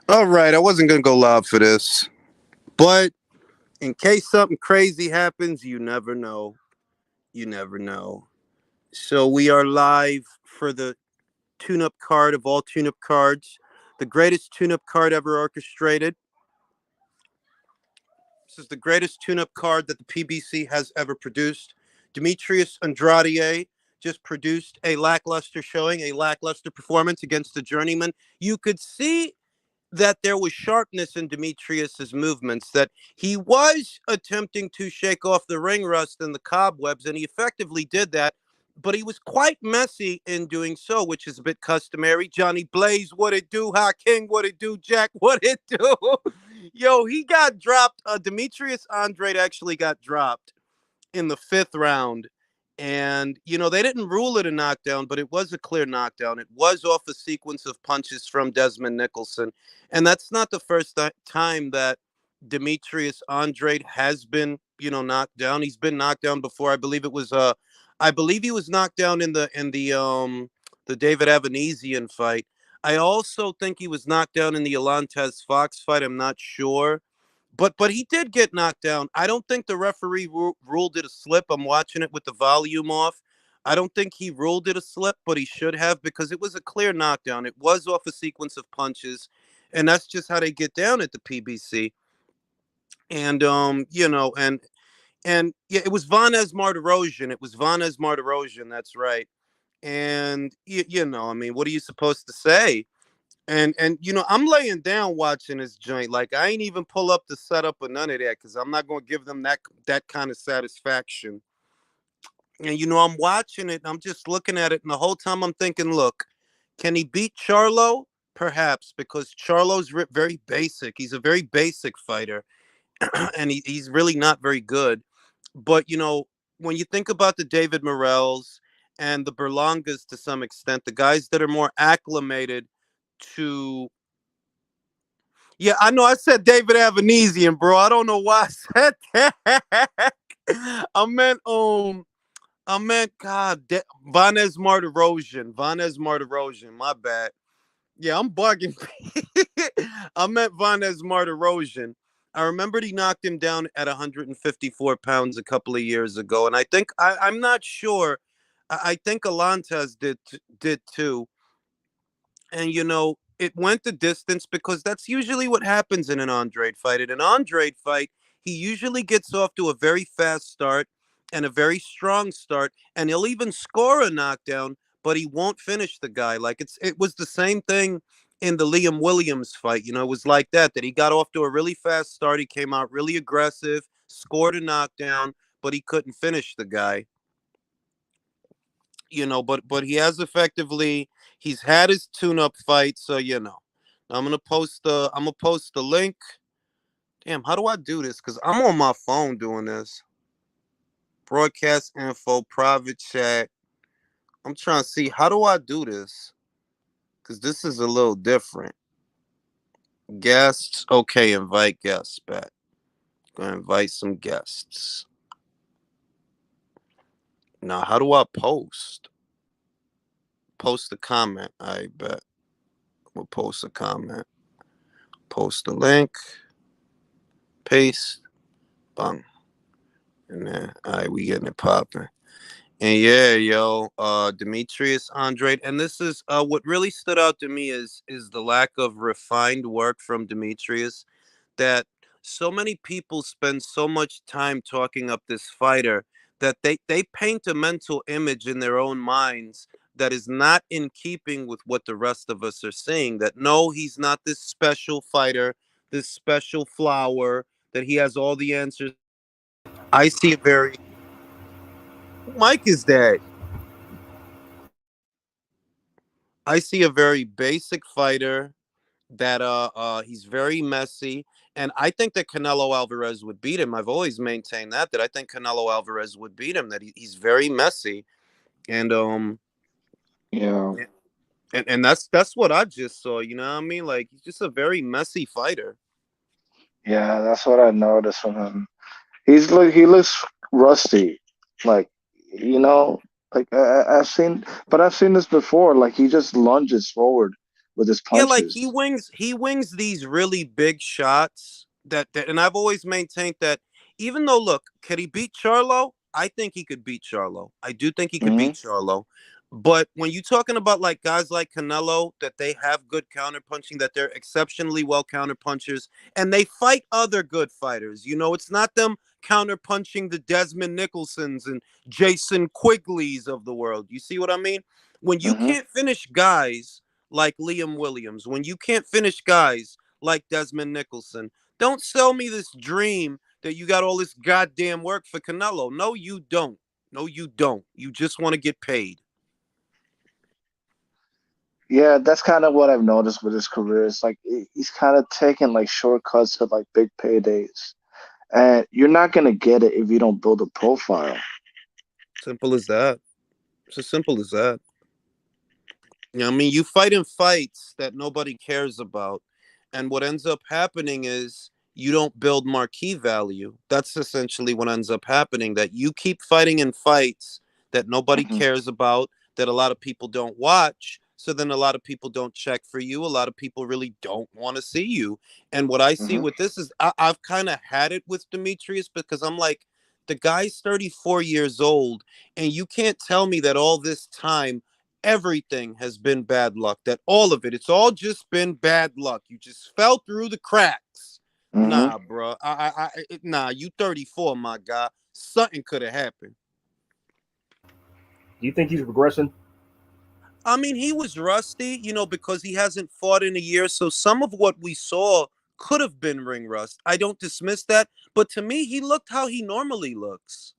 All right, I wasn't gonna go live for this, but in case something crazy happens, you never know. You never know. So we are live for the tune-up card of all tune-up cards, the greatest tune-up card ever orchestrated. This is the greatest tune-up card that the PBC has ever produced. Demetrius Andrade just produced a lackluster showing, a lackluster performance against the journeyman. You could see that there was sharpness in Demetrius's movements, that he was attempting to shake off the ring rust and the cobwebs, and he effectively did that. But he was quite messy in doing so, which is a bit customary. Johnny Blaze, what it do? Ha King, what it do? Jack, what it do? Yo, he got dropped. Demetrius Andrade actually got dropped in the fifth round. And, they didn't rule it a knockdown, but it was a clear knockdown. It was off a sequence of punches from Desmond Nicholson. And that's not the first time that Demetrius Andrade has been, knocked down. He's been knocked down before. I believe he was knocked down in the David Avanesian fight. I also think he was knocked down in the Alantez Fox fight. I'm not sure. But he did get knocked down. I don't think the referee ruled it a slip. I'm watching it with the volume off. I don't think he ruled it a slip, but he should have, because it was a clear knockdown. It was off a sequence of punches, and that's just how they get down at the PBC. And and yeah, it was Vanez Martirosyan. It was Vanez Martirosyan. That's right. And I mean, what are you supposed to say? And I'm laying down watching this joint. Like, I ain't even pull up the setup or none of that, because I'm not gonna give them that kind of satisfaction. And I'm watching it and I'm just looking at it, and the whole time I'm thinking, look, can he beat Charlo? Perhaps, because Charlo's very basic. He's a very basic fighter, and he's really not very good. But when you think about the David Morrells and the Berlangas to some extent, the guys that are more acclimated to. Yeah, I know I said David Avanesian, bro. I don't know why I said that. I meant God, Vanez Martirosyan. Vanez Martirosyan, my bad. Yeah, I'm bugging. I meant Vanez Martirosyan. I remembered he knocked him down at 154 pounds a couple of years ago, and I think I'm not sure. I think Alantez did too. And it went the distance, because that's usually what happens in an Andrade fight. In an Andrade fight, he usually gets off to a very fast start and a very strong start, and he'll even score a knockdown, but he won't finish the guy. Like, it was the same thing in the Liam Williams fight. It was like that he got off to a really fast start. He came out really aggressive, scored a knockdown, but he couldn't finish the guy. But he's had his tune-up fight, so I'm gonna post the link. Damn, how do I do this? Because I'm on my phone doing this. Broadcast info, private chat. I'm trying to see, how do I do this? Because this is a little different. Guests. Okay, invite guests back. Gonna invite some guests. Now, how do I post? Post a comment, I bet. We'll post a comment. Post a link. Paste. Bang. And then, all right, we getting it popping. And yeah, Demetrius Andrade. And this is what really stood out to me is the lack of refined work from Demetrius. That so many people spend so much time talking up this fighter that they paint a mental image in their own minds that is not in keeping with what the rest of us are seeing. That no, he's not this special fighter, this special flower, that he has all the answers. I see a very Mike is that. I see a very basic fighter that he's very messy, and I think that Canelo Alvarez would beat him. I've always maintained that I think Canelo Alvarez would beat him. That he's very messy, and Yeah, and that's what I just saw. You know what I mean? Like, he's just a very messy fighter. yeah, that's what I noticed from him. He looks rusty, like you know, like I've seen, but I've seen this before. Like he just lunges forward, with his Yeah, like punches. he wings these really big shots that and I've always maintained that even though look, could he beat Charlo? I think he could beat Charlo. I do think he could beat Hmm. Charlo. But when you're talking about like guys like Canelo, that they have good counter punching, that they're exceptionally well counter punchers, and they fight other good fighters. You know, it's not them counter punching the Desmond Nicholsons and Jason Quigleys of the world. You see what I mean? When you Hmm. can't finish guys like Liam Williams, when you can't finish guys like Desmond Nicholson, don't sell me this dream that you got all this goddamn work for Canelo. No, you don't. No, you don't. You just want to get paid. Yeah, that's kind of what I've noticed with his career. It's like he's kind of taking like shortcuts to like big paydays, and you're not gonna get it if you don't build a profile. Simple as that. It's as simple as that. You know, I mean, you fight in fights that nobody cares about. And what ends up happening is you don't build marquee value. That's essentially what ends up happening, that you keep fighting in fights that nobody Hmm. cares about, that a lot of people don't watch. So then a lot of people don't check for you. A lot of people really don't want to see you. And what I see Hmm. with this is I've kind of had it with Demetrius because I'm like, the guy's 34 years old, and you can't tell me that all this time everything has been bad luck. That all of it, it's all just been bad luck. You just fell through the cracks. Hmm. Nah, bro. Nah. You 34, my guy. Something could have happened. Do you think he's regressing? I mean, he was rusty, you know, because he hasn't fought in a year. So some of what we saw could have been ring rust. I don't dismiss that, but to me, he looked how he normally looks.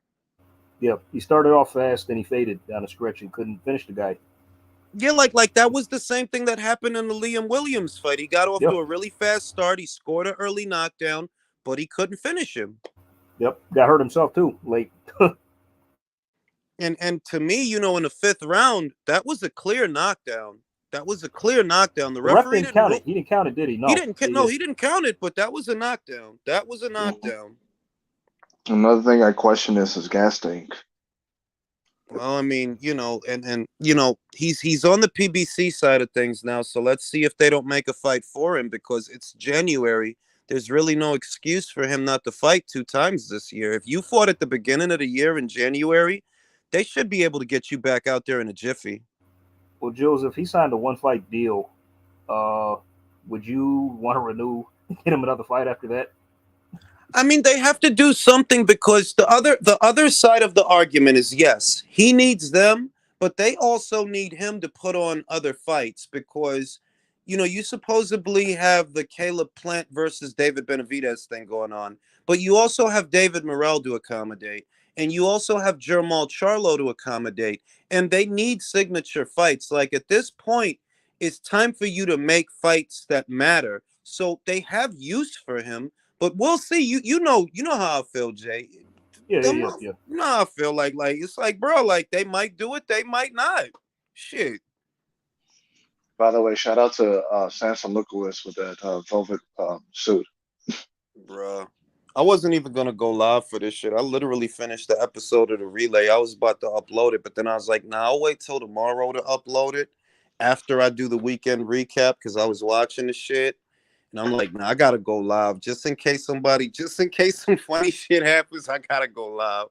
Yeah, he started off fast, then he faded down a stretch and couldn't finish the guy. Yeah, like that was the same thing that happened in the Liam Williams fight. He got off Yep, to a really fast start. He scored an early knockdown, but he couldn't finish him. yep. Got hurt himself too late. And to me, you know, in the fifth round, that was a clear knockdown. That was a clear knockdown. The The ref referee didn't didn't count rule. it. He didn't count it, did he? He No. didn't. Yeah. No, he didn't count it. But that was a knockdown. That was a Hmm. knockdown. Another thing I question is his gas tank. Well, I mean, you know, and you know, he's on the PBC side of things now. So let's see if they don't make a fight for him because it's January. There's really no excuse for him not to fight 2 times this year. If you fought at the beginning of the year in January, they should be able to get you back out there in a jiffy. Well, Jules, if he signed a one fight deal, uh, would you want to renew, get him another fight after that? I mean, they have to do something because the other side of the argument is yes, he needs them, but they also need him to put on other fights because you know, you supposedly have the Caleb Plant versus David Benavidez thing going on, but you also have David Morrell to accommodate, and you also have Jermall Charlo to accommodate, and they need signature fights. Like at this point, it's time for you to make fights that matter. So they have use for him, but we'll see. You know how I feel, Jay. Yeah, yeah, Them, yeah, yeah. you know how I feel like it's like, bro, like they might do it, they might not. Shit, By the way, shout out to Samson Lukowitz with that velvet suit. bro. I wasn't even gonna go live for this shit. I literally finished the episode of the relay. I was about to upload it, but then I was like, nah, I'll wait till tomorrow to upload it after I do the weekend recap because I was watching the shit. And I'm like, nah, I gotta go live just in case some funny shit happens, I gotta go live.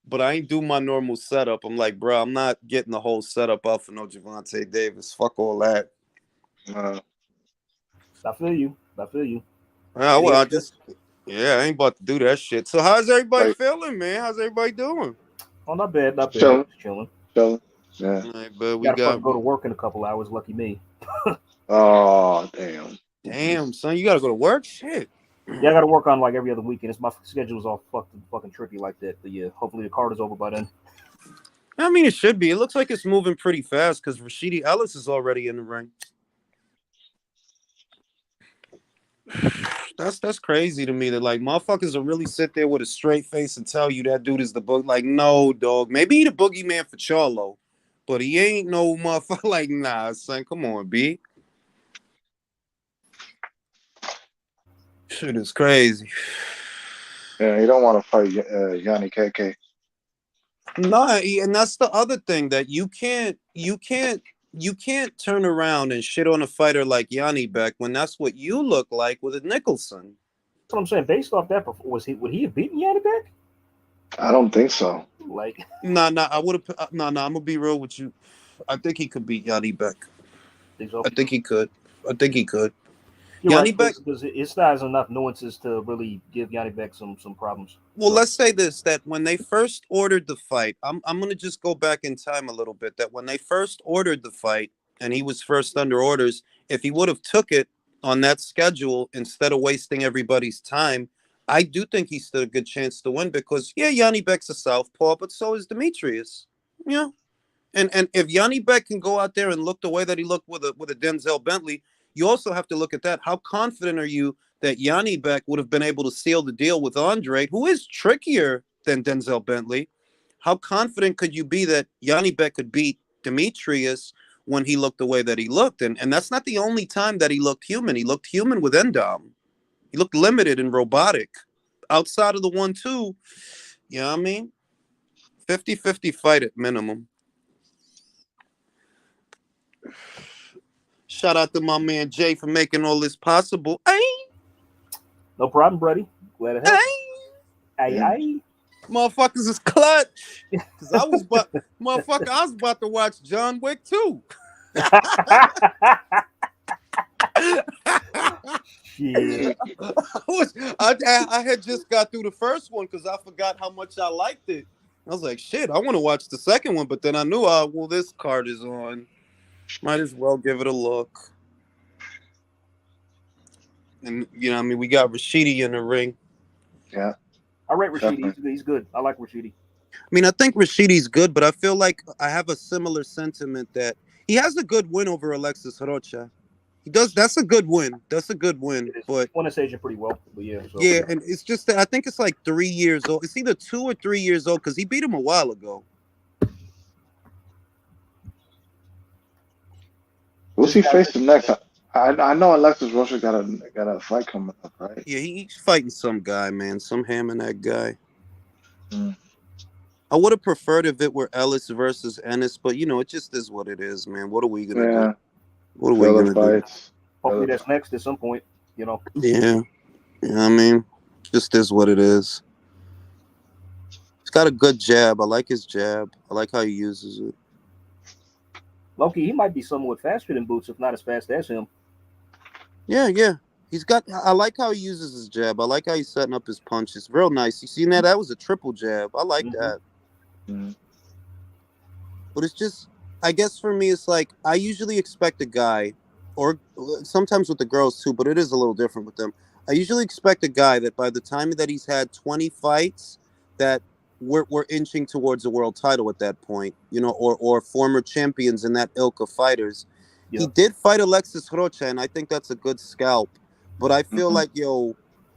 But I ain't do my normal setup. I'm like, bro, I'm not getting the whole setup up for no Javante Davis. Fuck all that. Uh, I feel you. I feel you. Well, Any I updates? just, yeah, I ain't about to do that shit. So how's everybody like feeling, man? How's everybody doing? Oh, not bad, not bad. chilling, Just chilling. chilling. Yeah. All right, but we Got to got, fucking go to work in a couple hours. Lucky me. Oh damn. damn, son, you gotta go to work? Shit. Yeah, I got to work on like every other weekend. It's my schedule's all fucking tricky like that. But yeah, hopefully the card is over by then. I mean, it should be. It looks like it's moving pretty fast because Rashidi Ellis is already in the ring. That's crazy to me that like motherfuckers will really sit there with a straight face and tell you that dude is the boog. Like, no, dog. Maybe he the boogeyman for Charlo, but he ain't no motherfucker. Like, nah, son, come on, B. Shit is crazy. Yeah, you don't want to fight Yanni KK. Nah, and that's the other thing that you can't you can't turn around and shit on a fighter like Yanni Beck when that's what you look like with a Nicholson. That's what I'm saying. Based off that, would he have beaten Yanni Beck? I don't think so. Like, Nah, I would have. Nah, I'm gonna be real with you. I think he could beat Yanni Beck. think so? I think he could. You're Yanni right, Beck. because it still has enough nuances to really give Yanni Beck some problems. Well, let's say this: that when they first ordered the fight, I'm gonna just go back in time a little bit. That when they first ordered the fight, and he was first under orders, if he would have took it on that schedule instead of wasting everybody's time, I do think he stood a good chance to win because yeah, Yanni Beck's a southpaw, but so is Demetrius. Yeah, and if Yanni Beck can go out there and look the way that he looked with a Denzel Bentley, you also have to look at that. How confident are you that Yanni Beck would have been able to seal the deal with Andrade, who is trickier than Denzel Bentley? How confident could you be that Yanni Beck could beat Demetrius when he looked the way that he looked? And that's not the only time that he looked human. He looked human with Endom. He looked limited and robotic. Outside of the 1-2, you know what I mean? 50-50 fight at minimum. Shout out to my man Jay for making all this possible. Hey, No problem, buddy. Glad it helped. Aye. Motherfuckers is clutch. Cause I was about to watch John Wick too. Shit. I had just got through the first one because I forgot how much I liked it. I was like, shit, I want to watch the second one, but then I knew, well, this card is on. Might as well give it a look. And, you know what I mean? We got Rashidi in the ring. Yeah. I rate Rashidi. He's good. I like Rashidi. I mean, I think Rashidi's good, but I feel like I have a similar sentiment that he has a good win over Alexis Rocha. He does. That's a good win. But won this Asian pretty well. But yeah. So, yeah, and it's just that I think it's like 3 years old. It's either 2 or 3 years old because he beat him a while ago. Who's he facing next? I know Alexis Rocha got a fight coming up, right? Yeah, he's fighting some guy, man. Some ham in that guy. Mm. I would have preferred if it were Ellis versus Ennis, but you know, it just is what it is, man. What are we gonna do? What are we gonna do? Hopefully that's next at some point, you know. Yeah. You know what I mean? Just is what it is. He's got a good jab. I like his jab. I like how he uses it. Loki, he might be somewhat faster than Boots, if not as fast as him. Yeah. I like how he uses his jab. I like how he's setting up his punches. Real nice. You seen that? That was a triple jab. I like that. Mm-hmm. But it's just, I guess for me, it's like I usually expect a guy, or sometimes with the girls too, but it is a little different with them. I usually expect a guy that by the time that he's had 20 fights, that we're inching towards a world title at that point, you know, or former champions in that ilk of fighters. Yeah. He did fight Alexis Rocha, and I think that's a good scalp. But I feel like,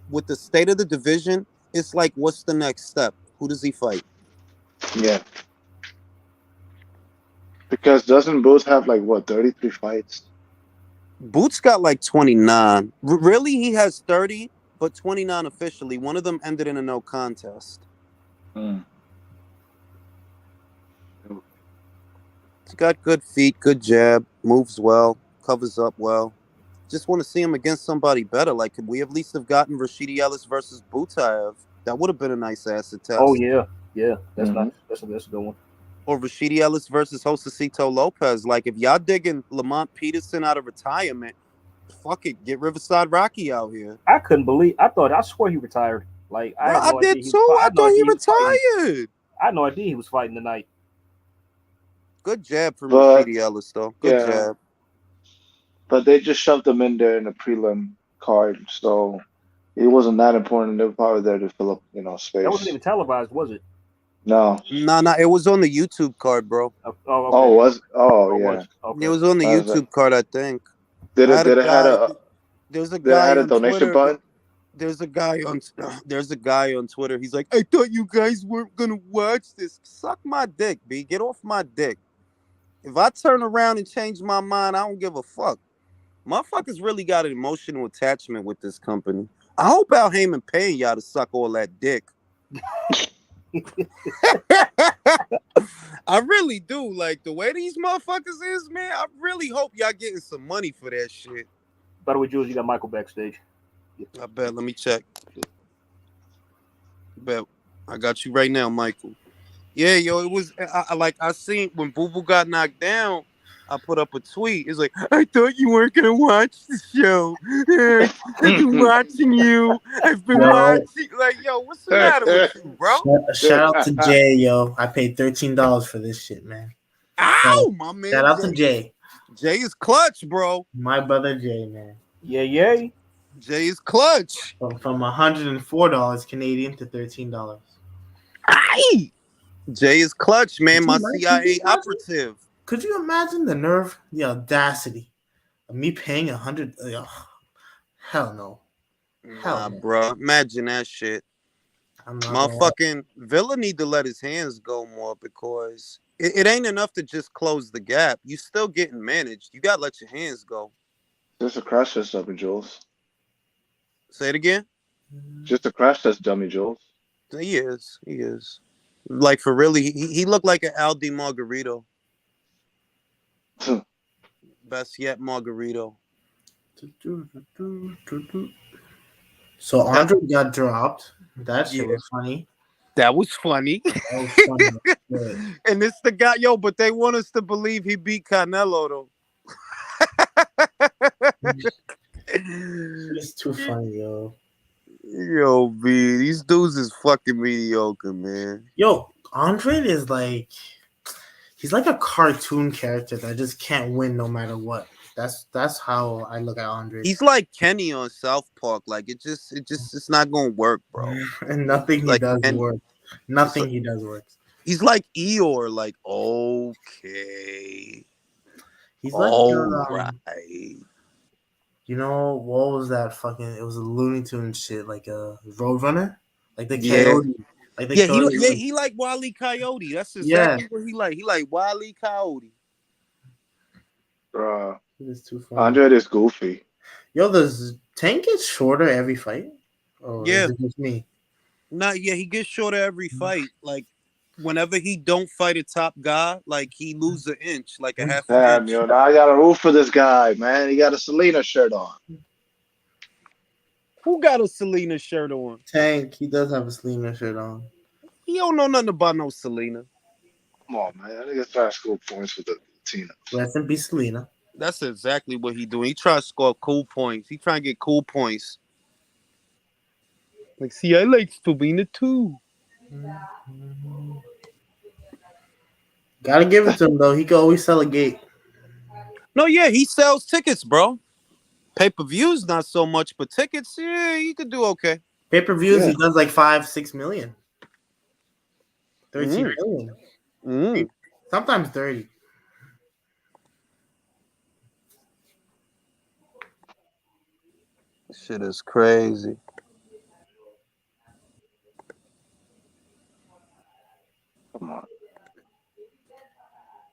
with the state of the division, it's like, what's the next step? Who does he fight? Yeah. Because doesn't Boots have 33 fights? Boots got 29. Really, he has 30, but 29 officially. One of them ended in a no contest. Mm. He's got good feet, good jab, moves well, covers up well. Just want to see him against somebody better. Like, could we at least have gotten Rashidi Ellis versus Butaev? That would have been a nice acid test. Oh, yeah. That's nice. That's a good one. Or Rashidi Ellis versus Josecito Lopez. Like, if y'all digging Lamont Peterson out of retirement, fuck it, get Riverside Rocky out here. I swear he retired. Like, I did too. I thought he retired. I had no idea he was fighting tonight. Good jab from Rashidi Ellis, though. Good jab. But they just shoved him in there in the prelim card, so it wasn't that important. They were probably there to fill up, space. That wasn't even televised, was it? No. No. It was on the YouTube card, bro. Okay. Oh, was? Oh, yeah. Okay. It was on the YouTube card, I think. There's a guy had a donation button? There's a guy on Twitter. He's like, I thought you guys weren't gonna watch this. Suck my dick, B. Get off my dick. If I turn around and change my mind, I don't give a fuck. Motherfuckers really got an emotional attachment with this company. I hope Al Heyman paying y'all to suck all that dick. I really do. Like the way these motherfuckers is, man. I really hope y'all getting some money for that shit. By the way, Jules, you got Michael backstage. I bet. Let me check. Bet. I got you right now, Michael. Yeah, yo, it was I seen when Boo Boo got knocked down. I put up a tweet. It's like, I thought you weren't gonna watch the show. I've been watching you. I've been watching. Like, yo, what's the matter with you, bro? Shout out to Jay, yo. I paid $13 for this shit, man. Ow, my man. Shout out to Jay. Jay is clutch, bro. My brother Jay, man. Yeah. Jay is clutch. From $104 Canadian to $13. Aye. Jay is clutch, man. My CIA operative. Could you imagine the nerve, the audacity of me paying $100? Hell no. Nah, bro. Imagine that shit. Motherfucking Villa need to let his hands go more because it ain't enough to just close the gap. You still getting managed. You gotta let your hands go. Just a crash test, dummy Jules. Say it again. Just a crash test, dummy Jules. He is. Like for really, he looked like an Aldi Margarito. Best yet, Margarito. So Andrade got dropped. That shit was funny. That was funny. And this the guy, yo, but they want us to believe he beat Canelo, though. It's too funny, yo. Yo, B, these dudes is fucking mediocre, man. Yo, Andrade is like, he's like a cartoon character that just can't win no matter what. That's how I look at Andrade. He's like Kenny on South Park. Like it's not gonna work, bro. And nothing he does works. Nothing he does works. He's like Eeyore. Like okay, he's like right. You know what was that fucking? It was a Looney Tunes shit, like a Roadrunner, like the Coyote. Like the Coyote. He like Wile E. Coyote. That's exactly what he like. He like Wile E. Coyote. Bruh. It's too funny. Andrade is goofy. Yo, does Tank get shorter every fight? Or is it just me? He gets shorter every fight. Like whenever he don't fight a top guy, like he lose an inch, like a half an inch. Yo, now I gotta root for this guy, man. He got a Selena shirt on. Who got a Selena shirt on? Tank, he does have a Selena shirt on. He don't know nothing about no Selena. Come on, man. I think it's trying to score points for the Tina. Rest in peace, Selena. That's exactly what he doing. He trying to score cool points. He trying to get cool points. Like, see, I like Selena too. Gotta give it to him though. He can always sell a gate. No, yeah, he sells tickets, bro. Pay-per-views not so much, but tickets, yeah, he could do okay. Pay-per-views, he does like 5-6 million. 13 million. Sometimes 30. Shit is crazy. Come on.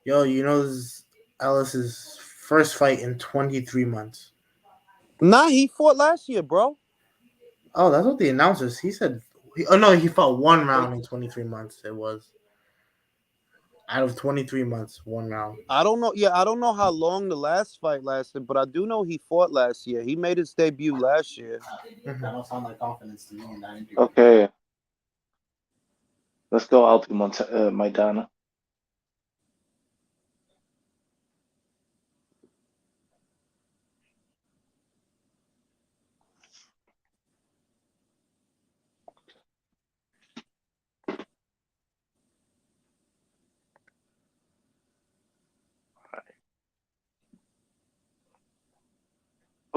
Yo, you know this is Ellis's first fight in 23 months. Nah, he fought last year, bro. Oh, that's what the announcers. He said. He fought one round in 23 months. It was out of 23 months, one round. I don't know. Yeah, I don't know how long the last fight lasted, but I do know he fought last year. He made his debut last year. That don't sound like confidence to me. Okay. Let's go out to Maidana.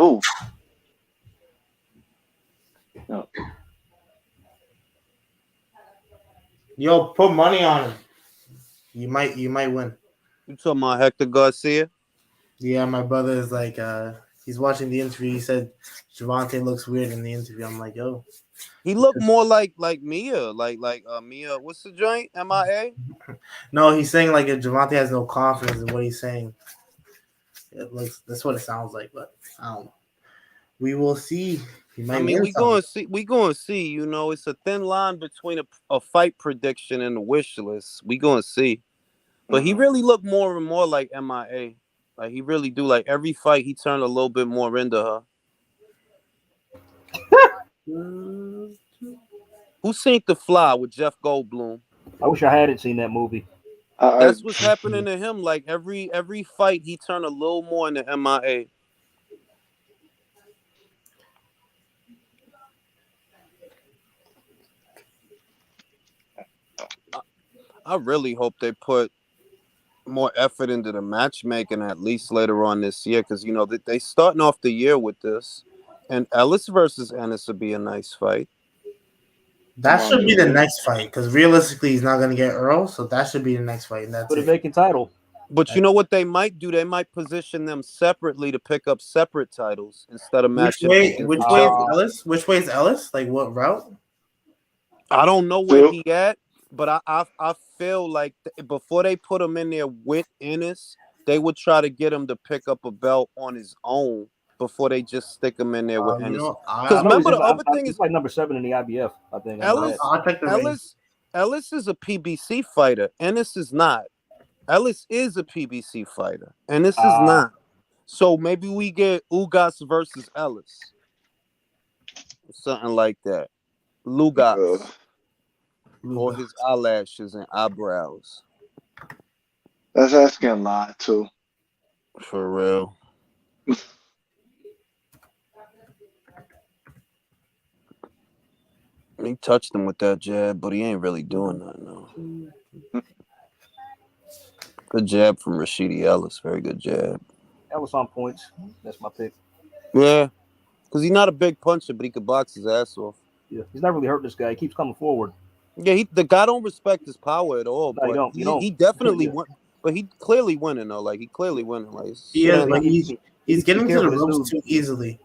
Oh. No. Yo, put money on him. You might win. You talking about Hector Garcia? Yeah, my brother is like, he's watching the interview. He said Gervonta looks weird in the interview. I'm like, yo. He looked more like Mia, like Mia. What's the joint? MIA? No, he's saying like if Gervonta has no confidence in what he's saying. That's what it sounds like, but I don't know. We will see. He might I mean, win we something. gonna see. We gonna see. You know, it's a thin line between a fight prediction and a wish list. We gonna see. But he really looked more and more like MIA. Like he really do. Like every fight, he turned a little bit more into her. Who seen The Fly with Jeff Goldblum? I wish I hadn't seen that movie. That's what's happening to him. Like every fight, he turned a little more into MIA. I really hope they put more effort into the matchmaking at least later on this year, because you know they starting off the year with this, and Ellis versus Ennis would be a nice fight. That should be the next fight because realistically, he's not going to get Earl, so that should be the next fight. And that's For the vacant title. But you know what they might do? They might position them separately to pick up separate titles instead of matching. Which way is Ellis? Which way is Ellis? Like what route? I don't know where he at, but I feel like before they put him in there with Ennis, they would try to get him to pick up a belt on his own before they just stick him in there with Ennis. Because remember, the other thing is like number 7 in the IBF. I think Ellis is a PBC fighter. Ennis is not. Ellis is a PBC fighter. Ennis is not. So maybe we get Ugas versus Ellis, something like that. Lugas. Or his eyelashes and eyebrows. That's asking a lot too. For real. He touched him with that jab, but he ain't really doing nothing though. Good jab from Rashidi Ellis. Very good jab. Ellis on points. That's my pick. Yeah. Because he's not a big puncher, but he could box his ass off. Yeah. He's not really hurting this guy. He keeps coming forward. Yeah, the guy don't respect his power at all. No, but you don't. He definitely won. But he clearly winning though. Like he clearly winning. Like he's getting to the ropes too easily.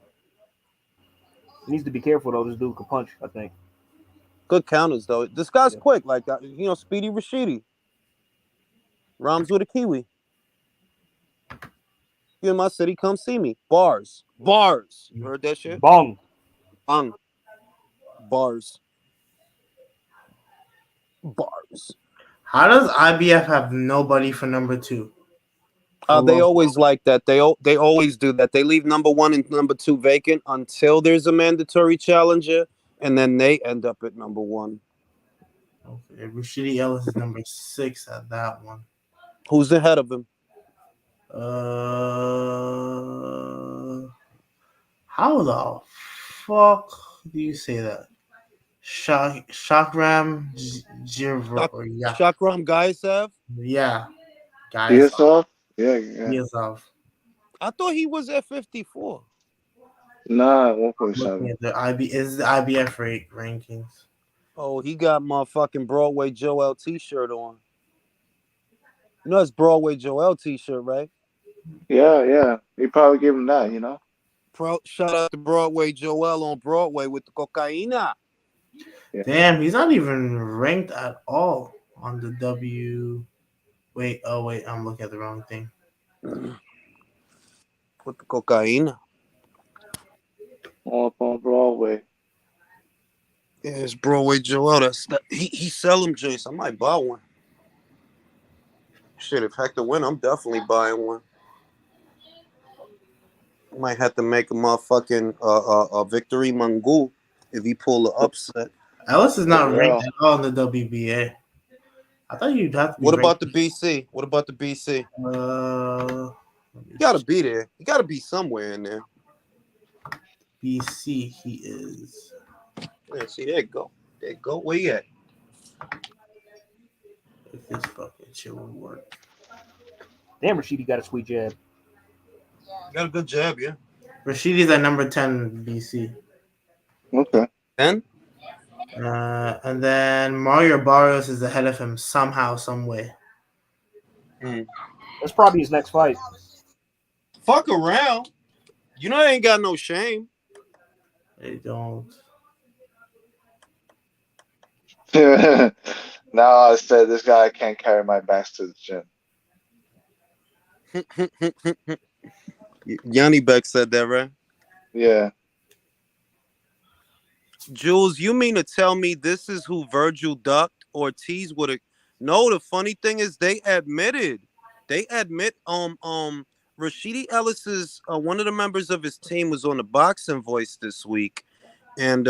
He needs to be careful though. This dude can punch, I think. Good counters though. This guy's quick. Like Speedy Rashidi. Rhymes with a Kiwi. You in my city, come see me. Bars. You heard that shit? Bong. Bars. How does IBF have nobody for number 2? They always like that. They always do that. They leave number 1 and number 2 vacant until there's a mandatory challenger, and then they end up at number 1. Okay, Rashidi Ellis is number 6 at that one. Who's ahead of him? How the fuck do you say that? Shakram Shakram Gaisev? Yeah. Gaisev? Yeah. I thought he was at 54. Nah, 1.7. The IBF rankings. Oh, he got my fucking Broadway Joel t-shirt on. You know it's Broadway Joel t-shirt, right? Yeah. He probably gave him that, you know? Shout out to Broadway Joel on Broadway with the cocaina. Yeah. Damn, he's not even ranked at all on the W. Wait, I'm looking at the wrong thing. With the cocaina. All up on Broadway. Yeah, it's Broadway Joel. He sell them joints. I might buy one. Shit, if Hector win, I'm definitely buying one. Might have to make a motherfucking a victory Mangul if he pull the upset. Ellis is not ranked at all in the WBA. I thought you'd have to be What about the BC? You gotta be there. You gotta be somewhere in there. BC, he is. Yeah, see, there you go. Where you at? If this fucking shit will work. Damn, Rashidi got a sweet jab. Got a good jab, yeah. Rashidi's at number 10 BC. Okay. 10? And then Mario Barrios is ahead of him somehow, some way. That's probably his next fight. Fuck around. You know they ain't got no shame. They don't. Now I said this guy can't carry my back to the gym. Yanni Beck said that, right? Yeah. Jules, you mean to tell me this is who Virgil ducked? Ortiz would have. No, the funny thing is they admitted. They admit Rashidi Ellis's one of the members of his team was on the Boxing Voice this week, and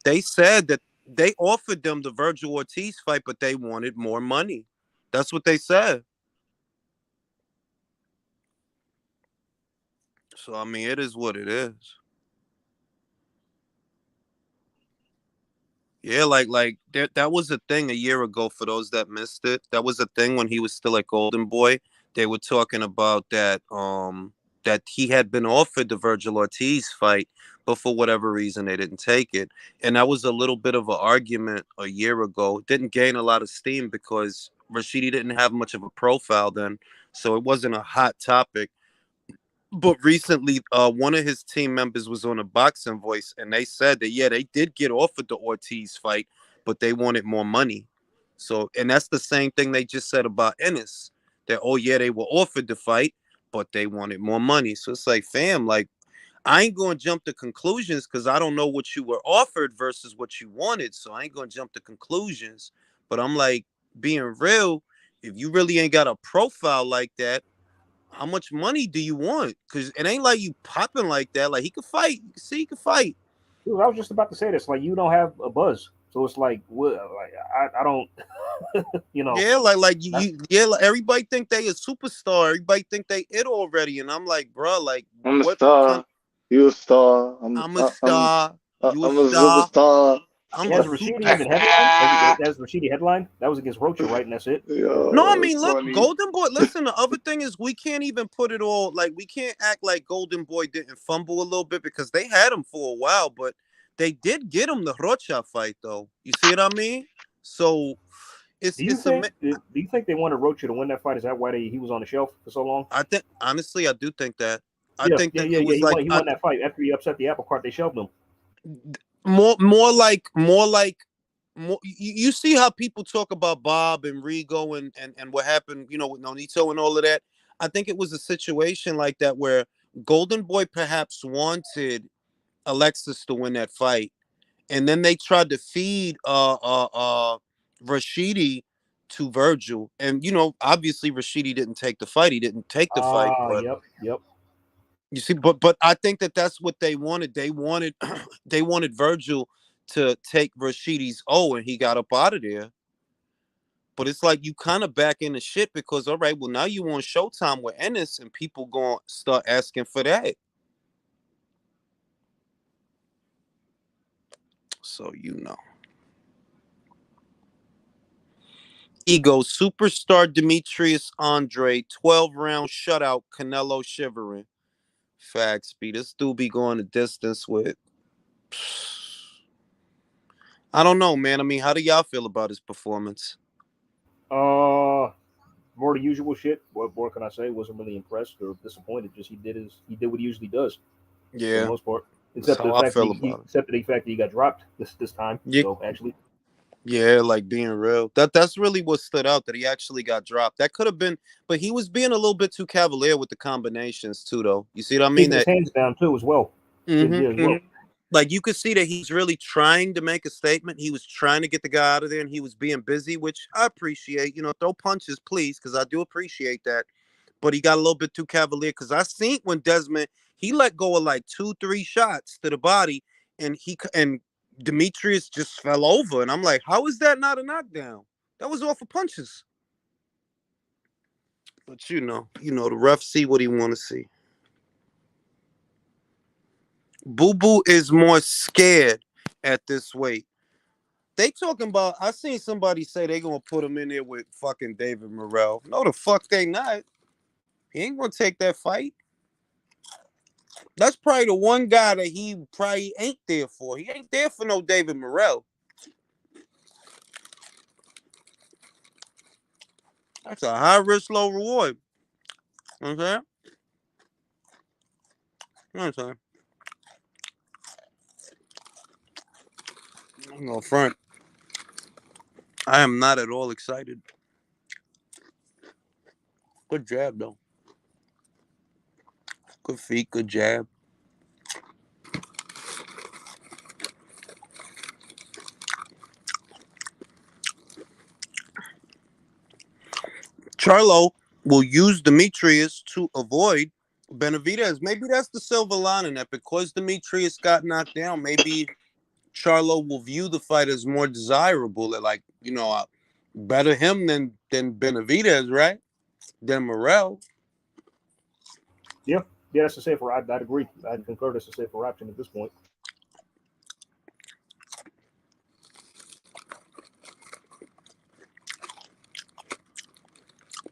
they said that they offered them the Virgil Ortiz fight, but they wanted more money. That's what they said. So I mean, it is what it is. Yeah, like that was a thing a year ago for those that missed it. That was a thing when he was still at Golden Boy. They were talking about that he had been offered the Virgil Ortiz fight, but for whatever reason they didn't take it. And that was a little bit of an argument a year ago. It didn't gain a lot of steam because Rashidi didn't have much of a profile then, so it wasn't a hot topic. But recently, one of his team members was on a Boxing Voice, and they said that yeah, they did get offered the Ortiz fight, but they wanted more money. So, and that's the same thing they just said about Ennis. That oh yeah, they were offered the fight, but they wanted more money. So it's like, fam, like I ain't gonna jump to conclusions because I don't know what you were offered versus what you wanted. So I ain't gonna jump to conclusions. But I'm like, being real, if you really ain't got a profile like that, how much money do you want? Because it ain't like you popping like that. Like he could fight. You can see he could fight. Dude, I was just about to say this. Like, you don't have a buzz, so it's like, what? Like, I don't, you know. Yeah, yeah, like everybody think they a superstar. Everybody think they it already, and I'm like, bro, like I'm a what? star. You a star. I'm I'm a I- I'm star. You a I'm a star. superstar. I'm a Has Rashidi super. even headlined? Has Rashidi headlined? That was against Rocha, right? And that's it. No, I Yo, mean, it's look, funny. Golden Boy. Listen, the other thing is we can't even put it all like we can't act like Golden Boy didn't fumble a little bit because they had him for a while, but they did get him the Rocha fight though. You see what I mean? So Do you it's a. think? Do you think they wanted Rocha to win that fight? Is that why he was on the shelf for so long? I think honestly, I do think that. I Yeah, think yeah, that yeah, it yeah. was like He won that fight after he upset the apple cart. They shelved him. more like more. You see how people talk about Bob and Rigo and what happened, with Nonito and all of that. I think it was a situation like that where Golden Boy perhaps wanted Alexis to win that fight, and then they tried to feed Rashidi to Virgil, and obviously Rashidi didn't take the fight. He didn't take the fight, but Yep, yep. you see, but I think that that's what they wanted. They wanted they wanted Virgil to take Rashidi's and he got up out of there. But it's like you kind of back into shit because all right, well now you on Showtime with Ennis and people going to start asking for that. So Ego superstar Demetrius Andrade 12-round shutout Canelo shivering. Fact speed. This dude be going the distance with. I don't know, man. I mean, how do y'all feel about his performance? More the usual shit. What more can I say? Wasn't really impressed or disappointed. Just he did what he usually does for the Yeah, most part. that's Except how the I fact that feel about it. he got dropped this time. Yeah, So actually, yeah, like being real. That's really what stood out that he actually got dropped. That could have been, but he was being a little bit too cavalier with the combinations too, though. You see what I mean? keeping his hands down too as well. Mm-hmm, Yeah, as well. like you could see that he's really trying to make a statement. He was trying to get the guy out of there, and he was being busy, which I appreciate. Throw punches, please, because I do appreciate that. But he got a little bit too cavalier because I seen when Desmond he let go of like 2-3 shots to the body, and Demetrius just fell over, and I'm like, how is that not a knockdown? That was off of punches. But the ref see what he want to see. Boo Boo is more scared at this weight. They talking about. I seen somebody say they gonna put him in there with fucking David Morrell. No, the fuck they not. He ain't gonna take that fight. That's probably the one guy that he probably ain't there for. He ain't there for no David Morrell. That's a high risk, low reward. You know what I'm saying? You know what I'm saying? I'm gonna front. I am not at all excited. Good jab though. Good feet, good jab. Charlo will use Demetrius to avoid Benavidez. Maybe that's the silver lining, that because Demetrius got knocked down, maybe Charlo will view the fight as more desirable. Like, better him than Benavidez, right? Than Morrell. Yeah, that's a safer. I'd agree. I'd concur. That's a safer option at this point.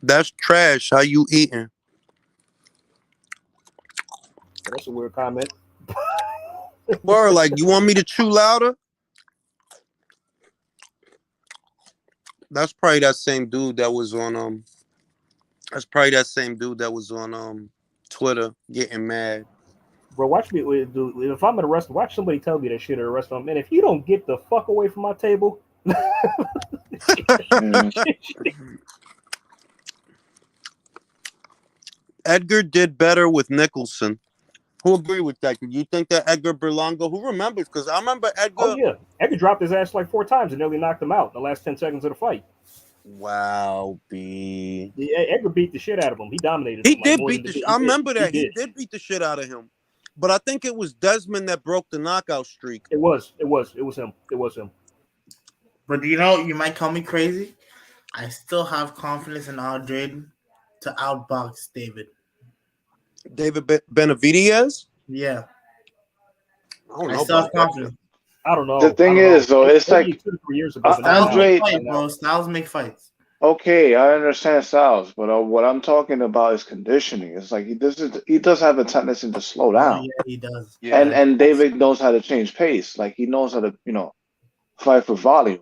That's trash. How you eating? That's a weird comment. Or like, you want me to chew louder? That's probably that same dude that was on Twitter getting mad. Bro, watch me. If I'm at a restaurant, watch somebody tell me that shit at a restaurant. Man, if you don't get the fuck away from my table. Edgar did better with Nicholson. Who agree with that? Do you think that Edgar Berlanga, who remembers? Because I remember Edgar. Oh, yeah. Edgar dropped his ass like 4 times and nearly knocked him out in the last 10 seconds of the fight. Wow, B. Edgar beat the shit out of him. He dominated He him. did beat the shit. I remember that. He did beat the shit out of him. But I think it was Desmond that broke the knockout streak. It was him. But you might call me crazy. I still have confidence in Andrade to outbox David. David Benavidez? Yeah. I still have confidence. I don't know. The thing is, though, it's like 2 to 3 years ago. Styles make fights. Okay, I understand Styles, but what I'm talking about is conditioning. It's like he does have a tendency to slow down. Yeah, he does. Yeah. And David knows how to change pace. Like he knows how to, fight for volume.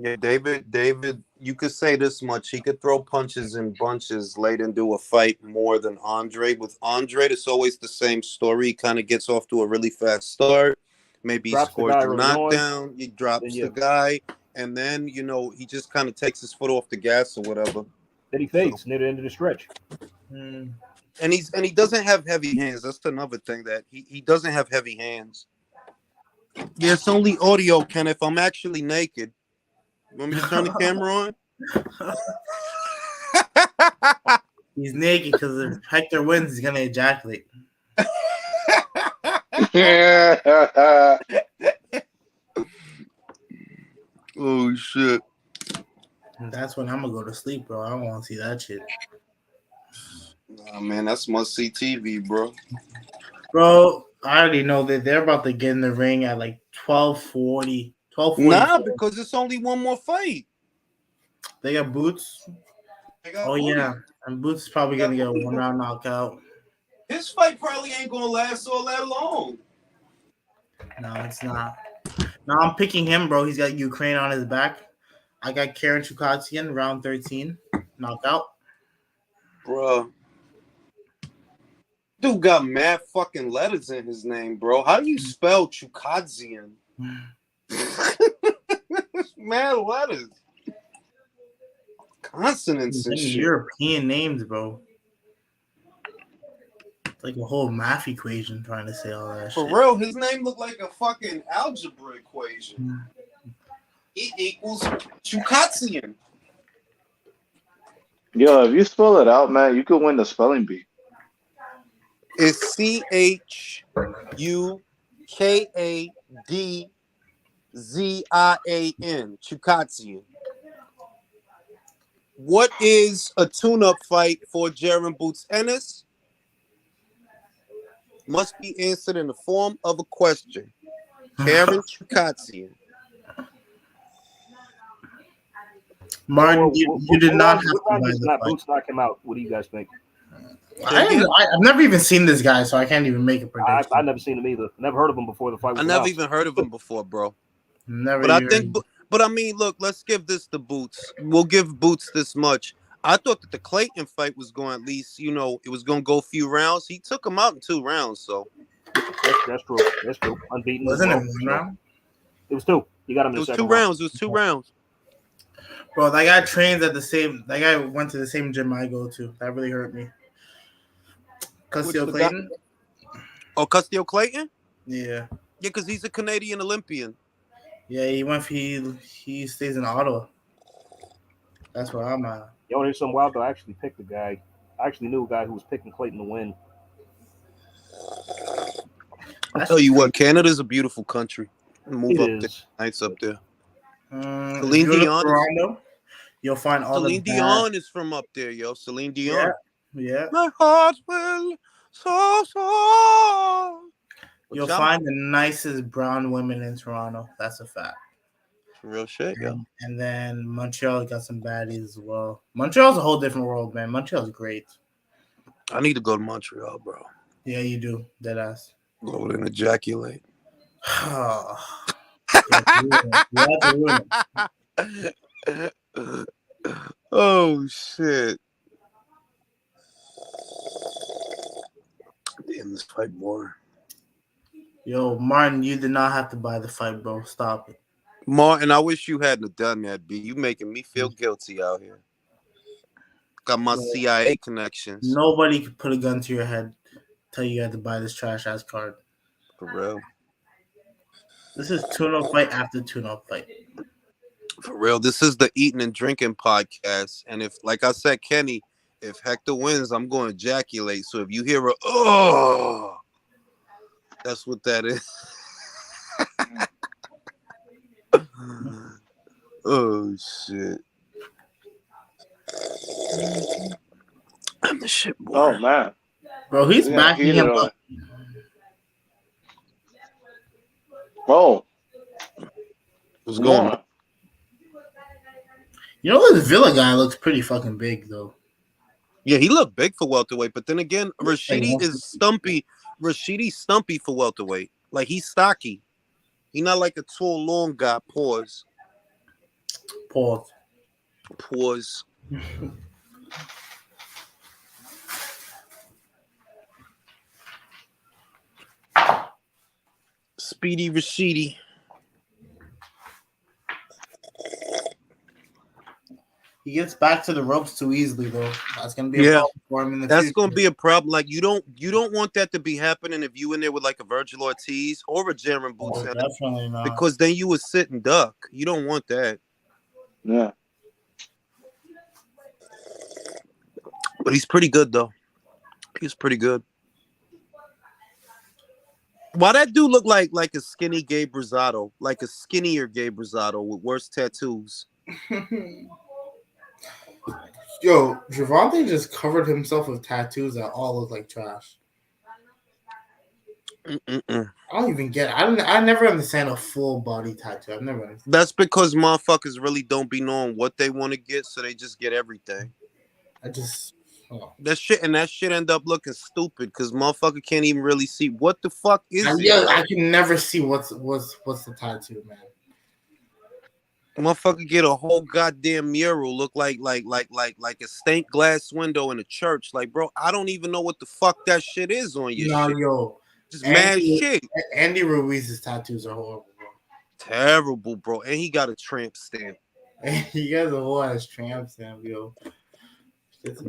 Yeah, David, you could say this much. He could throw punches in bunches late into a fight more than Andre. With Andre, it's always the same story. He kind of gets off to a really fast start. Maybe he scores a knockdown. He drops the guy. And then, he just kind of takes his foot off the gas or whatever. Then he fades near the end of the stretch. And he doesn't have heavy hands. That's another thing, that he doesn't have heavy hands. Yeah, it's only audio, Ken. If I'm actually naked. You want me to turn the camera on? He's naked because if Hector wins, he's going to ejaculate. Oh, shit. And that's when I'm going to go to sleep, bro. I don't want to see that shit. Nah, man, that's must-see TV, bro. Bro, I already know that they're about to get in the ring at like 12:40. Nah, because it's only one more fight. They got Boots. Yeah. And Boots is probably going to get a 1-round knockout. His fight probably ain't going to last all that long. No, it's not. Now I'm picking him, bro. He's got Ukraine on his back. I got Karen Chukatsian, round 13, knockout. Bro. Dude got mad fucking letters in his name, bro. How do you spell Chukatsian? Mad letters. Consonants and shit. European names, bro. It's like a whole math equation trying to say all that For shit. real, his name looked like a fucking algebra equation. E equals Chukatsian. Yo, if you spell it out, man, you could win the spelling bee. It's Chukadzian. Chukatsian. What is a tune-up fight for Jaron Boots Ennis? Must be answered in the form of a question. Karen Chukatsian. Martin, you did not have to buy the Boots knock him out. What do you guys think? I've never even seen this guy, so I can't even make a prediction. I've never seen him either. Never heard of him before the fight. I never even heard of him before, bro. Never. But I think, but I mean, look, let's give this to Boots. We'll give Boots this much. I thought that the Clayton fight was going, at least, it was going to go a few rounds. He took him out in 2 rounds, so. That's true. That's true. Unbeaten. Wasn't it 1 round? It was 2. You got him in the second 2 rounds. It was 2 rounds. Bro, that guy trains at the same. That guy went to the same gym I go to. That really hurt me. Castillo Clayton. Oh, Castillo Clayton? Yeah. Yeah, because he's a Canadian Olympian. Yeah, he stays in Ottawa. That's where I'm at. Yo, there's some wild though. I actually picked a guy. I actually knew a guy who was picking Clayton to win. I'll tell you what, Canada's a beautiful country. Move It up there, is. nice up there. If Celine you go to Dion is Toronto, you'll find all the Celine bad. Dion is from up there, yo. Celine Dion. Yeah. My heart will so. You'll find the nicest brown women in Toronto. That's a fact. Real shit, yo. And then Montreal got some baddies as well. Montreal's a whole different world, man. Montreal's great. I need to go to Montreal, bro. Yeah, you do. Deadass. Go and ejaculate. Oh shit. Damn, this fight more. Yo, Martin, you did not have to buy the fight, bro. Stop it. Martin, I wish you hadn't done that, B. You making me feel guilty out here. Got my CIA connections. Nobody could put a gun to your head, tell you had to buy this trash ass card. For real. This is tune-up fight after tune-up fight. For real. This is the eating and drinking podcast. And if, like I said, Kenny, if Hector wins, I'm going to ejaculate. So if you hear a, oh, that's what that is. Oh, shit. I'm the shit boy. Oh, man. Bro, he's backing him up. Bro. What's going on? You know, this Villa guy looks pretty fucking big, though. Yeah, he looked big for welterweight, but then again, Rashidi is stumpy. Rashidi's stumpy for welterweight. Like, he's stocky. He's not like a tall, long guy. Pause. Speedy Rashidi. He gets back to the ropes too easily, though. That's gonna be a problem for him in the future. That's gonna be a problem. Like you don't want that to be happening if you in there with like a Virgil Ortiz or a Jaron Boots. Definitely not. Because then you would sit and duck. You don't want that. Yeah. But he's pretty good though. He's pretty good. Why that dude look like a skinny Gabe Rosado, like a skinnier Gabe Rosado with worse tattoos? Yo, Gervonta just covered himself with tattoos that all look like trash. I don't even get it. I never understand a full body tattoo. I've never understood. That's because motherfuckers really don't be knowing what they want to get, so they just get everything. That shit end up looking stupid because motherfucker can't even really see what the fuck is it. Yeah, I can never see what's the tattoo, man. Motherfucker get a whole goddamn mural look like a stained glass window in a church. Like, bro, I don't even know what the fuck that shit is on your shit. Yo. Just mad shit. Andy Ruiz's tattoos are horrible, bro. Terrible, bro. And he got a tramp stamp. He got a whole ass tramp stamp, yo.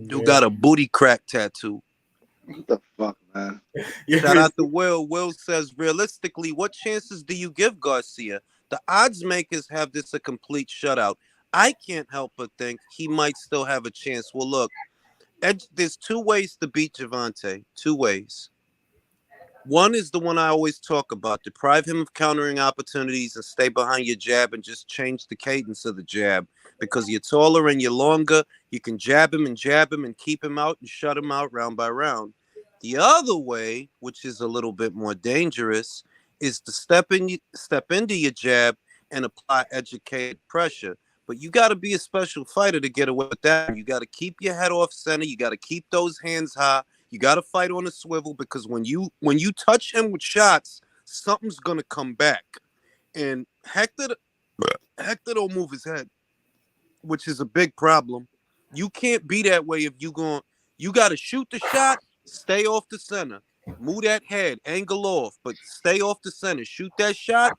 Dude got a booty crack tattoo. What the fuck, man? Shout out to Will. Will says, realistically, what chances do you give Garcia? The odds makers have this a complete shutout. I can't help but think he might still have a chance. Well, look, there's two ways to beat Gervonta. Two ways. One is the one I always talk about. Deprive him of countering opportunities and stay behind your jab and just change the cadence of the jab. Because you're taller and you're longer, you can jab him and keep him out and shut him out round by round. The other way, which is a little bit more dangerous, is to step into your jab and apply educated pressure. But you got to be a special fighter to get away with that. You got to keep your head off center. You got to keep those hands high. You got to fight on a swivel because when you touch him with shots, something's gonna come back. And Hector don't move his head, which is a big problem. You can't be that way if you got to shoot the shot, stay off the center. Move that head, angle off, but stay off the center. Shoot that shot,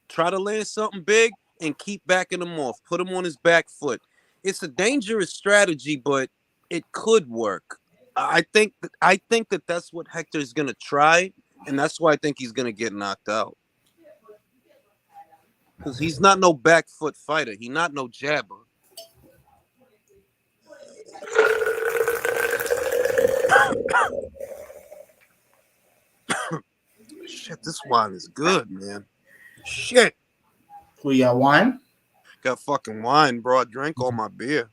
try to land something big, and keep backing him off. Put him on his back foot. It's a dangerous strategy, but it could work. I think that that's what Hector is gonna try, and that's why I think he's gonna get knocked out. Because he's not no back foot fighter. He's not no jabber. Shit, this wine is good, man. Shit. We got wine. Got fucking wine, bro. I drank all my beer.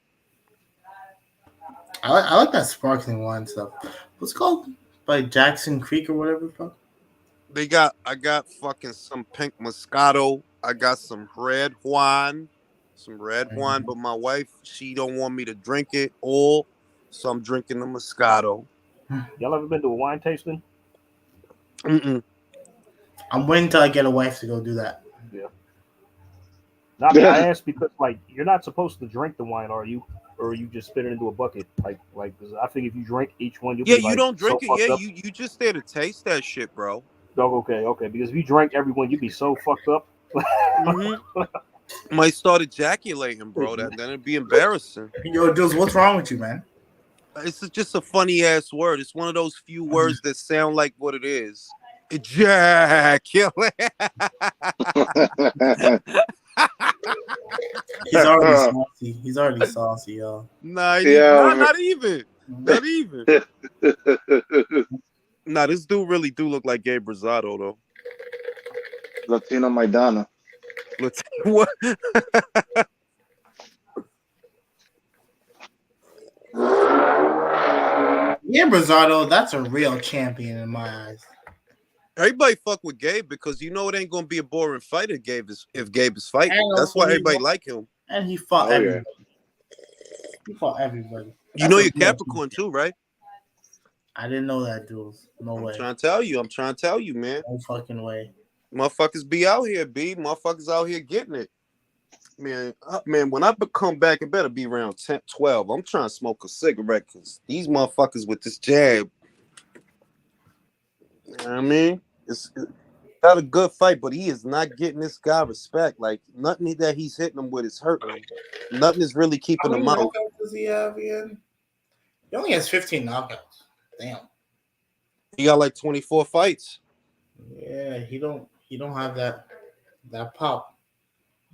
I like that sparkling wine stuff. What's it called? By Jackson Creek or whatever. I got fucking some pink Moscato. I got some red wine. But my wife, she don't want me to drink it all, so I'm drinking the Moscato. Y'all ever been to a wine tasting? Mm-mm. I'm waiting till I get a wife to go do that. Yeah. Now, I mean, I asked because, like, you're not supposed to drink the wine, are you? Or you just spit it into a bucket? Like, cause I think if you drink each one, you'll be like, you don't drink so it. Yeah, fucked up. you just there to taste that shit, bro. Oh, okay. Because if you drank every one, you'd be so fucked up. Mm-hmm. Might start ejaculating, bro. Then it'd be embarrassing. Yo, Jules, what's wrong with you, man? It's just a funny ass word. It's one of those few words that sound like what it is. Ejaculate. He's already saucy. He's already saucy, y'all. Nah, Yeah, not even. Not even. Nah, this dude really do look like Gabe Rosado, though. Latino Maidana. Let's what? Yeah, Brazado, that's a real champion in my eyes. Everybody fuck with Gabe because you know it ain't gonna be a boring fight if Gabe is fighting. And That's why everybody like him. And he fought Oh, everybody. He fought everybody. You know you're Capricorn too, right? I didn't know that, Jules. No way. I'm trying to tell you, man. No fucking way. Motherfuckers be out here, B. Motherfuckers out here getting it. Man, when I come back, it better be around 10, 12. I'm trying to smoke a cigarette because these motherfuckers with this jab. You know what I mean? It's not a good fight, but he is not getting this guy respect. Like, nothing that he's hitting him with is hurting him. Nothing is really keeping him out. How many knockouts does he have again? He only has 15 knockouts. Damn. He got like 24 fights. Yeah, he don't have that pop.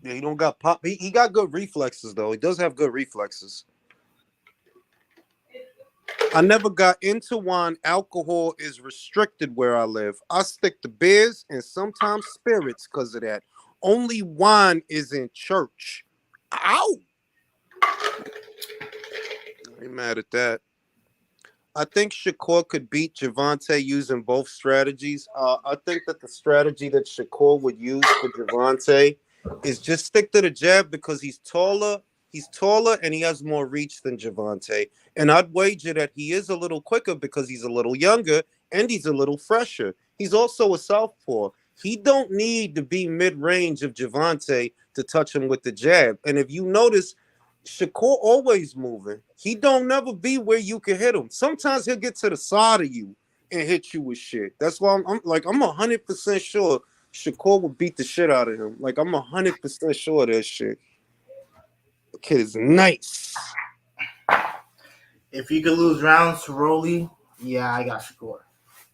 Yeah, he don't got pop. He got good reflexes, though. He does have good reflexes. I never got into wine. Alcohol is restricted where I live. I stick to beers and sometimes spirits because of that. Only wine is in church. Ow! I ain't mad at that. I think Shakur could beat Gervonta using both strategies. I think that the strategy that Shakur would use for Gervonta is just stick to the jab because he's taller and he has more reach than Gervonta. And I'd wager that he is a little quicker because he's a little younger and he's a little fresher. He's also a southpaw. He don't need to be mid-range of Gervonta to touch him with the jab. And if you notice, Shakur always moving. He don't never be where you can hit him. Sometimes he'll get to the side of you and hit you with shit. That's why I'm 100% sure Shakur would beat the shit out of him. Like, I'm 100% sure of that shit. The kid is nice. If you could lose rounds to Rolly, yeah, I got Shakur.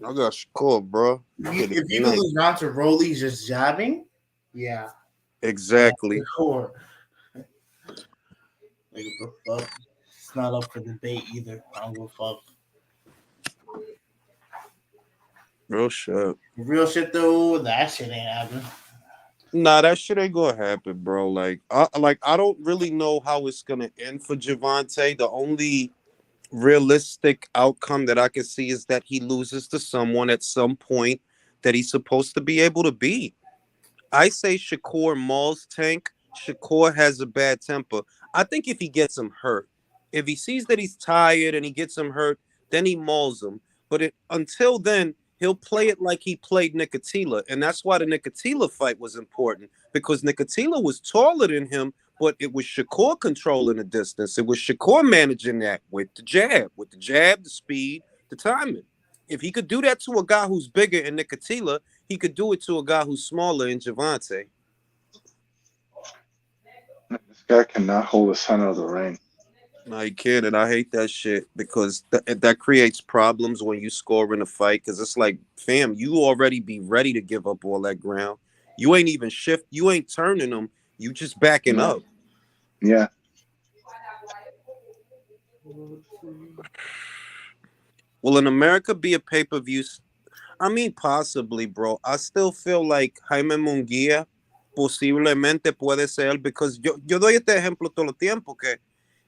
I got Shakur, bro. If you could lose rounds to Rolly just jabbing, yeah. Exactly. Shakur. It's not up for debate either. I don't give a fuck. Real shit. Real shit though, that shit ain't happening. Nah, that shit ain't gonna happen, bro. I don't really know how it's gonna end for Gervonta. The only realistic outcome that I can see is that he loses to someone at some point that he's supposed to be able to beat. I say Shakur mauls Tank. Shakur has a bad temper. I think if he gets him hurt, if he sees that he's tired and he gets him hurt, then he mauls him. But until then, he'll play it like he played Nicotila. And that's why the Nicotila fight was important, because Nicotila was taller than him, but it was Shakur controlling the distance. It was Shakur managing that with the jab, the speed, the timing. If he could do that to a guy who's bigger in Nicotila, he could do it to a guy who's smaller in Gervonta. This guy cannot hold the center of the ring. No, he can't, and I hate that shit because that creates problems when you score in a fight. Because it's like, fam, you already be ready to give up all that ground. You ain't even you ain't turning them. You just backing up. Yeah. Will in America be a pay-per-view? I mean, possibly, bro. I still feel like Jaime Munguía posiblemente puede ser, because yo doy este ejemplo todo el tiempo, que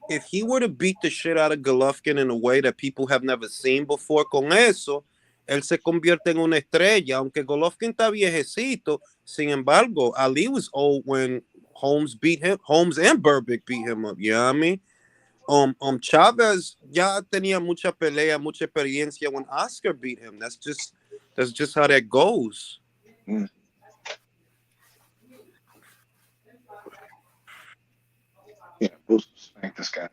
if he were to beat the shit out of Golovkin in a way that people have never seen before, con eso, él se convierte en una estrella, aunque Golovkin está viejecito. Sin embargo, Ali was old when Holmes and Burbick beat him up, you know what I mean? Chavez ya tenía mucha pelea, mucha experiencia when Oscar beat him. That's just how that goes. Mm. Yeah, Boost spanked this guy.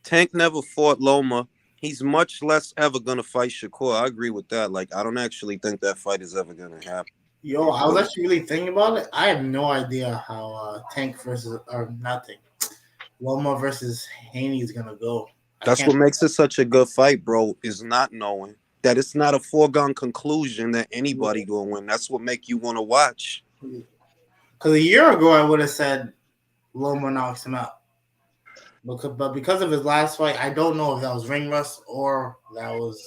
Tank never fought Loma. He's much less ever gonna fight Shakur. I agree with that. Like, I don't actually think that fight is ever gonna happen. Yo, I was actually really thinking about it. I have no idea how Tank versus or nothing. Loma versus Haney is gonna go. That's what makes it such a good fight, bro, is not knowing that it's not a foregone conclusion that anybody gonna win. That's what make you want to watch. Because a year ago, I would have said Loma knocks him out. But because of his last fight, I don't know if that was ring rust or that was.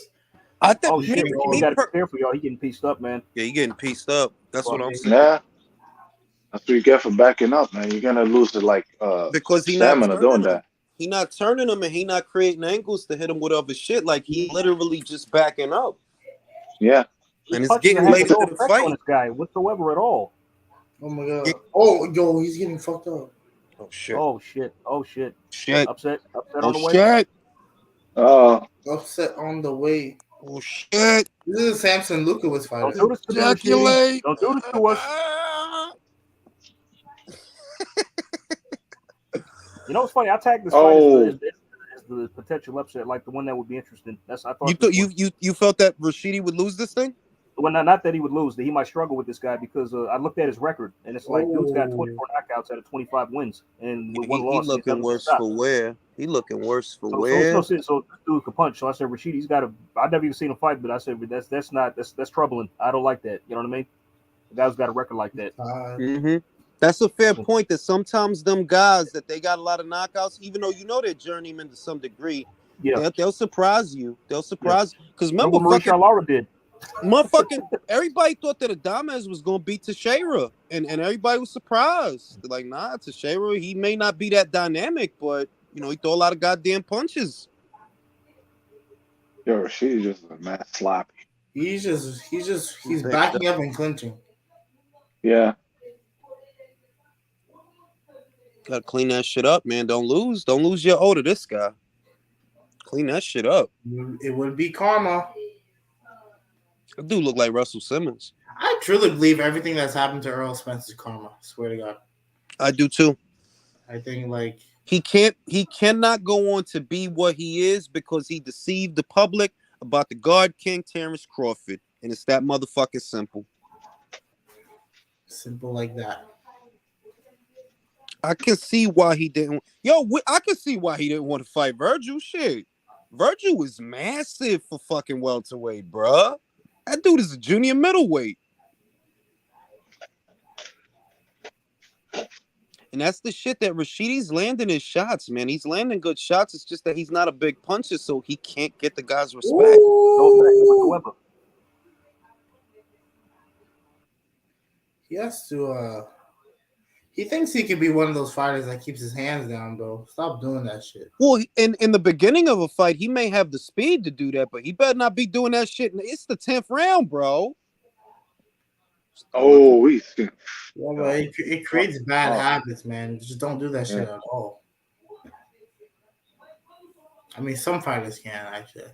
I think. Oh shit! You gotta be careful, y'all. He getting pieced up, man. Yeah, he getting pieced up. That's what I'm saying. Yeah, that's what you get for backing up, man. You're gonna lose the because he stamina doing that. He not turning him and he not creating angles to hit him with other shit. Like, he literally just backing up. Yeah, and it's getting late into the fight. On this guy whatsoever at all. Oh my god! Oh, yo, he's getting fucked up. Oh shit! Oh shit! Oh shit! Shit! Upset Oh on the way. Shit! Upset on the way. Oh shit! This is Samson Lukowicz fighter. Don't do this to me. Don't do this to us. You know what's funny? I tagged this fight as the potential upset, like the one that would be interesting. I thought you felt that Rashidi would lose this thing? Well, not that he would lose, that he might struggle with this guy, because I looked at his record and it's like dude's got 24 knockouts out of 25 wins, and with one loss. He looking worse for wear. He looking worse for wear. So this dude can punch. So I said, Rashid, he's got a. I've never even seen him fight, but I said that's troubling. I don't like that. You know what I mean? The guy's got a record like that. Mm-hmm. That's a fair point. That sometimes them guys that they got a lot of knockouts, even though you know they're journeymen to some degree, they'll surprise you. They'll surprise because remember what Laura did. Motherfucking everybody thought that Adames was gonna beat Teixeira, and everybody was surprised. They're like, nah, Teixeira, he may not be that dynamic, but you know, he throw a lot of goddamn punches. Yo, she's just a mad sloppy. He's backing up and clinching. Yeah. Gotta clean that shit up, man. Don't lose your O to this guy. Clean that shit up. It would be karma. That dude look like Russell Simmons. I truly believe everything that's happened to Earl Spence is karma. I swear to God. I do too. I think like he cannot go on to be what he is because he deceived the public about the guard king Terrence Crawford. And it's that motherfucking simple. Simple like that. I can see why he didn't. I can see why he didn't want to fight Virgil. Shit. Virgil was massive for fucking welterweight, bruh. That dude is a junior middleweight. And that's the shit that Rashidi's landing his shots, man. He's landing good shots. It's just that he's not a big puncher, so he can't get the guy's respect. Whatsoever. He has to he thinks he could be one of those fighters that keeps his hands down, bro. Stop doing that shit. Well, in the beginning of a fight, he may have the speed to do that, but he better not be doing that shit. It's the 10th round, bro. Oh, yeah, but it creates bad habits, man. Just don't do that shit at all. I mean, some fighters can, actually.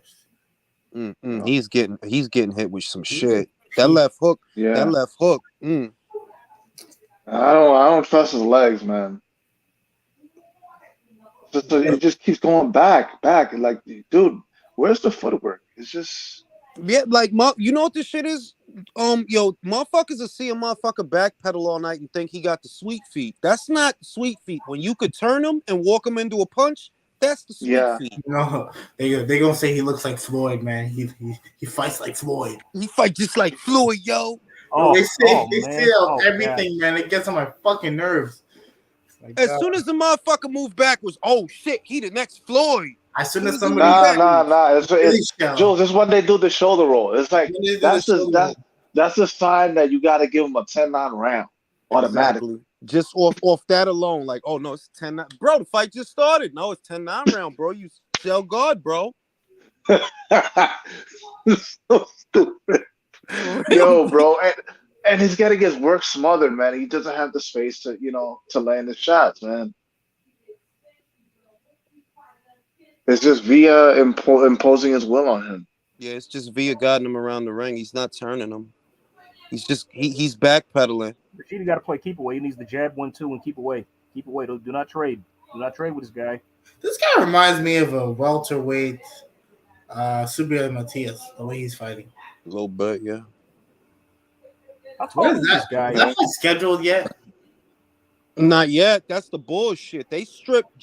He's getting hit with some shit. That left hook. Yeah. That left hook. I don't trust his legs, man. It just keeps going back. Like, dude, where's the footwork? It's just like you know what this shit is? Motherfuckers will see a motherfucker backpedal all night and think he got the sweet feet. That's not sweet feet. When you could turn him and walk him into a punch, that's the sweet feet. No, they gonna say he looks like Floyd, man. He fights like Floyd. He fight just like Floyd, yo. They say everything, man. It gets on my fucking nerves. As soon as the motherfucker moved backwards, oh shit, he the next Floyd. As soon as It was somebody Nah. really show. Jules, this is when they do the shoulder roll. It's like When they do that's the the shoulder that's roll. that's a sign that you got to give them a 10-9 round automatically. Exactly. Just off that alone, like, oh no, it's 10-9. Bro, the fight just started. No, it's 10-9 round, bro. You shell guard, bro. So stupid. For real. Yo, bro, and he's getting his work smothered, man. He doesn't have the space to land his shots, man. It's just via imposing his will on him. Yeah, it's just Via guiding him around the ring. He's not turning him. He's just he's backpedaling. Rashidi got to play keep away. He needs to jab 1-2 and keep away. Keep away. Do not trade. Do not trade with this guy. This guy reminds me of a welterweight Subriel Matias, the way he's fighting. A little bit, yeah. What is This that? guy. Is that fight scheduled yet? Not yet. That's the bullshit. They stripped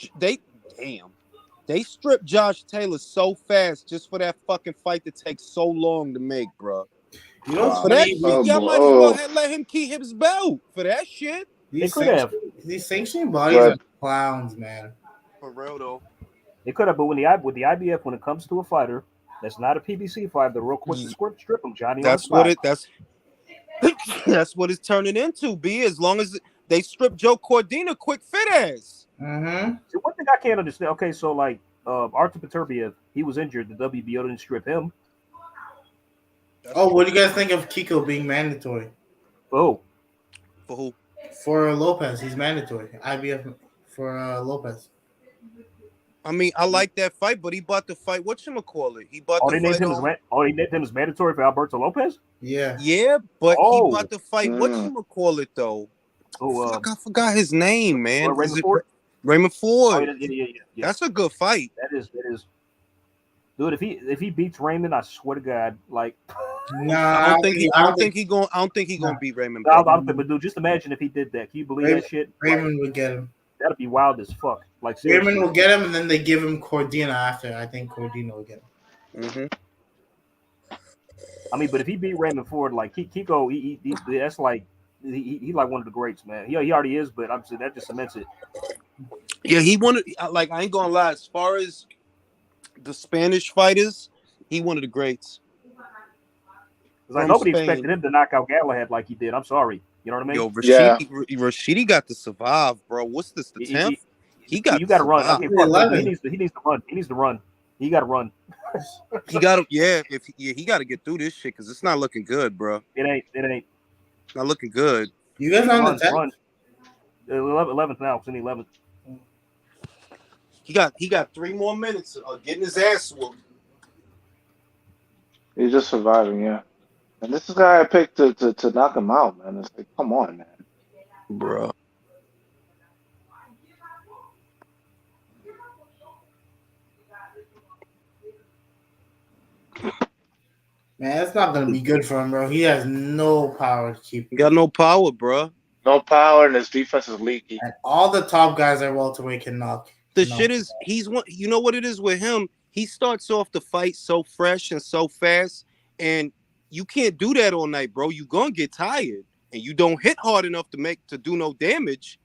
Josh Taylor so fast just for that fucking fight to take so long to make, bro. You know what's For that funny? shit, y'all might as well let him keep his belt for that shit. They could have. These sanctioning bodies are clowns, man. For real though. They could have, but with the IBF, when it comes to a fighter that's not a PBC fighter, they're real quick to strip him, Johnny. That's what it's turning into, B. As long as they strip Joe Cordina quick fit ass. Mm-hmm. See, one thing I can't understand. Okay, so like Artur Beterbiev, he was injured. The WBO didn't strip him. Oh, what do you guys think of Kiko being mandatory? Oh, For who? For Lopez, he's mandatory. IBF for Lopez. I mean, I like that fight, but he bought the fight. Whatchamacallit? He bought the they named fight. they named him as mandatory for Alberto Lopez. Yeah. Yeah, but he bought the fight. Mm. Whatchamacallit though? Oh, Fuck, I forgot his name, man. Raymond Ford. Raymond Ford. Oh, yeah. That's a good fight. That is. Dude, if he beats Raymond, I swear to God, like. Nah, I don't think he gonna beat Raymond. But dude, just imagine if he did that. Can you believe that shit? Raymond would get him. That'd be wild as fuck. Like seriously. Raymond will get him, and then they give him Cordina after. I think Cordina will get him. Mm-hmm. I mean, but if he beat Raymond Ford, like Kiko, he that's like he like one of the greats, man. He already is, but I'm saying that just cements it. Yeah, he wanted. Like, I ain't gonna lie. As far as the Spanish fighters, he one of the greats. Like nobody expected him to knock out Galahad like he did. I'm sorry. You know what I mean? Yo, Rashidi got to survive, bro. What's this? The 10th? He got. You got to run. Okay, he needs to run. He needs to run. He got to run. He got to. Yeah, he got to get through this shit because it's not looking good, bro. It ain't. It's not looking good. You guys on the 10th? 11th now. It's in the 11th. He got 3 more minutes of getting his ass whooped. He's just surviving, yeah. And this is the guy I picked to knock him out, man. It's like, come on, man. Bro. Man, it's not gonna be good for him, bro. He has no power to keep. He got no power, bro. No power, and his defense is leaky. And all the top guys at welterweight can knock. The shit is, he's one. You know what it is with him? He starts off the fight so fresh and so fast, and you can't do that all night, bro. You gonna get tired, and you don't hit hard enough to do no damage.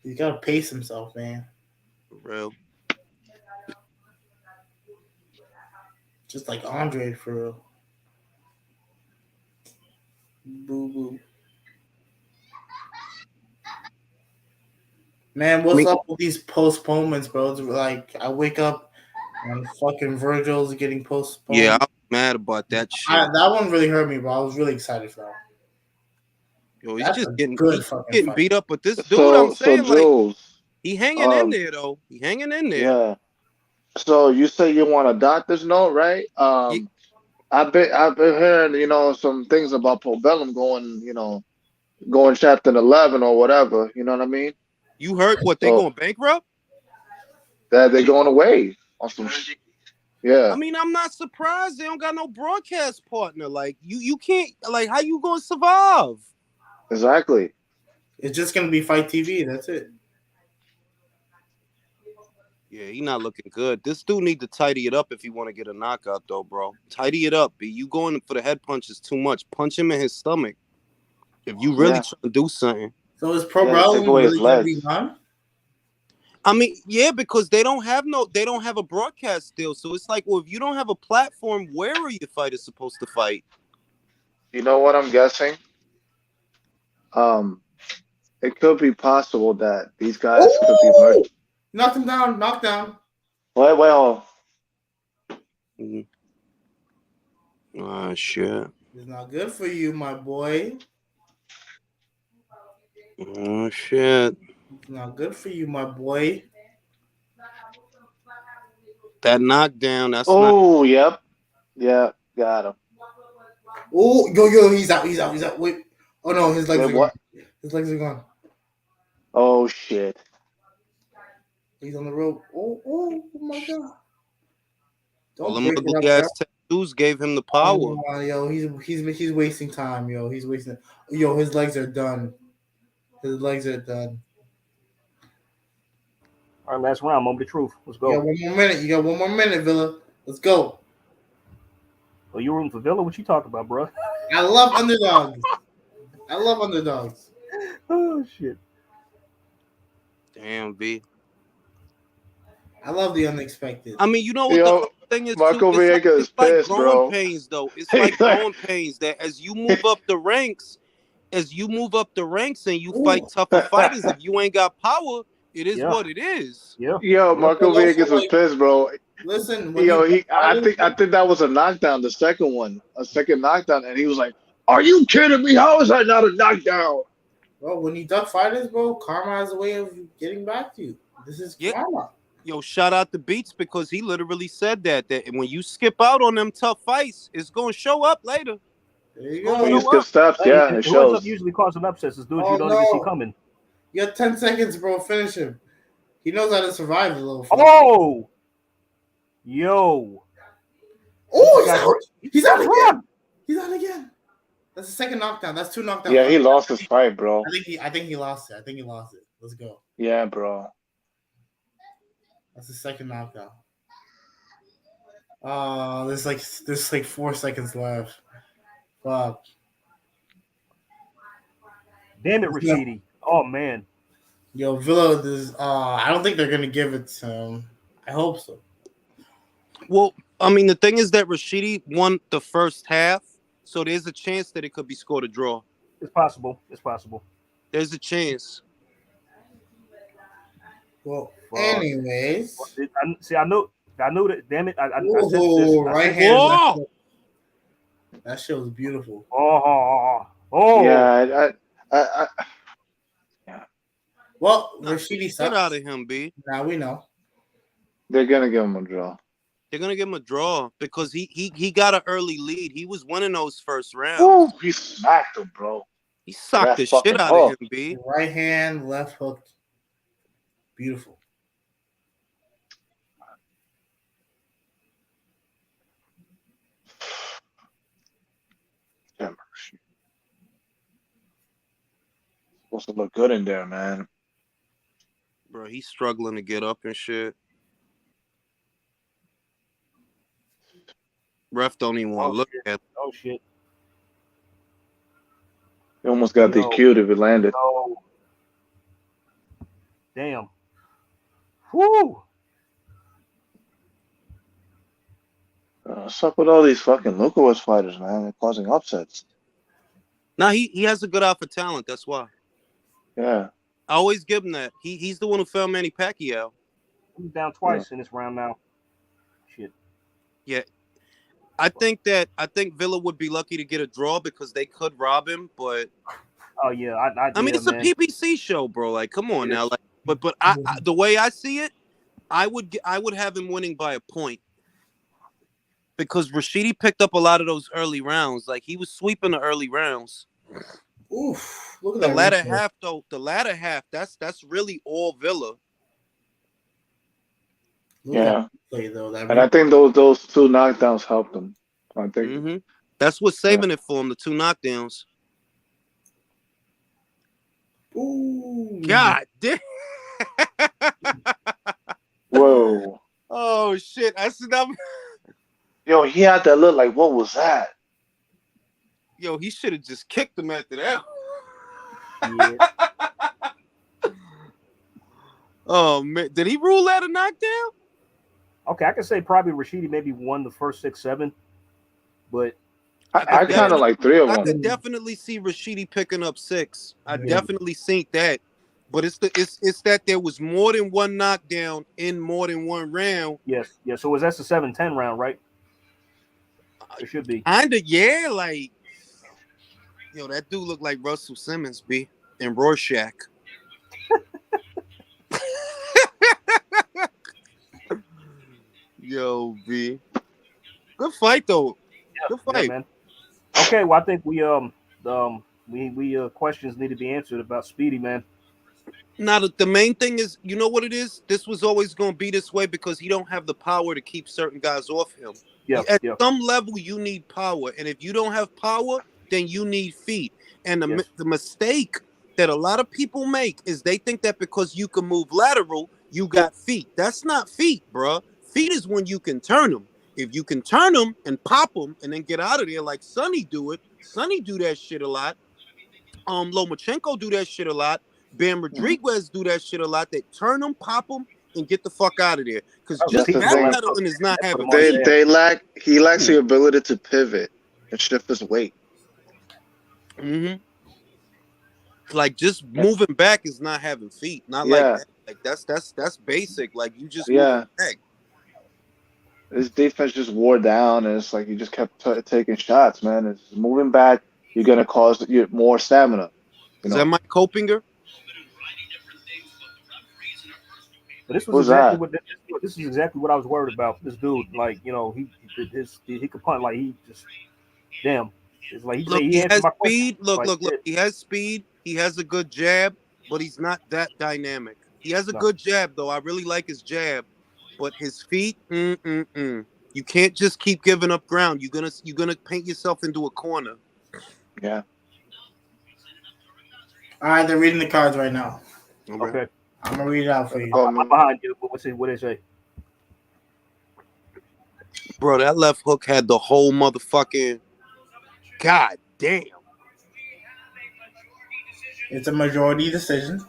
He's gotta pace himself, man. For real. Just like Andrade, for real. Boo boo. Man, what's up with these postponements, bro? It's like I wake up and fucking Virgil's getting postponed. Yeah, I'm mad about that shit. That one really hurt me, bro. I was really excited for that. Yo, he's That's just a getting fight. beat up. But this dude, I'm saying, Jules, like, he hanging in there though. He hanging in there. Yeah. So you say you want a doctor's note, right? I've been hearing, some things about Pobellum going chapter 11 or whatever. You know what I mean? You heard what they going bankrupt? That they're going away on some. Yeah. I mean, I'm not surprised they don't got no broadcast partner. Like you can't. Like, how you gonna survive? Exactly. It's just gonna be Fight TV. That's it. Yeah, he not looking good. This dude need to tidy it up if he want to get a knockout, though, bro. Tidy it up, B. You going for the head punches too much. Punch him in his stomach. If you really trying to do something. So is Pobellum really gonna be gone? I mean, yeah, because they don't have a broadcast deal. So it's like, well, if you don't have a platform, where are your fighters supposed to fight? You know what I'm guessing? Um, it could be possible that these guys could be merged. Knocked him down. Knockdown. Wait, hold on. Oh shit. It's not good for you, my boy. Oh shit. It's not good for you, my boy. That knockdown. That's Oh, yep. Yeah, got him. Oh, yo, he's out. Wait. Oh no, his legs Wait, are what? gone. His legs are gone. Oh shit. He's on the rope. Oh my god. all Don't them break it little up, gas tattoos gave him the power. yo, he's wasting time, yo. He's wasting. Yo, his legs are done. His legs are done. All right, last round, moment of truth. Let's go. You got one more minute. You got one more minute, Villa. Let's go. Oh, you rooting for Villa? What you talking about, bro? I love underdogs. I love underdogs. Oh shit. Damn, V. I love the unexpected. I mean, you know what Yo, the other thing is Marco too? It's Viegas is like pissed, growing bro. pains, though. It's like growing pains that as you move up the ranks, and you fight tougher fighters, if you ain't got power, it is what it is. Yeah. Yo, Marco Viegas was pissed, bro. Listen, Yo, I think that was a knockdown, the second one, a second knockdown, and he was like, "Are you kidding me? How is that not a knockdown?" Bro, when you duck fighters, bro, karma has a way of getting back to you. This is karma. Yo, shout out to Beats because he literally said that when you skip out on them tough fights, it's gonna show up later. There you When go. you skip steps, yeah, it Who ends up shows. usually causing upsets is dudes Oh, you don't even see coming. You got 10 seconds, bro. Finish him. He knows how to survive a little. Oh, yo. Oh, he's out again. He's out again. That's the second knockdown. That's two knockdowns. Yeah, he lost his fight, bro. I think he lost it. Let's go. Yeah, bro. That's the second knockdown. Oh, there's like 4 seconds left. Fuck. Damn it, Rashidi. Oh man. Yo, Villa, I don't think they're gonna give it to him. I hope so. Well, I mean, the thing is that Rashidi won the first half, so there's a chance that it could be scored a draw. It's possible. There's a chance. Well, anyways. I knew that. Damn it! I said this. Right hand. That shit was beautiful. Oh. Yeah, I Well, Rashidi sucks. Get out of him, B. Now we know. They're gonna give him a draw. They're gonna give him a draw because he got an early lead. He was winning those first rounds. Ooh, he smacked him, bro. He socked the shit out of him, B. Right hand, left hook. Beautiful. Supposed to look good in there, man. Bro, he's struggling to get up and shit. Ref don't even want to look at him. Oh shit. He almost got DQ'd if it landed. No. Damn. Whoo. What's up with all these fucking Lukowitz fighters, man? They're causing upsets. Nah, he has a good eye for talent. That's why. Yeah. I always give him that. He's the one who found Manny Pacquiao. He's down twice in this round now. Shit. Yeah. I think Villa would be lucky to get a draw because they could rob him, but oh yeah, I mean it's a PPC show, bro. Like, come on now. Like, but I the way I see it, I would have him winning by a point because Rashidi picked up a lot of those early rounds. Like he was sweeping the early rounds. Oof! Look at the that latter half, though. The latter half, that's really all Villa. Yeah, though, and I think those two knockdowns helped him. I think that's what's saving it for him. The two knockdowns. Ooh! God damn! Whoa! Oh shit! I said that. Yo, he had that look like, what was that? Yo, he should have just kicked him after that. Yeah. Oh man, did he rule that a knockdown? Okay, I can say probably Rashidi maybe won the first 6, 7, but I kind of like 3 of I them. could definitely see Rashidi picking up 6. I Yeah. definitely think that. But it's that there was more than one knockdown in more than one round. yes. So that's the 7-10 round, right? It should be. Kinda, yeah. Like, yo, that dude looked like Russell Simmons, B, and Rorschach. Yo, B. Good fight though. Good fight, man. Okay, well I think we questions need to be answered about Speedy, man. Now the main thing is, you know what it is? This was always going to be this way because he don't have the power to keep certain guys off him. Yeah. At some level, you need power, and if you don't have power, then you need feet. And the mistake that a lot of people make is they think that because you can move lateral, you got feet. That's not feet, bro. Feet is when you can turn them. If you can turn them and pop them and then get out of there like Sonny do it. Sonny do that shit a lot. Lomachenko do that shit a lot. Bam Rodriguez do that shit a lot. They turn them, pop them, and get the fuck out of there. Because just backpedaling is not having. He lacks the ability to pivot and shift his weight. Mm-hmm. Like just moving back is not having feet. Not like that. Like that's basic. Like you just moving back. His defense just wore down, and it's like he just kept taking shots, man. It's moving back. You're gonna cause you more stamina. Is that Mike Copinger? But this was exactly what this is exactly what I was worried about. This dude, like, you know, he could punt, like he just It's like he has speed. Look. He has speed. He has a good jab, but he's not that dynamic. He has a good jab, though. I really like his jab, but his feet, You can't just keep giving up ground. You're gonna paint yourself into a corner. Yeah. All right, they're reading the cards right now. Okay. I'm gonna read it out for you. I'm behind you. What they say? Bro, that left hook had the whole motherfucking. God damn. It's a majority decision.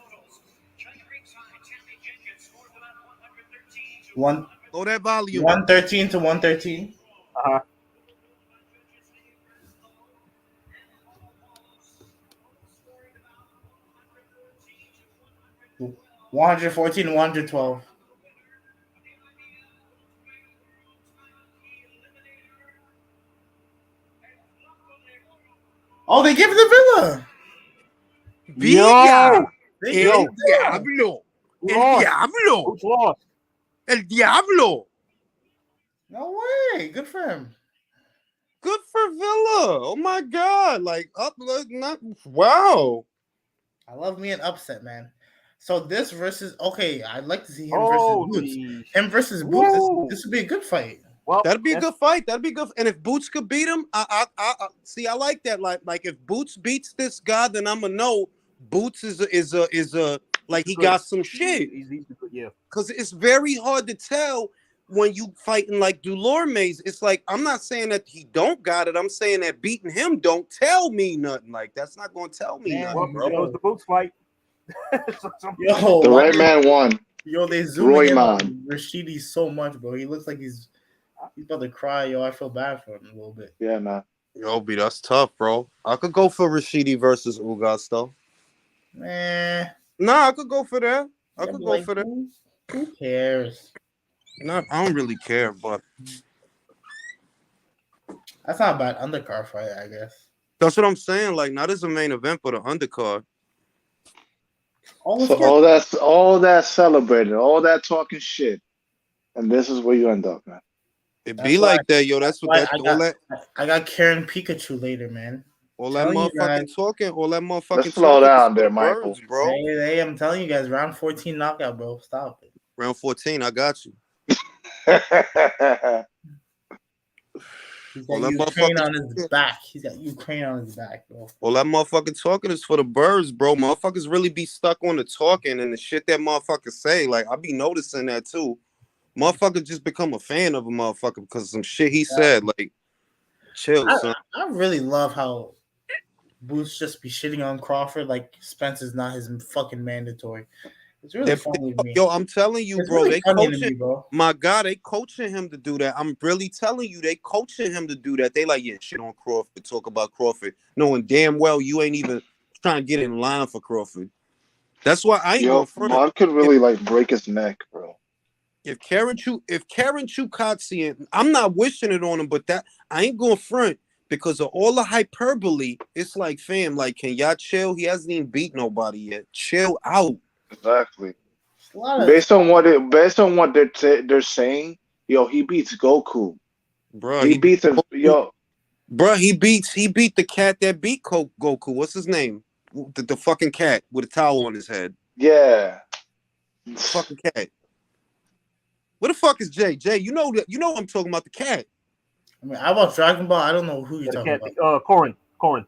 Low that volume. 113 to 113. 114 to 112. Oh, they give it to Villa. Villa. El Diablo. El Diablo. Who's lost? El Diablo. No way. Good for him. Good for Villa. Oh my God. Like wow. I love me an upset, man. So this versus I'd like to see him versus Boots. Him versus Boots. This would be a good fight. Well, that'd be a good fight. That'd be good. And if Boots could beat him, I see. I like that. Like if Boots beats this guy, then I'm gonna know Boots is a like he got some shit. Yeah. Because it's very hard to tell when you fighting like Dulormes. It's like I'm not saying that he don't got it. I'm saying that beating him don't tell me nothing. Like that's not gonna tell me nothing, bro. It was the Boots fight. The right man won. Yo, they zoom in on Rashidi so much, bro. He looks like he's about to cry. Yo, I feel bad for him a little bit. Yeah, man. Yo, B, that's tough, bro. I could go for Rashidi versus Ugas, Nah, I could go for that. I could go for that. Who cares? I don't really care, but that's not a bad undercard fight, I guess. That's what I'm saying. Like, not as a main event, but an undercard. So all that celebrated, all that talking shit, and this is where you end up, man. It be like that, yo. That's what I got Karen Pikachu later, man. All that motherfucking talking, Let's slow down there, Michael. Bro. Hey, I'm telling you guys, round 14 knockout, bro. Stop it. Round 14, I got you. He's got Ukraine on his back. He's got Ukraine on his back, bro. All that motherfucking talking is for the birds, bro. Motherfuckers really be stuck on the talking and the shit that motherfuckers say. Like, I be noticing that too. Motherfuckers just become a fan of a motherfucker because of some shit he said. Like, chill, son. I really love how Boots just be shitting on Crawford like Spencer's not his fucking mandatory. It's really funny to me. Yo, I'm telling you, It's bro. really They funny to coaching. me, bro. My God, they coaching him to do that. I'm really telling you, they coaching him to do that. They like, yeah, shit on Crawford. Talk about Crawford, knowing damn well you ain't even trying to get in line for Crawford. That's why I ain't Yo, going front. Bob could really like break his neck, bro. If Karen Chukotsi, I'm not wishing it on him, but that I ain't going front because of all the hyperbole. It's like, fam, like, can y'all chill? He hasn't even beat nobody yet. Chill out. Exactly. Based on what they're saying, yo, he beats Goku. Bro, He beats him. Yo, bro, he beat the cat that beat Goku. What's his name? The fucking cat with a towel on his head. yeah. The fucking cat. Where the fuck is Jay? Jay, you know I'm talking about the cat. I mean, I watch Dragon Ball. I don't know who you're talking about. Corin.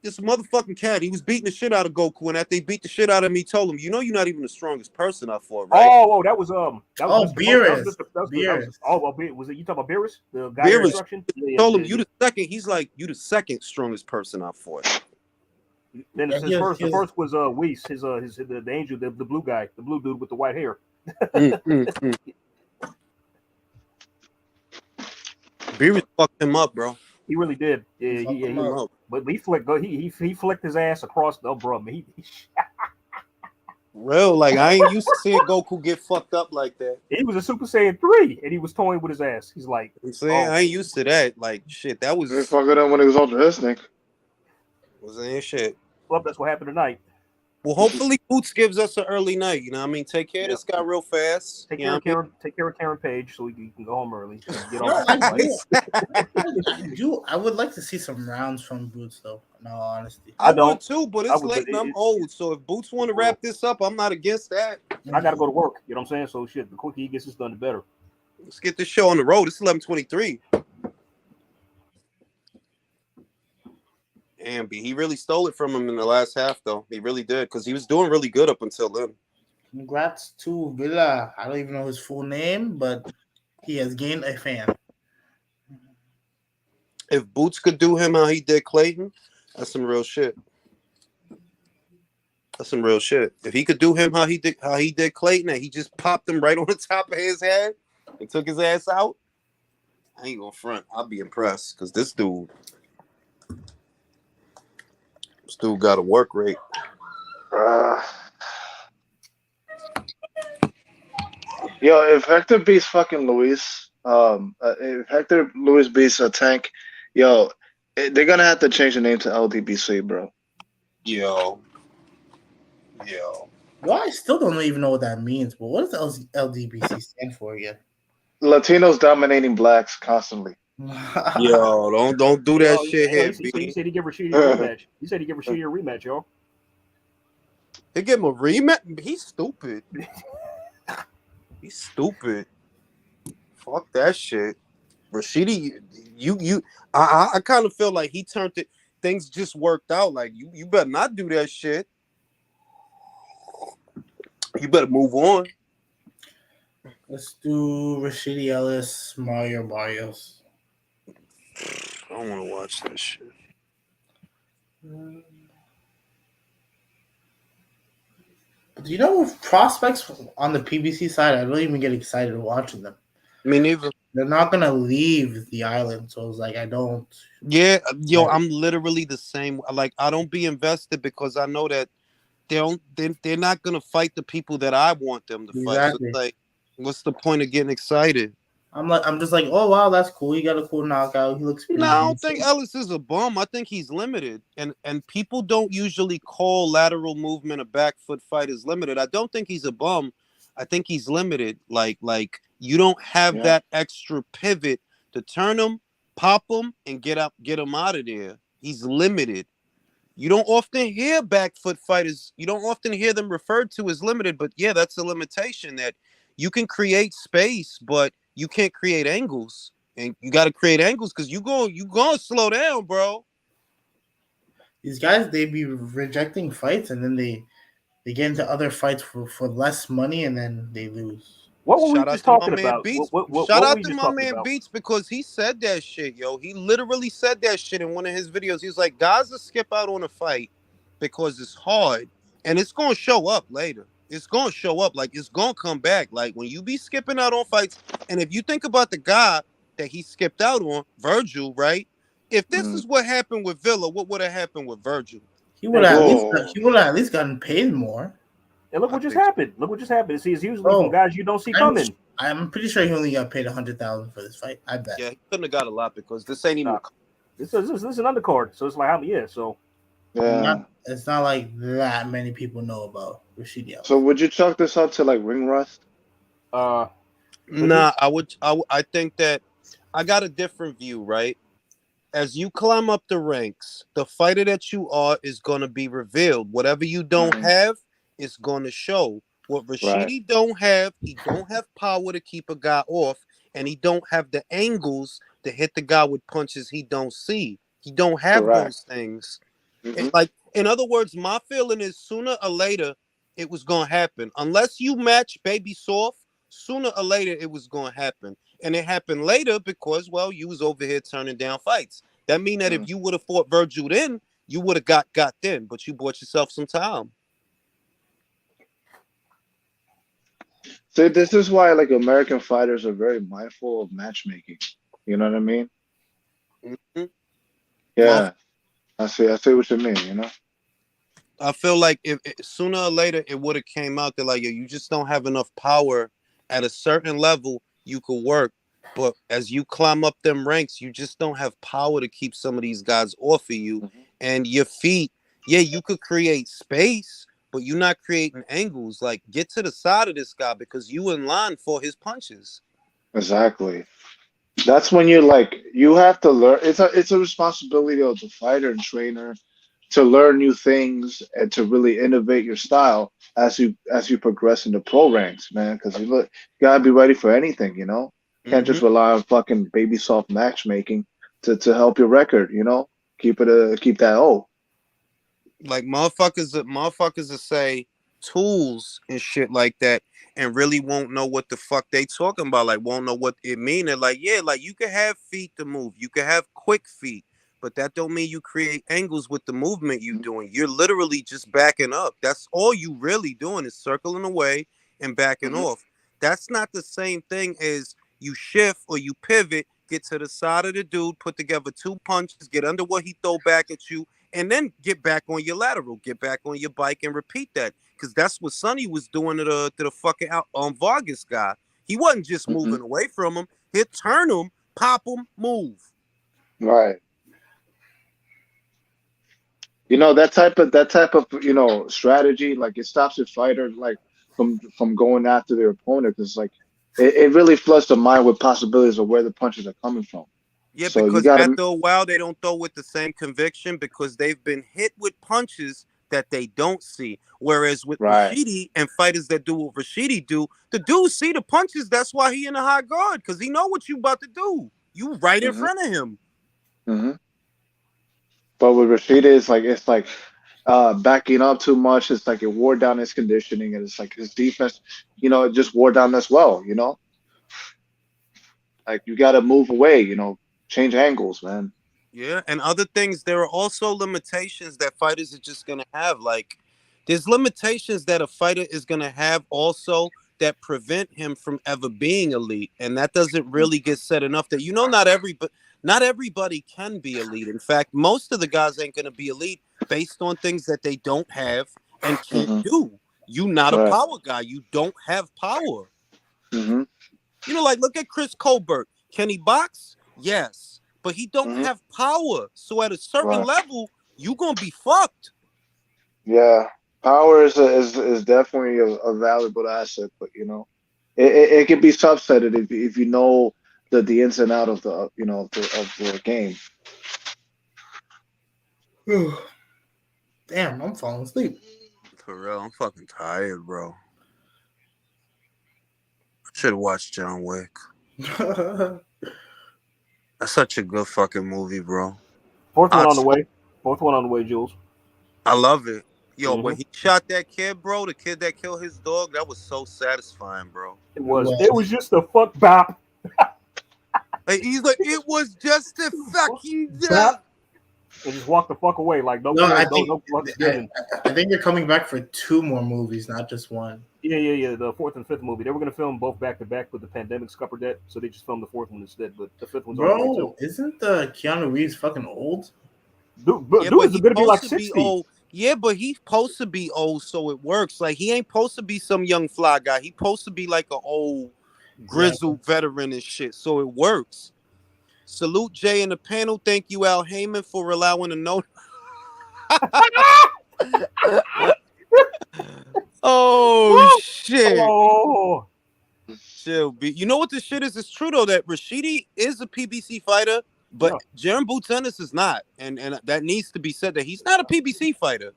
This motherfucking cat. He was beating the shit out of Goku, and after they beat the shit out of me, told him, you're not even the strongest person I fought, right? Oh, that was Beerus. Was it you talking about Beerus? The guy Beerus. instruction? Told him you the second. He's like, you the second strongest person I fought. Then the first was Whis, the angel, the blue guy, the blue dude with the white hair. Beerus fucked him up, bro. He really did. Yeah, he but he flicked his ass across the bro. Man, Real, like I ain't used to seeing Goku get fucked up like that. He was a Super Saiyan 3 and he was toying with his ass. He's like, I'm saying I ain't used to that. Like shit, that was They fucked up when he was Ultra Instinct. Was ain't shit. Well, that's what happened tonight. Well, hopefully Boots gives us an early night. You know what I mean? Take care of this guy real fast. Take care of Karen Page so you can go home early. Get I would like to see some rounds from Boots, though. In all honesty, I want too, but it's late and I'm old. So if Boots want to wrap this up, I'm not against that. I gotta go to work. You know what I'm saying? So shit, the quicker he gets this done, the better. Let's get this show on the road. It's 11:23. And he really stole it from him in the last half, though. He really did, because he was doing really good up until then. Congrats to Villa. I don't even know his full name, but he has gained a fan. If Boots could do him how he did Clayton, that's some real shit. That's some real shit. If he could do him how he did Clayton, and he just popped him right on the top of his head and took his ass out, I ain't gonna front. I'll be impressed, because this dude got a work rate. Yo, if Hector beats fucking Luis, if Hector Luis beats a Tank, yo, they're gonna have to change the name to LDBC, bro. Yo. Well, I still don't even know what that means, but what does LDBC stand for again? Latinos dominating blacks constantly. Yo, don't do that shit here. He said he give Rashidi a rematch. He said he give Rashidi a rematch, yo. He give him a rematch? He's stupid. He's stupid. Fuck that shit. Rashidi, I kind of feel like he turned it. Things just worked out. Like you better not do that shit. You better move on. Let's do Rashidi Ellis, Mario Barrios. I don't want to watch that shit. Do you know prospects on the PBC side? I don't even get excited watching them. Me neither. They're not gonna leave the island, so it's like I don't. Yeah, yo, I'm literally the same. Like I don't be invested because I know that they're not gonna fight the people that I want them to fight. So it's like, what's the point of getting excited? I'm just like, oh wow, that's cool. He got a cool knockout. He looks. No, I don't think Ellis is a bum. I think he's limited, and people don't usually call lateral movement a back foot fight is limited. I don't think he's a bum. I think he's limited. Like you don't have that extra pivot to turn him, pop him, and get him out of there. He's limited. You don't often hear back foot fighters. You don't often hear them referred to as limited, but yeah, that's a limitation that you can create space, but you can't create angles, and you got to create angles because you gonna slow down, bro. These guys, they be rejecting fights, and then they get into other fights for less money, and then they lose. What were we just talking about? Shout out to my man Beats because he said that shit, yo. He literally said that shit in one of his videos. He was like, guys will skip out on a fight because it's hard, and it's gonna show up later. it's gonna show up. Like it's gonna come back. Like when you be skipping out on fights, and if you think about the guy that he skipped out on, Virgil, right? If this is what happened with Villa, what would have happened with Virgil? He would have at least gotten paid more. And look what just happened. Look what just happened. See, it's usually from guys you don't see coming. I'm pretty sure he only got paid $100,000 for this fight. I bet. Yeah, he couldn't have got a lot because this ain't even. This is an undercard, so it's like so. Yeah, it's not like that many people know about Rashidi. So would you chalk this up to like ring rust? Nah, I think that I got a different view, right? As you climb up the ranks, the fighter that you are is gonna be revealed. Whatever you don't have is gonna show. What Rashidi don't have, he don't have power to keep a guy off, and he don't have the angles to hit the guy with punches he don't see. He don't have those things. Like, in other words, my feeling is sooner or later it was gonna happen. Unless you match Baby Soft, sooner or later it was gonna happen. And it happened later because, well, you was over here turning down fights. That mean that if you would have fought Virgil then, you would have got then, but you bought yourself some time. So this is why like American fighters are very mindful of matchmaking. You know what I mean? Yeah. I see what you mean, you know? I feel like if sooner or later it would have came out that like, yo, you just don't have enough power at a certain level you could work. But as you climb up them ranks, you just don't have power to keep some of these guys off of you. And your feet, yeah, you could create space, but you're not creating angles. Like, get to the side of this guy because you in line for his punches. Exactly. That's when you're like, you have to learn. It's a responsibility of the fighter and trainer to learn new things and to really innovate your style as you progress in the pro ranks, man. Because you gotta be ready for anything, you know. Can't just rely on fucking Baby Soft matchmaking to help your record, you know. Keep that O. Like motherfuckers that say tools and shit like that and really won't know what the fuck they talking about, like won't know what it mean. They're like, yeah, like you can have feet to move, you can have quick feet, but that don't mean you create angles with the movement you doing. You're literally just backing up. That's all you really doing is circling away and backing off. That's not the same thing as you shift or you pivot, get to the side of the dude, put together two punches, get under what he throw back at you, and then get back on your lateral, get back on your bike and repeat that. Because that's what Sonny was doing to the fucking Vargas guy. He wasn't just moving away from him. He'd turn him, pop him, move. Right. You know, that type of you know, strategy, like it stops a fighter like from going after their opponent. Because like it really floods the mind with possibilities of where the punches are coming from. Yeah, so because after a while they don't throw with the same conviction because they've been hit with punches that they don't see. Whereas with Rashidi and fighters that do what Rashidi do, the dude see the punches. That's why he in the high guard, because he know what you about to do. You right in front of him. But with Rashidi, it's like backing up too much. It's like it wore down his conditioning, and it's like his defense, you know, it just wore down as well, you know? Like you got to move away, you know, change angles, man. Yeah, and other things, there are also limitations that fighters are just going to have. Like, there's limitations that a fighter is going to have also that prevent him from ever being elite. And that doesn't really get said enough that, you know, not everybody can be elite. In fact, most of the guys ain't going to be elite based on things that they don't have and can't do. You not a power guy. You don't have power. You know, like, look at Chris Colbert. Can he box? Yes. But he don't have power. So at a certain level, you gonna be fucked. Yeah, power is definitely a valuable asset, but you know, it can be subsetted if you know the ins and out of the of the game. Damn, I'm falling asleep. For real, I'm fucking tired, bro. I should have watched John Wick. That's such a good fucking movie, bro. Fourth one on the way, Jules. I love it. Yo, when he shot that kid, bro, the kid that killed his dog, that was so satisfying, bro. It was just a fuck bop. He's like, it was just a fucking bop. And just walk the fuck away, like no. I I think they're coming back for 2 more movies, not just one. Yeah. The 4th and 5th movie. They were going to film both back to back, but the pandemic scuppered that, so they just filmed the 4th one instead. But the 5th one's on the way too. Isn't the Keanu Reeves fucking old? Dude is going to be like 60. Old. Yeah, but he's supposed to be old, so it works. Like he ain't supposed to be some young fly guy. He's supposed to be like an old grizzled veteran and shit, so it works. Salute Jay and the panel. Thank you, Al Heyman, for allowing a note. Oh shit! Oh. Chill, B. You know what this shit is? It's true though that Rashidi is a PBC fighter, but Jaron Bootennis is not, and that needs to be said that he's not a PBC fighter.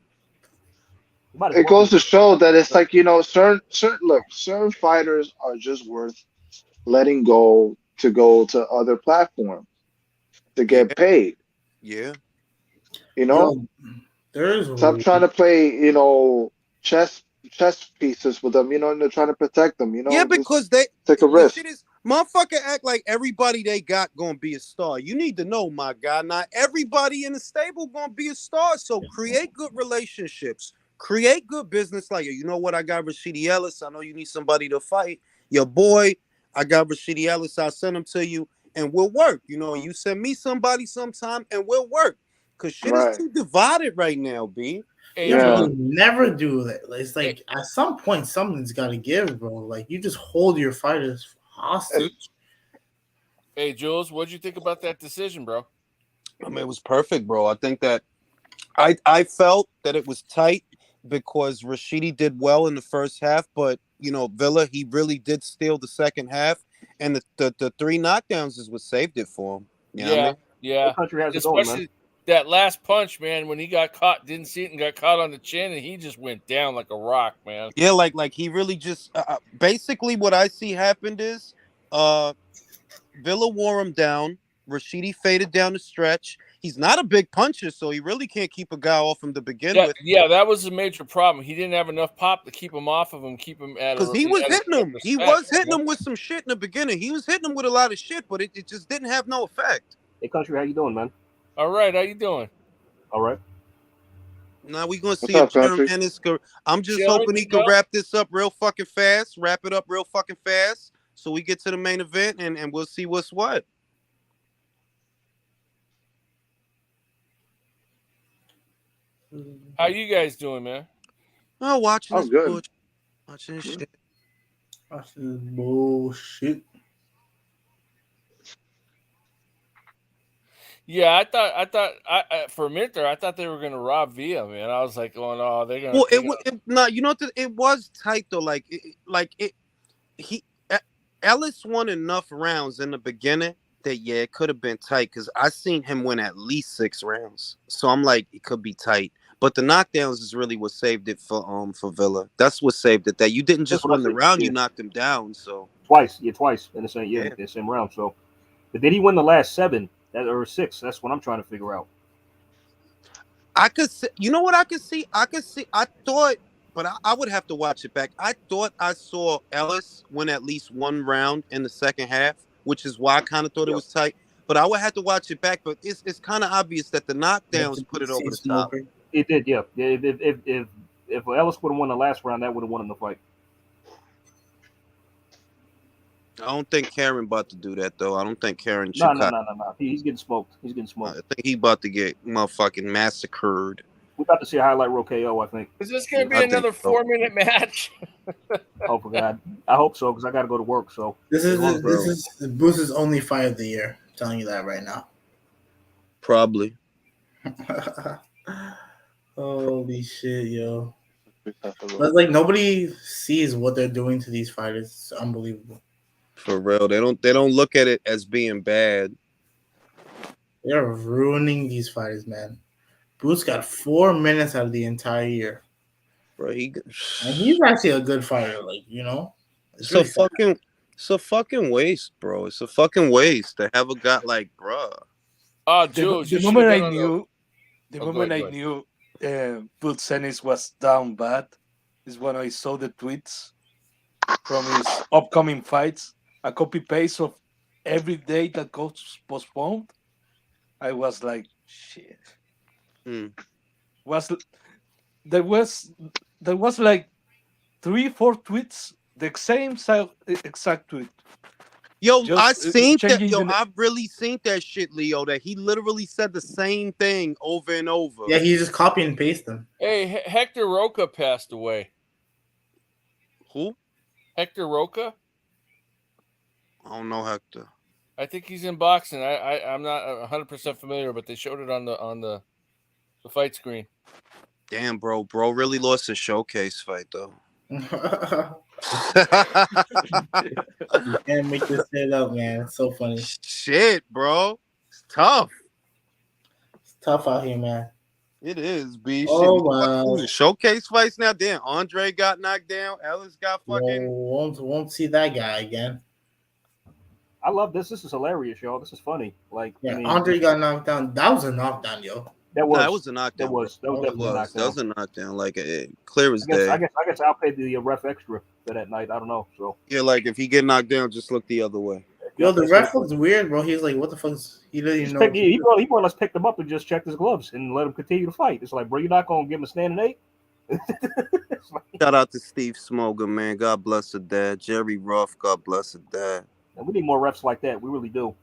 It goes to show that it's like certain fighters are just worth letting go to other platforms to get paid. Yeah, stop trying to play chess pieces with them, and they're trying to protect them, Yeah, because they take a risk. Motherfucker act like everybody they got gonna be a star. You need to know, my guy, not everybody in the stable gonna be a star. So create good relationships, create good business. Like, you know what? I got Rashidi Ellis. I know you need somebody to fight. Your boy, I got Rashidi Ellis. I'll send him to you and we'll work. You send me somebody sometime and we'll work. Cause shit is too divided right now, B. You never do that. It's like at some point something's got to give, bro. Like you just hold your fighters hostage. Hey, Jules, what'd you think about that decision, bro? I mean, it was perfect, bro. I think that I felt that it was tight because Rashidi did well in the first half, but Villa, he really did steal the second half, and the 3 knockdowns is what saved it for him. You know what I mean? Yeah. Country has Especially that last punch, man, when he got caught, didn't see it and got caught on the chin, and he just went down like a rock, man. Yeah, like he really just basically what I see happened is Villa wore him down. Rashidi faded down the stretch. He's not a big puncher, so he really can't keep a guy off him to begin with. Yeah, that was a major problem. He didn't have enough pop to keep him off of him, keep him at because he was hitting him. He was hitting him with some shit in the beginning. He was hitting him with a lot of shit, but it just didn't have no effect. Hey, Country, how you doing, man? All right, how you doing? All right. Now we gonna see if Jaron Ennis could. I'm just hoping he can wrap this up real fucking fast. Wrap it up real fucking fast, so we get to the main event and we'll see what's what. How you guys doing, man? Oh, watching this good. bullshit. Watching this shit. Watching this bullshit. Yeah, I thought for a minute there, I thought they were gonna rob Villa, man. I was like, oh no, they're gonna. Well, it was tight though. Ellis won enough rounds in the beginning that it could have been tight because I seen him win at least 6 rounds. So I'm like, it could be tight. But the knockdowns is really what saved it for Villa. That's what saved it. That you didn't just win the round, you knocked him down. So twice in the same round. So, but did he win the last 7 or 6? That's what I'm trying to figure out. I could see. You know what I could see? I thought, but I would have to watch it back. I thought I saw Ellis win at least 1 round in the second half, which is why I kind of thought it was tight. But I would have to watch it back. But it's kind of obvious that the knockdowns put it over the top. It did, yeah. If Ellis would have won the last round, that would have won in the fight. I don't think Karen about to do that though. I don't think Karen. No. He's getting smoked. I think he about to get motherfucking massacred. We're about to see a highlight roll KO, I think. Is this going to be another 4-minute match? Oh, for God. I hope so, because I got to go to work. So This is Bruce's only fight of the year. I'm telling you that right now. Probably. Holy shit, yo. But like nobody sees what they're doing to these fighters. It's unbelievable. For real. They don't look at it as being bad. They're ruining these fighters, man. Bruce got 4 minutes out of the entire year. Bro, and he's actually a good fighter, It's a fucking waste, bro. It's a fucking waste to have a guy like, bro. Oh, Jules, the moment I knew Bulsenis was down bad is when I saw the tweets from his upcoming fights. A copy paste of every day that goes postponed. I was like, shit. there was like 3-4 tweets, the same exact tweet. Yo, Just, I seen that. changing Yo, the- I've really seen that shit, Leo. That he literally said the same thing over and over. Yeah, he just copy and paste them. Hey, Hector Roca passed away. Who? Hector Roca? I don't know, Hector. I think he's in boxing. I'm not 100% familiar, but they showed it on the fight screen. Damn, bro really lost his showcase fight though. You can't make this shit up, man. It's so funny. Shit, bro. It's tough. It's tough out here, man. It is, B. Oh, Shit. wow. Showcase fights now. Damn, Andre got knocked down. Ellis got fucking. Won't see that guy again. I love this. This is hilarious, y'all. This is funny. Like, Yeah, I mean, Andre got knocked down. That was a knockdown, yo. that was That was a knockdown. that was definitely a knockdown. That was a knockdown. Like clear as day. I guess I'll pay the ref extra for that night. I don't know. So Yeah, like if he get knocked down, just look the other way. Yo, the ref looks weird, bro. He's like, what the fuck? He didn't even know. he more or less picked him up and just checked his gloves and let him continue to fight. It's like, bro, you're not gonna give him a standing 8. It's like, Shout out to Steve Smoger, man. God bless her dad. Jerry Ruff, God bless her dad. we need more refs like that. We really do.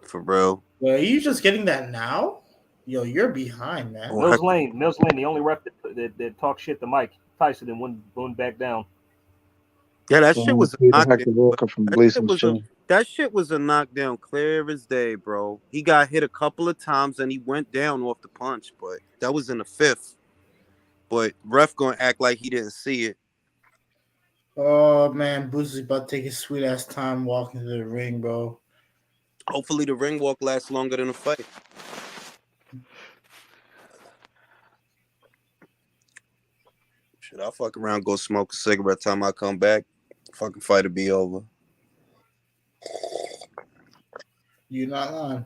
For real. Well, are you just getting that now? Yo, you're behind, man. Oh, Mills Lane, the only ref that talked shit to Mike Tyson and wouldn't back down. Yeah, that shit was a knockdown. From That shit was a knockdown, clear as day, bro. He got hit a couple of times and he went down off the punch, but that was in the 5th. But ref gonna act like he didn't see it. Oh man, Boosie's about to take his sweet ass time walking to the ring, bro. Hopefully the ring walk lasts longer than the fight. Shit, I'll fuck around, go smoke a cigarette. Time I come back, fucking fight will be over. You're not lying.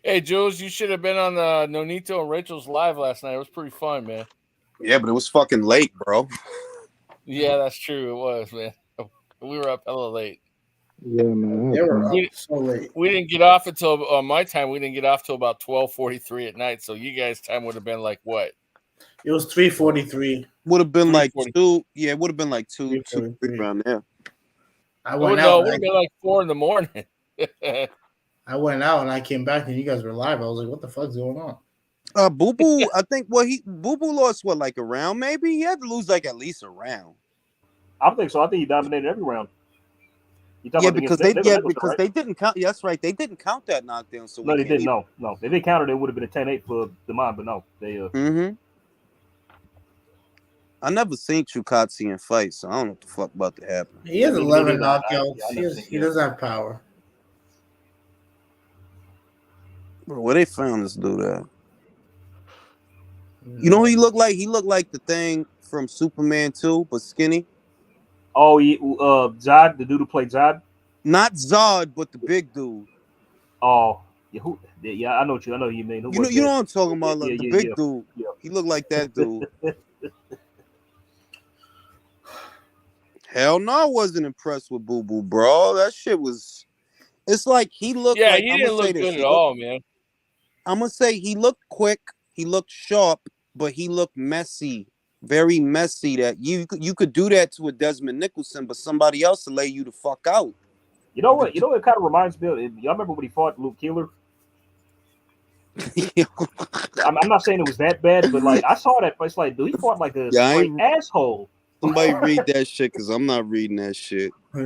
Hey, Jules, you should have been on the Nonito and Rachel's live last night. It was pretty fun, man. Yeah, but it was fucking late, bro. Yeah, that's true. It was, man. We were up hella late. Yeah, man. They were up so late. We didn't get off until on my time. We didn't get off till about 12:43 at night. So you guys' time would have been like what? It was 3:43. Would have been like 3:40. 2. Yeah, it would have been like 2, 3 around there. I Oh went no, out. it would have been like 4 in the morning. I went out and I came back and you guys were live. I was like, what the fuck's going on? Boo Boo, I think Boo Boo lost like a round, maybe? He had to lose like at least a round. I think so. I think he dominated every round. Yeah, because they didn't count. Yeah, that's right. They didn't count that knockdown. So no, they didn't. No. If they didn't count it, it would have been a 10-8 for the mob, but no, they. I never seen Chukatsi in fight, so I don't know what the fuck about to happen. He has 11 knockouts. Yeah, He doesn't have power. Bro, where they found this dude at? You know who he looked like? He looked like the thing from Superman 2, but skinny. Oh, Zod, the dude who played Zod. Not Zod, but the big dude. Oh, yeah, I know what you mean. You know what I'm talking about? Like the big dude. Yeah. He looked like that dude. Hell no, I wasn't impressed with Boo Boo, bro. That shit was. It's like he looked. Yeah, like, he didn't look good at all, man. I'm gonna say he looked quick, he looked sharp, but he looked messy, very messy. That you could do that to a Desmond Nicholson, but somebody else to lay you the fuck out. You know what? It kind of reminds me of. Y'all remember when he fought Luke Keeler? I'm not saying it was that bad, but like I saw that. It's like, dude, he fought like a straight asshole. Somebody read that shit because I'm not reading that shit. Yeah,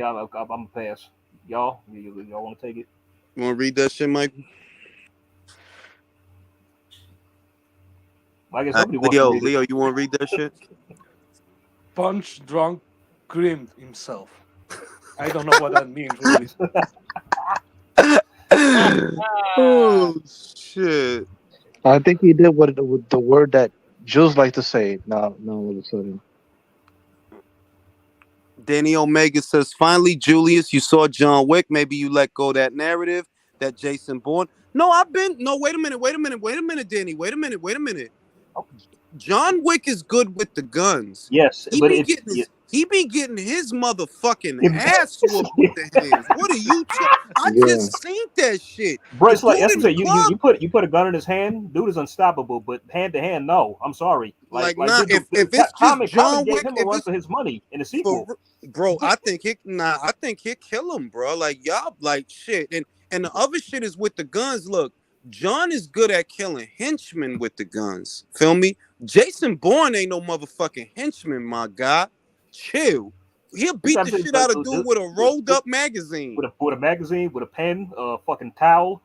I'm gonna pass. Y'all want to take it? You want to read that shit, Mike? I guess nobody wants to read Leo, you want to read that shit? Punch drunk, creamed himself. I don't know what that means. Really. Oh shit! I think he did with the word that Jules like to say. No, all of a sudden. Danny Omega says, finally, Julius, you saw John Wick. Maybe you let go of that narrative that Jason Bourne. No, wait a minute, Danny. Wait a minute. John Wick is good with the guns. Yes, He but be getting his He be getting his motherfucking ass whooped with the hands. What are you I just seen that shit. Bro, The it's like dude that's in what the I'm saying. club, You put a gun in his hand, dude is unstoppable. But hand to hand, no. I'm sorry. like Like nah. dude, If it's just Common John gave Wick, him a if run it's for his money in the for sequel. bro, I think he'll kill him, bro. Like y'all, like shit. And the other shit is with the guns. Look, John is good at killing henchmen with the guns. Feel me? Jason Bourne ain't no motherfucking henchman, my guy. Chill. He'll beat the shit out of dude with a rolled up magazine. With a magazine, with a pen, fucking towel.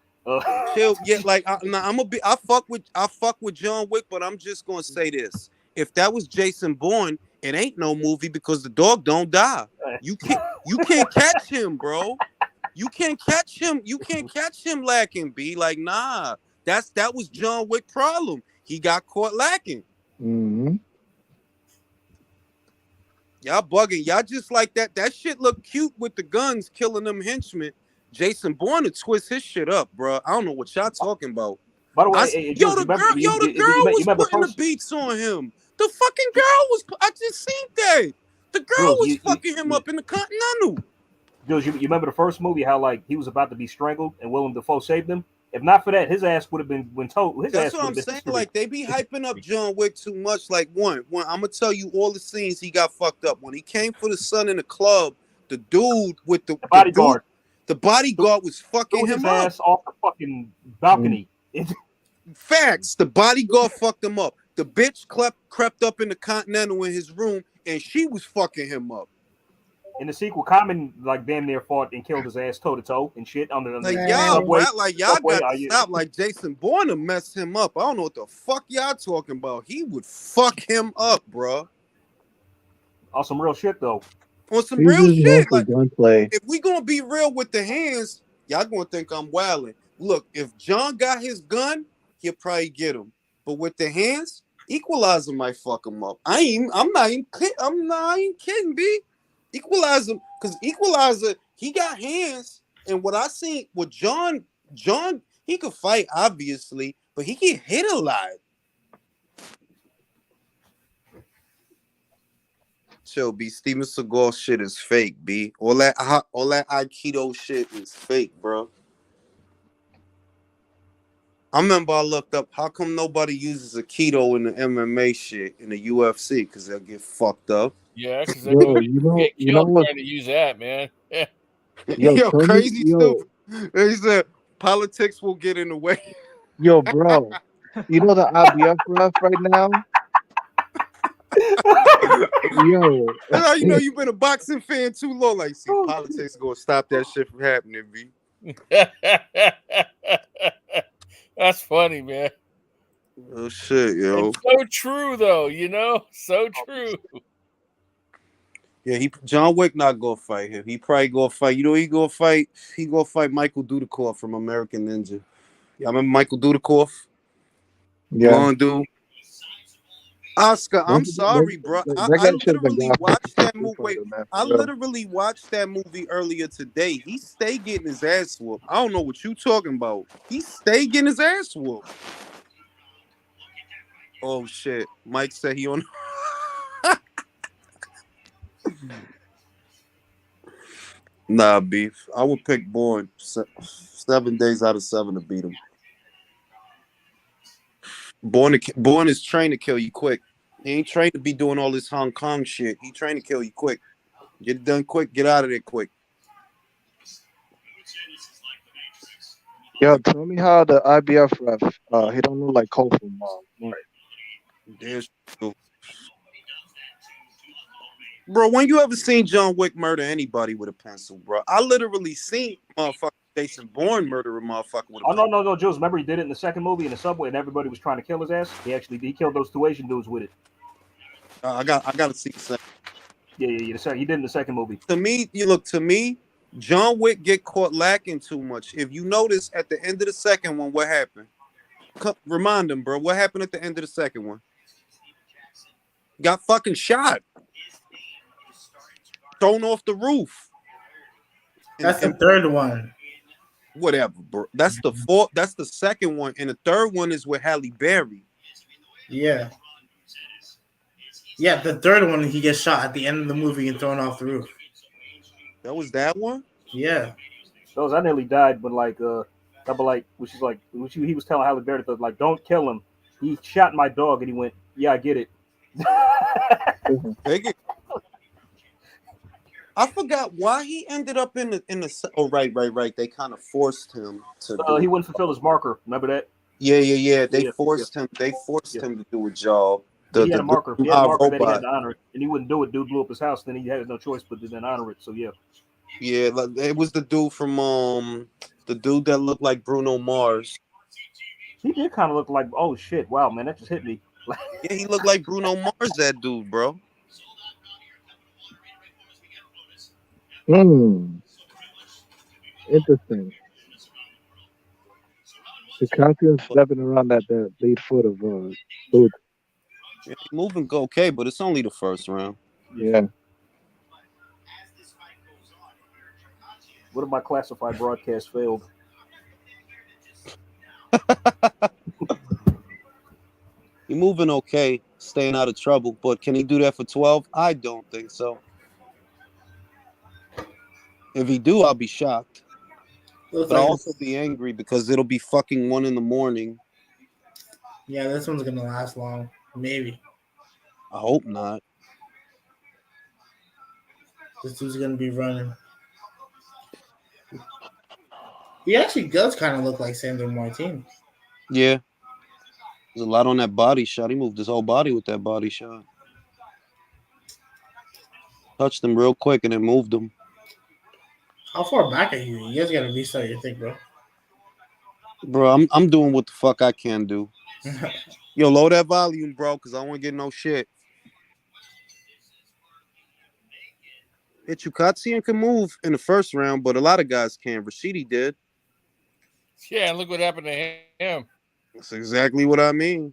Chill. Yeah, like I fuck with John Wick, but I'm just gonna say this. If that was Jason Bourne, it ain't no movie because the dog don't die. You can't catch him, bro. You can't catch him. You can't catch him lacking, B. Like, nah. That was John Wick problem. He got caught lacking. Mm-hmm. Y'all bugging. Y'all just like that. That shit look cute with the guns killing them henchmen. Jason Bourne to twist his shit up, bro. I don't know what y'all talking about. By the way, Yo, the girl was putting the beats on him. The fucking girl was. I just seen that. The girl was fucking him up in the Continental. Jules, you remember the first movie? How like he was about to be strangled and Willem Dafoe saved him. If not for that, his ass would have been That's what I'm saying. Like they be hyping up John Wick too much. Like one, I'm gonna tell you all the scenes he got fucked up. When he came for the son in the club, the dude with the bodyguard, the bodyguard was fucking him up. Ass off the fucking balcony. Facts. The bodyguard fucked him up. The bitch crept up in the Continental in his room, and she was fucking him up. In the sequel, Common like damn near fought and killed his ass toe to toe and shit on the like y'all got to stop. Like Jason Bourne to mess him up. I don't know what the fuck y'all talking about. He would fuck him up, bro. On some real shit though. On some real shit. Like if we gonna be real with the hands, y'all gonna think I'm wilding. Look, if John got his gun, he'll probably get him. But with the hands, Equalizer might fuck him up. I'm not even kidding, B. Equalizer, because Equalizer, he got hands, and what I seen with John, he could fight obviously, but he get hit a lot. Chill, B. Steven Seagal shit is fake, B. All that Aikido shit is fake, bro. I remember I looked up how come nobody uses Aikido in the MMA shit in the UFC because they'll get fucked up. Yeah, because get killed trying to use that, man. Yo, crazy stupid. He said politics will get in the way. Yo, bro, you know the IBF ref right now? Yo, that's how you know you've been a boxing fan too long. Like, see, politics gonna stop that shit from happening, B. That's funny, man. Oh shit, yo. It's so true, though. You know, so true. Yeah, John Wick not gonna fight him. He probably gonna fight. You know, he gonna fight Michael Dudikoff from American Ninja. Y'all remember Michael Dudikoff? Yeah. Blonde dude. Oscar, I'm sorry, bro. I literally watched that movie. I literally watched that movie earlier today. He stay getting his ass whooped. I don't know what you talking about. He stay getting his ass whooped. Oh shit! Mike said he on. Nah, beef. I would pick Bourne 7 days out of 7 to beat him. Bourne is trained to kill you quick. He ain't trained to be doing all this Hong Kong shit. He trained to kill you quick. Get it done quick. Get out of there quick. Yo, tell me how the IBF ref, he don't look like Cole from There's bro, when you ever seen John Wick murder anybody with a pencil, bro? I literally seen motherfucker Jason Bourne murder a motherfucker with a pencil. No, Jules. Remember he did it in the second movie in the subway and everybody was trying to kill his ass? He killed those 2 Asian dudes with it. I gotta see the second. Yeah. He did it in the second movie. To me, John Wick get caught lacking too much. If you notice at the end of the second one, what happened? Remind him, bro. What happened at the end of the second one? Got fucking shot. Thrown off the roof. That's the third one. Whatever, bro. That's the fourth. That's the second one, and the third one is with Halle Berry. Yeah. Yeah, the third one he gets shot at the end of the movie and thrown off the roof. That was that one? Yeah. Those I nearly died, but he was telling Halle Berry, like, don't kill him. He shot my dog, and he went, yeah, I get it. Take it. I forgot why he ended up in the. Oh, right. They kind of forced him to do. He wouldn't fulfill his marker. Remember that? Yeah. They forced him. They forced him to do a job. He had a marker. He had a marker that he had robot. to honor it, and he wouldn't do it. Dude blew up his house. Then he had no choice but to then honor it. So yeah. Yeah, like, it was the dude from the dude that looked like Bruno Mars. He did kind of look like, oh shit, wow, man, that just hit me. Yeah, he looked like Bruno Mars, that dude, bro. Interesting. Garcia stepping around that the lead foot of Boots. Yeah, moving okay, but it's only the first round. Yeah. What if my classified broadcast failed? You're moving okay, staying out of trouble, but can he do that for 12? I don't think so. If he do, I'll be shocked. But I'll also be angry because it'll be fucking 1 a.m. Yeah, this one's gonna last long. Maybe. I hope not. This dude's gonna be running. He actually does kind of look like Sandro Martin. Yeah. There's a lot on that body shot. He moved his whole body with that body shot. Touched him real quick and then moved him. How far back are you? You guys gotta restart your thing, bro. Bro, I'm doing what the fuck I can do. Yo, low that volume, bro, because I don't want to get no shit. Chukatsian can move in the first round, but a lot of guys can. Rashidi did. Yeah, and look what happened to him. That's exactly what I mean.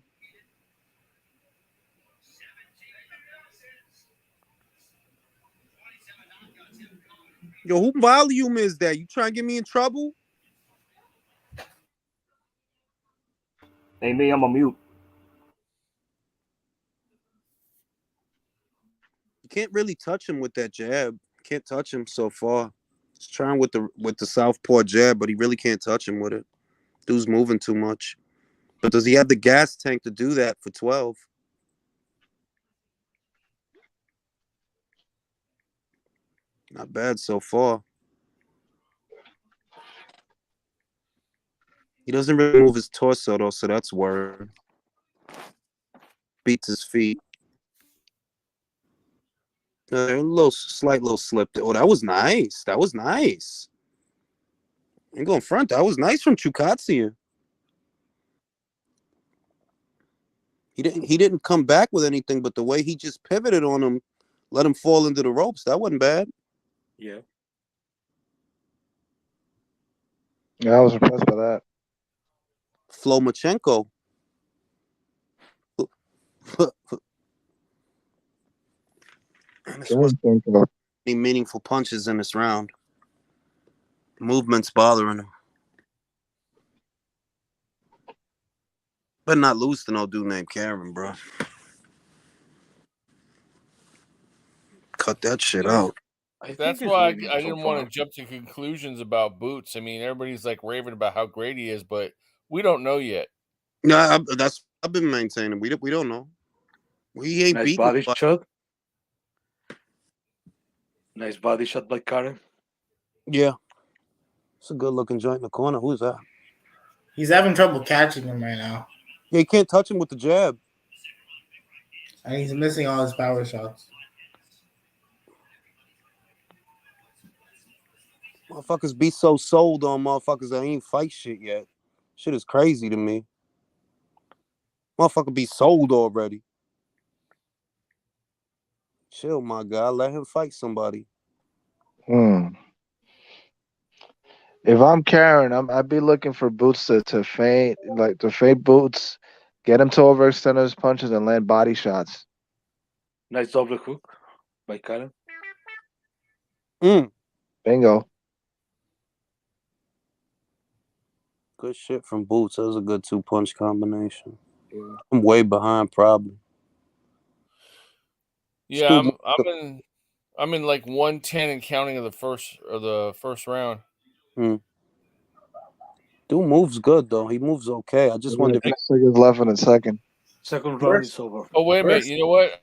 Yo, who volume is that? You trying to get me in trouble? Hey, me, I'm a mute. You can't really touch him with that jab. Can't touch him so far. He's trying with the southpaw jab, but he really can't touch him with it. Dude's moving too much. But does he have the gas tank to do that for 12? Not bad so far. He doesn't really move his torso, though, so that's word. Beats his feet. Slight little slip. Oh, that was nice. That was nice. Ain't going front. That was nice from Chukatsian. He didn't come back with anything, but the way he just pivoted on him, let him fall into the ropes. That wasn't bad. Yeah. Yeah, I was impressed by that. Flomachenko. Any meaningful punches in this round. Movement's bothering him. But not lose to no dude named Karen, bro. Cut that shit out. That's why I didn't want to jump to conclusions about Boots. I mean, everybody's like raving about how great he is, but we don't know yet. Yeah, I've been maintaining. We don't know. He ain't nice beating body shot. Nice body shot by Karen. Yeah. It's a good looking joint in the corner. Who's that? He's having trouble catching him right now. Yeah, he can't touch him with the jab. And he's missing all his power shots. Motherfuckers be so sold on motherfuckers that ain't fight shit yet. Shit is crazy to me. Motherfucker be sold already. Chill, my guy. Let him fight somebody. If I'm Karen, I'd be looking for Boots to feint, like to fade Boots, get him to overextend his punches and land body shots. Nice double hook by Karen. Bingo. Good shit from Boots. That was a good 2-punch combination. Yeah. I'm way behind, probably. Yeah, Stu, I'm in like 110 and counting of the first round. Stu moves good though. He moves okay. I just wonder. 10 seconds left in the second. Second round is over. Oh wait a minute. You know what?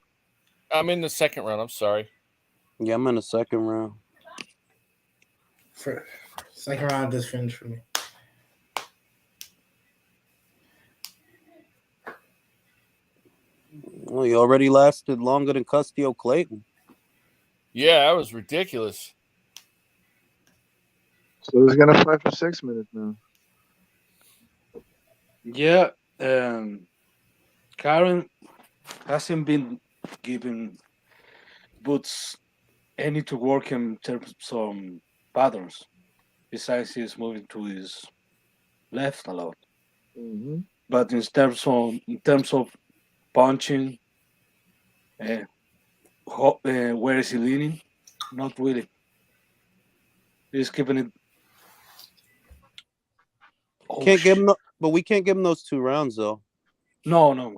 I'm in the second round. I'm sorry. Yeah, I'm in the second round. Second round just finished for me. Well, he already lasted longer than Custio Clayton. Yeah, that was ridiculous. So he's gonna fight for 6 minutes now. Yeah, Karen hasn't been giving Boots any to work in terms of some patterns. Besides, he's moving to his left a lot. Mm-hmm. But in terms of punching, where is he leaning? Not really. He's keeping it. Oh, Can't give him, but we can't give him those 2 rounds though. No. No.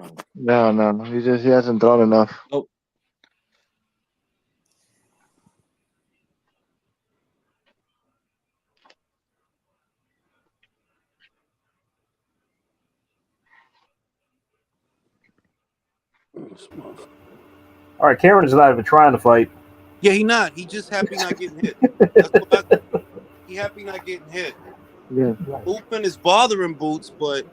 He hasn't thrown enough. Nope. All right, Karen is not even trying to fight. Yeah, he not. He just happy not getting hit. That's what he happy not getting hit. Yeah. Movement is bothering Boots, but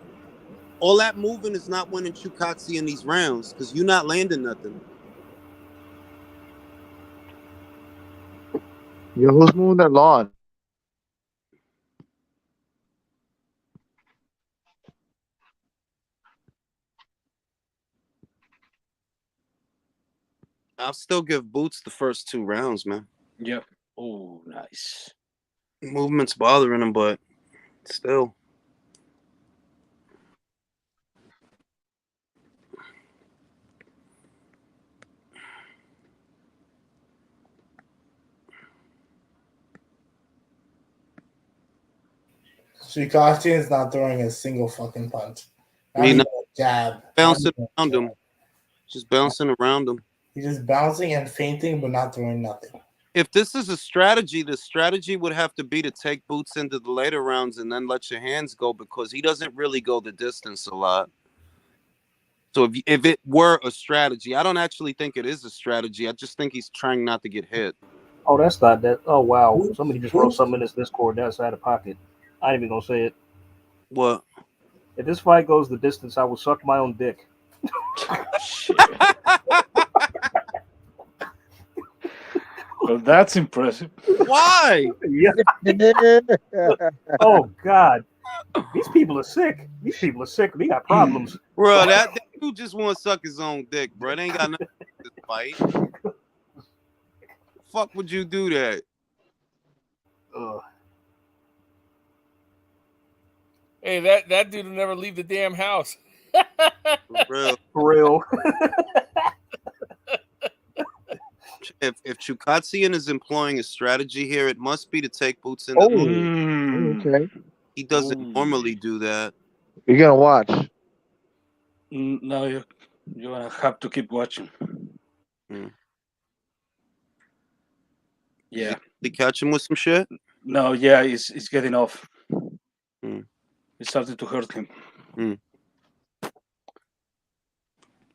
all that moving is not winning Chukatsi in these rounds because you're not landing nothing. Yo, who's moving their lawn? I'll still give Boots the first 2 rounds, man. Yep. Oh, nice. Movement's bothering him, but still. Shikashi is not throwing a single fucking punch. Not He even not a jab. bouncing Not even a around him. jab. Just bouncing around him. He's just bouncing and feinting, but not throwing nothing. If this is a strategy, the strategy would have to be to take Boots into the later rounds and then let your hands go because he doesn't really go the distance a lot. So if it were a strategy, I don't actually think it is a strategy. I just think he's trying not to get hit. Oh, that's not that. Oh, wow. Somebody just wrote something in this Discord that's out of pocket. I ain't even going to say it. What? If this fight goes the distance, I will suck my own dick. Shit. Well, that's impressive. Why? Yeah. Oh, God. These people are sick. These people are sick. They got problems. Bro, that dude just want to suck his own dick, bro. They ain't got nothing to do with this fight. Fuck would you do that? Hey, that dude will never leave the damn house. For real. For real. If Chukatsian is employing a strategy here, it must be to take Boots in the Okay. He doesn't normally do that. You're gonna watch. No, you're gonna have to keep watching. Yeah. They catch him with some shit? No, yeah, it's getting off. It started to hurt him.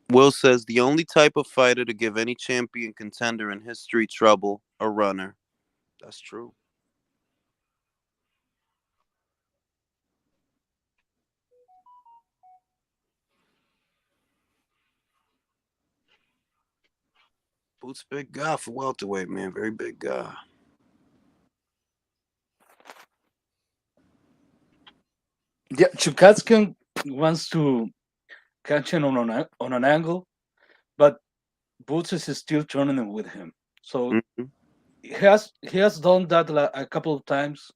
Will says the only type of fighter to give any champion contender in history trouble, a runner. That's true. Boots big guy for welterweight, man. Very big guy. Yeah, Chukatskin wants to catch him on an angle, but Boots is still turning it with him. So he has done that a couple of times,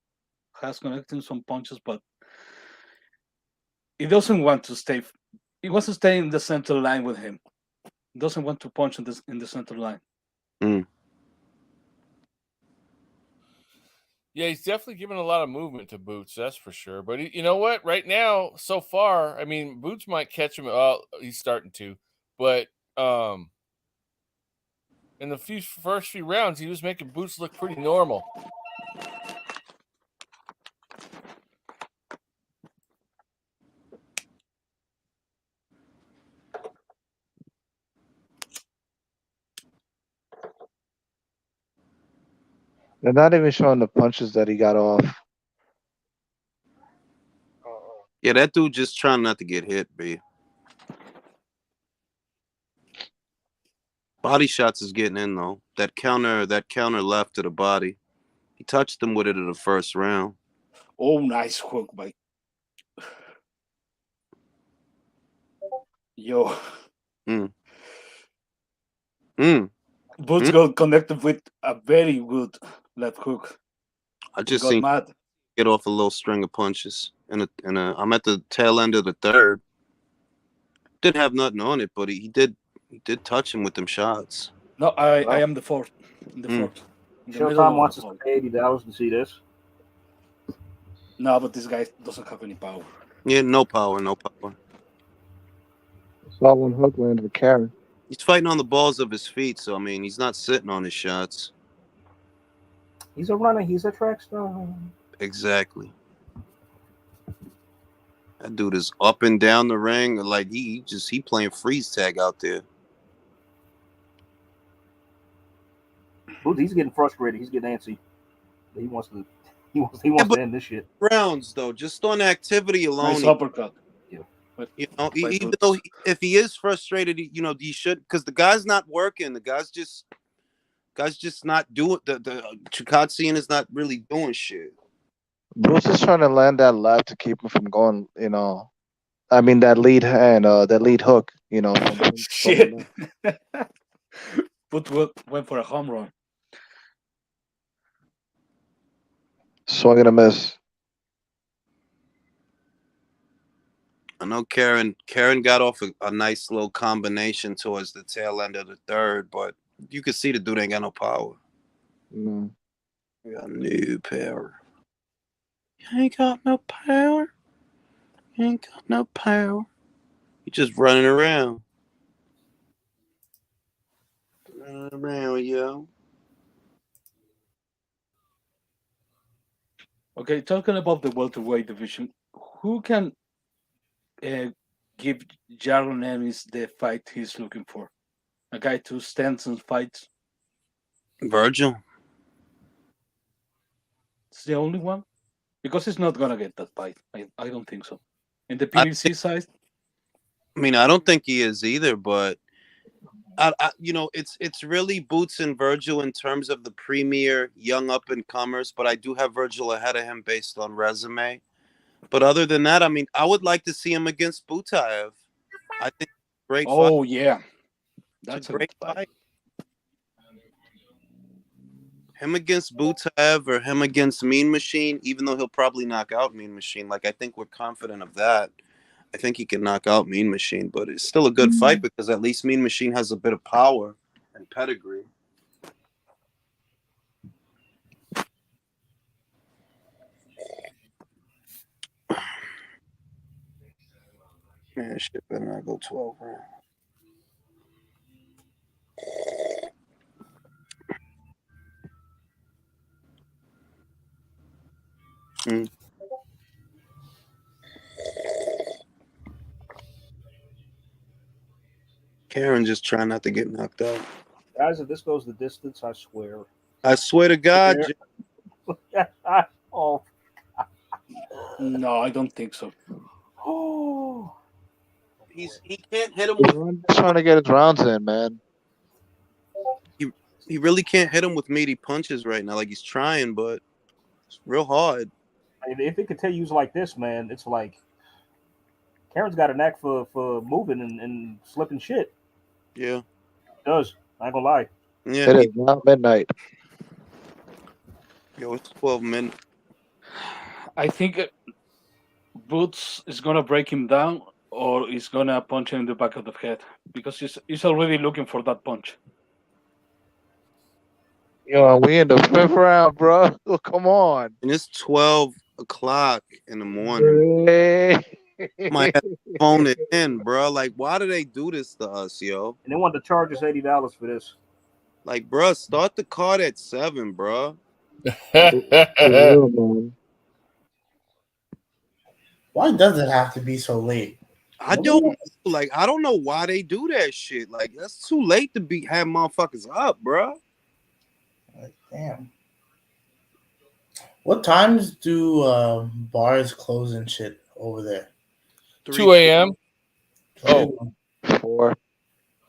has connected some punches, but he doesn't want to stay. He wants to stay in the center line with him. He doesn't want to punch in the center line. Yeah, he's definitely given a lot of movement to Boots, that's for sure. But you know what? Right now, so far, I mean, Boots might catch him. He's starting to, but in the first few rounds, he was making Boots look pretty normal. They're not even showing the punches that he got off. Yeah, that dude just trying not to get hit, B. Body shots is getting in though. That counter left to the body. He touched him with it in the first round. Oh, nice hook, by. Yo. Boots got connected with a very good left hook. I just seen mad. Get off a little string of punches. I'm at the tail end of the third. Didn't have nothing on it, but he did touch him with them shots. No, I am the fourth. The fourth. Showtime wants us to pay $80 to see this. No, but this guy doesn't have any power. Yeah, no power. Saw one hook land with Karen. He's fighting on the balls of his feet, so I mean, he's not sitting on his shots. He's a runner. He's a track star. Exactly. That dude is up and down the ring like he playing freeze tag out there. He's getting frustrated. He's getting antsy. He wants to end this shit. Rounds though, just on activity alone. Nice uppercut. You know, even though if he is frustrated, he should, because the guy's not working. The guy's just not doing the Chukatsian is not really doing shit. Bruce is trying to land that left to keep him from going. I mean that lead hand, that lead hook. Shit. Footwork went for a home run. Swing and a miss. I know Karen got off a nice little combination towards the tail end of the third, but you could see the dude ain't got no power. No. He got no power. You ain't got no power. You ain't got no power. You just running around. Running around, yo. Okay, talking about the welterweight division, who can give Jaron Ellis the fight he's looking for? A guy to Stevenson fights? Virgil. It's the only one? Because he's not going to get that fight. I don't think so. In the PBC side? I mean, I don't think he is either, but it's really Boots and Virgil in terms of the premier young up-and-comers, but I do have Virgil ahead of him based on resume. But other than that, I mean, I would like to see him against Butaev. I think great fight. Oh, yeah. That's a great fight. Him against Butaev or him against Mean Machine, even though he'll probably knock out Mean Machine. Like, I think we're confident of that. I think he can knock out Mean Machine, but it's still a good fight because at least Mean Machine has a bit of power and pedigree. Man, shit better not go 12 rounds. Karen just trying not to get knocked out. Guys, if this goes the distance, I swear. I swear to God. Oh. No, I don't think so. Oh. He can't hit him. He's trying to get his rounds in, man. He really can't hit him with meaty punches right now. Like, he's trying, but it's real hard. If it continues like this, man, it's like Karen's got a knack for moving and slipping shit. Yeah. It does. I ain't gonna lie. Yeah. It is now midnight. Yo, it's 12 minutes. I think Boots is going to break him down or he's going to punch him in the back of the head because he's already looking for that punch. Yo, we in the 5th round, bro. Oh, come on. And it's 12 o'clock in the morning. Might have to phone it in, bro. Like, why do they do this to us, yo? And they wanted to charge us $80 for this. Like, bro, start the card at 7, bro. Why does it have to be so late? I don't know. Like, I don't know why they do that shit. Like, that's too late to have motherfuckers up, bro. Like, damn. What times do bars close and shit over there? 2 a.m. Oh, 4.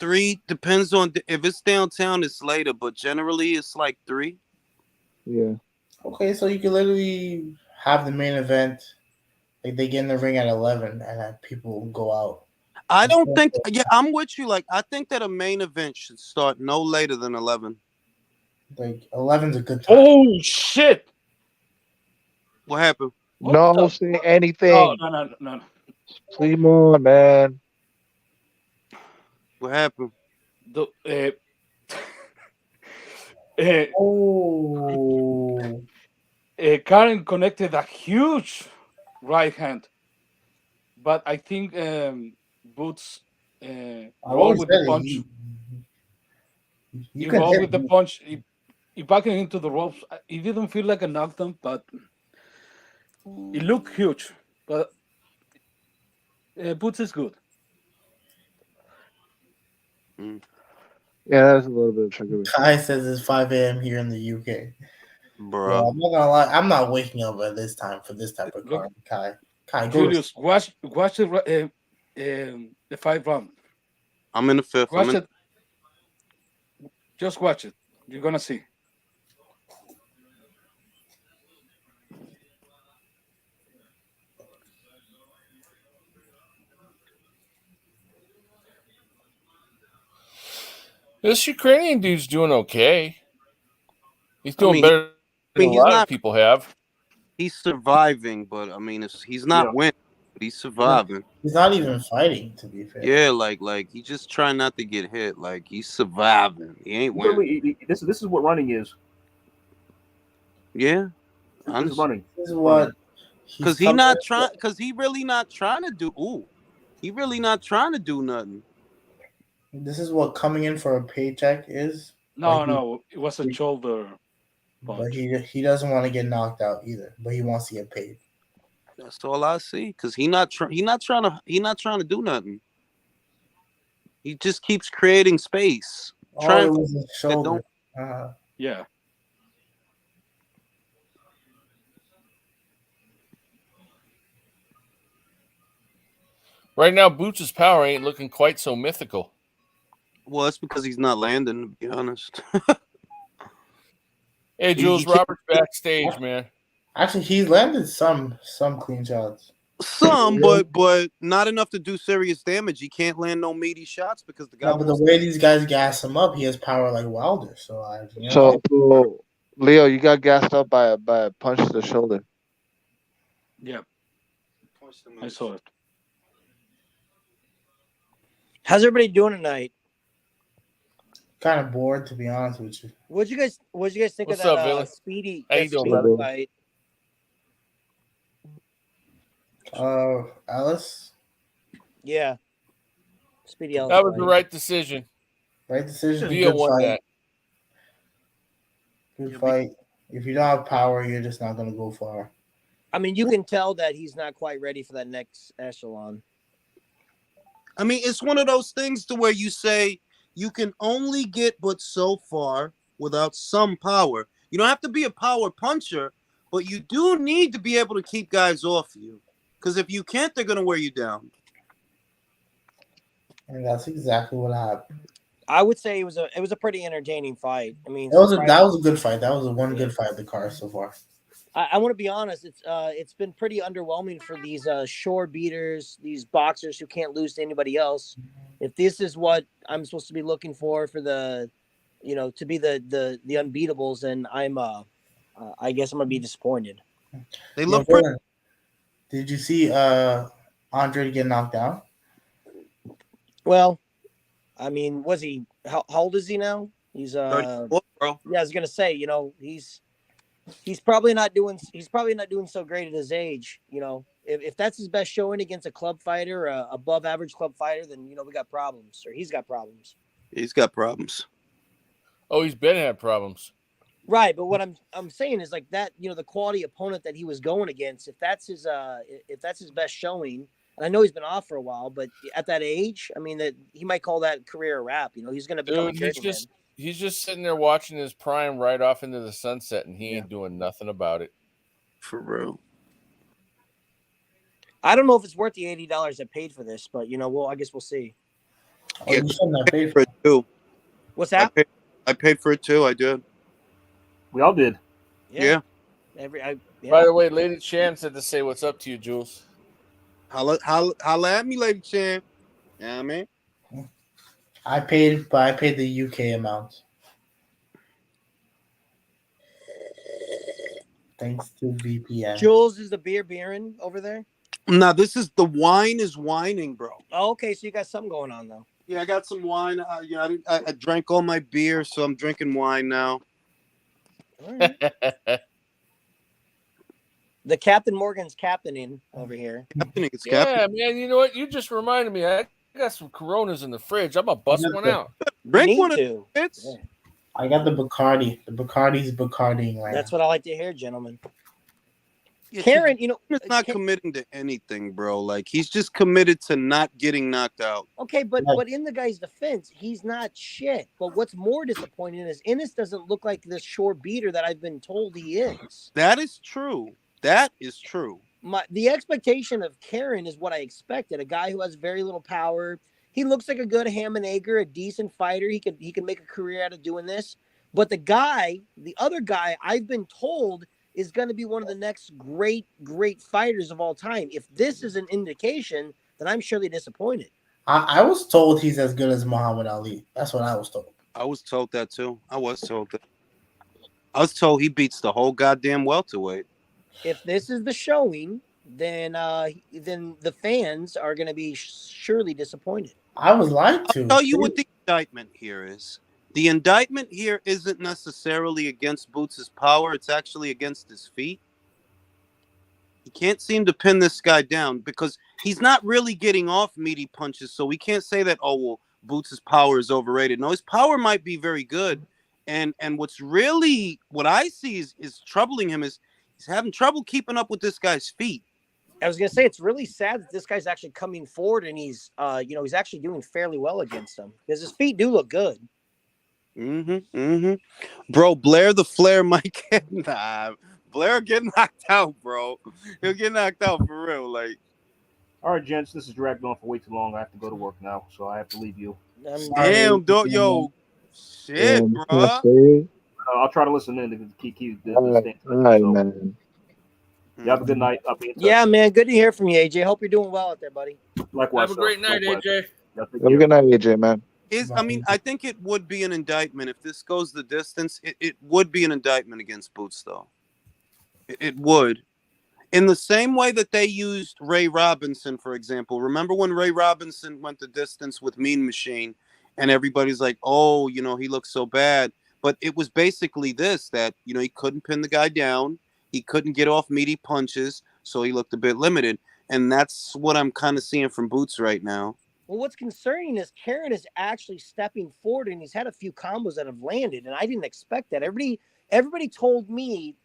3 depends on if it's downtown, it's later, but generally it's like 3. Yeah. Okay, so you can literally have the main event, like they get in the ring at 11, and then people go out. I don't think. Yeah, I'm with you. Like, I think that a main event should start no later than 11. Like 11's a good time. Oh shit! What happened? No say anything. No. Sleep on, man. What happened? Karen connected a huge right hand, but I think Boots rolled with the punch. He rolled with the punch. He backed him into the ropes. It didn't feel like a knockdown, but it looked huge. But Boots is good. Yeah, that's a little bit of trickery. Kai says it's 5 a.m. here in the UK. Bro. Yeah, I'm not gonna lie. I'm not waking up at this time for this type of card. Kai, Julius, watch the 5th round. I'm in the 5th. Watch it. Just watch it. You're gonna see. This Ukrainian dude's doing okay. He's doing better than a lot of people have. He's surviving, but I mean, he's not winning. But he's surviving. He's not even fighting, to be fair. Yeah, like he's just trying not to get hit. Like, he's surviving. He ain't winning. This is what running is. Yeah, this is running. This is what. Because he not trying. Because he really not trying to do. Ooh, he really not trying to do nothing. This is what coming in for a paycheck is. No, it was a shoulder punch. But he doesn't want to get knocked out either. But he wants to get paid. That's all I see. Because he not trying to do nothing. He just keeps creating space. It was his shoulder. Yeah. Right now, Boots' power ain't looking quite so mythical. Well, it's because he's not landing, to be honest. Hey, Jules Roberts backstage, man. Actually, he's landed some clean shots. Some, but not enough to do serious damage. He can't land no meaty shots because the guy. Yeah, but the way these guys gas him up, he has power like Wilder. So Leo, you got gassed up by a punch to the shoulder. Yeah, I saw it. How's everybody doing tonight? Kind of bored, to be honest with you. What'd you guys think What's of up, Billy? that Speedy? How you doing, fight? Ellis? Yeah. Speedy Ellis. That was the right decision. Right decision. Via won that. Good fight. If you don't have power, you're just not going to go far. I mean, you can tell that he's not quite ready for that next echelon. I mean, it's one of those things to where you say you can only get but so far without some power. You don't have to be a power puncher, but you do need to be able to keep guys off you. Because if you can't, they're going to wear you down. And that's exactly what happened. I would say it was a pretty entertaining fight. I mean, that was a good fight. That was one good fight of the card so far. I want to be honest. It's been pretty underwhelming for these shore beaters, these boxers who can't lose to anybody else. If this is what I'm supposed to be looking for the, to be the unbeatables, then I guess I'm gonna be disappointed. They look pretty. Did you see Andrade get knocked down? Well, I mean, was he? How old is he now? He's 34, bro. Yeah, I was gonna say, he's probably not doing so great at his age. If that's his best showing against a club fighter, above average club fighter, then we got problems, or he's got problems. He's got problems. Oh, he's been had problems. Right, but what I'm saying is like that, the quality opponent that he was going against, if that's his best showing, and I know he's been off for a while, but at that age, I mean that he might call that career a wrap. He's going to become a journeyman. He's just sitting there watching his prime right off into the sunset, and he ain't doing nothing about it. For real. I don't know if it's worth the $80 I paid for this, but I guess we'll see. Oh, you shouldn't have paid For it too. What's that? I paid for it too. I did. We all did. Yeah. By the way, Lady Chan said to say what's up to you, Jules. Holla at me, Lady Chan. You know what I mean? I paid the UK amount. Thanks to VPN. Jules, is the beering over there? Now, this is the wine is whining, bro. Oh, okay, so you got something going on though. Yeah, I got some wine. I drank all my beer, so I'm drinking wine now. All right. The Captain Morgan's captaining over here. Yeah, man. You know what? You just reminded me. I got some Coronas in the fridge. I'm gonna bust one out. Drink one of it. Yeah. I got the Bacardi. The Bacardi's Bacardiing right That's now. what I like to hear, gentlemen. Yeah, Karen, he's not committing to anything, bro. Like he's just committed to not getting knocked out. Okay, but in the guy's defense, he's not shit. But what's more disappointing is Ennis doesn't look like the shore beater that I've been told he is. That is true. That is true. The expectation of Karen is what I expected. A guy who has very little power. He looks like a good ham and egger, a decent fighter. He can make a career out of doing this. But the other guy, I've been told is going to be one of the next great fighters of all time. If this is an indication, then I'm surely disappointed. I was told he's as good as Muhammad Ali. That's what I was told. I was told that too. I was told he beats the whole goddamn welterweight. If this is the showing, then the fans are going to be surely disappointed. I was lied to. I'll tell you what the indictment here is. The indictment here isn't necessarily against Boots' power. It's actually against his feet. He can't seem to pin this guy down because he's not really getting off meaty punches. So we can't say that, oh, well, Boots' power is overrated. No, his power might be very good. And what I see is troubling him is he's having trouble keeping up with this guy's feet. I was going to say, it's really sad that this guy's actually coming forward and he's actually doing fairly well against him because his feet do look good. Bro, Blair the Flair might get Blair get knocked out, bro. He'll get knocked out for real. Like, all right, gents, this is dragged on for way too long. I have to go to work now, so I have to leave you. Damn, shit, bro. I'll try to listen in to keep all right, man. You have a good night. I'll be in touch. Yeah, man. Good to hear from you, AJ. Hope you're doing well out there, buddy. Likewise. Have a great night, AJ. Have a good night, AJ, man. I think it would be an indictment if this goes the distance. It would be an indictment against Boots, though. It would. In the same way that they used Ray Robinson, for example. Remember when Ray Robinson went the distance with Mean Machine and everybody's like, oh, he looks so bad. But it was basically this, that, he couldn't pin the guy down. He couldn't get off meaty punches, so he looked a bit limited. And that's what I'm kind of seeing from Boots right now. Well, what's concerning is Karen is actually stepping forward, and he's had a few combos that have landed, and I didn't expect that. Everybody told me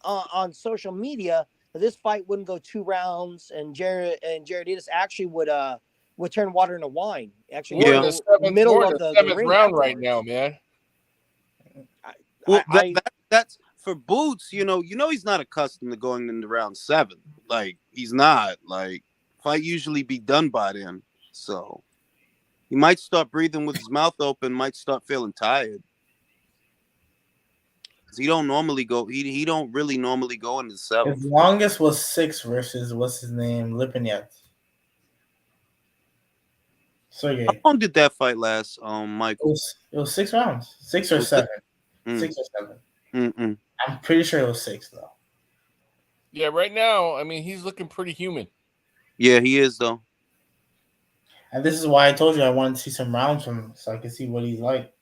on social media that this fight wouldn't go 2 rounds, and Jared actually would turn water into wine. Actually, we're in the middle of the seventh round right now, man. That's for Boots. He's not accustomed to going into round 7. Like, he's not. Like, fight usually be done by then. So he might start breathing with his mouth open, might start feeling tired. He don't normally go. He don't really normally go into 7. His longest was 6 versus what's his name, Lipinets. Sergey. How long did that fight last, Michael? It was 6 rounds, 6 or 7, 6 or 7. I'm pretty sure it was 6 though. Yeah, right now, I mean, he's looking pretty human. Yeah, he is though. And this is why I told you I wanted to see some rounds from him so I could see what he's like.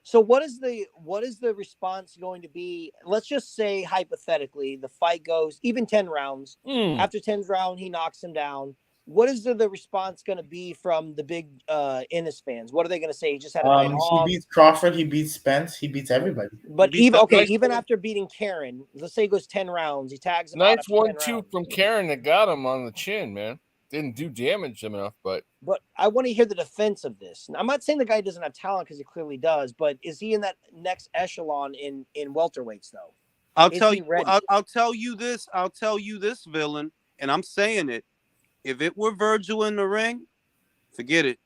So what is the response going to be? Let's just say hypothetically the fight goes even 10 rounds. After 10th round, he knocks him down. what is the response going to be from the big Ennis fans? What are they going to say? He just had a night off. He beats Crawford. He beats Spence. He beats everybody. But even after beating Karen, let's say he goes 10 rounds, he tags him out Nice after 10 1-2 rounds. from Karen that got him on the chin, man. Didn't do damage enough, but I want to hear the defense of this. I'm not saying the guy doesn't have talent because he clearly does, but is he in that next echelon in welterweights though? I'll tell you this, villain, and I'm saying it. If it were Virgil in the ring, forget it.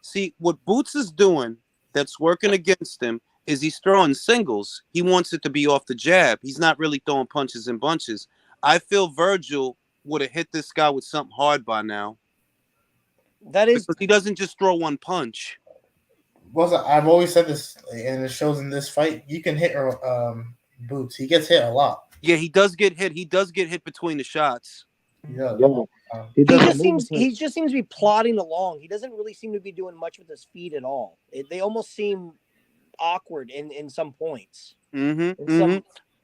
See, what Boots is doing that's working against him is he's throwing singles. He wants it to be off the jab. He's not really throwing punches and bunches. I feel Virgil would have hit this guy with something hard by now. That is because he doesn't just throw one punch. Well, I've always said this, and it shows in this fight. You can hit Boots. He gets hit a lot. Yeah, he does get hit. He does get hit between the shots. Yeah. He just seems to be plodding along. He doesn't really seem to be doing much with his feet at all. They almost seem awkward in some points. Am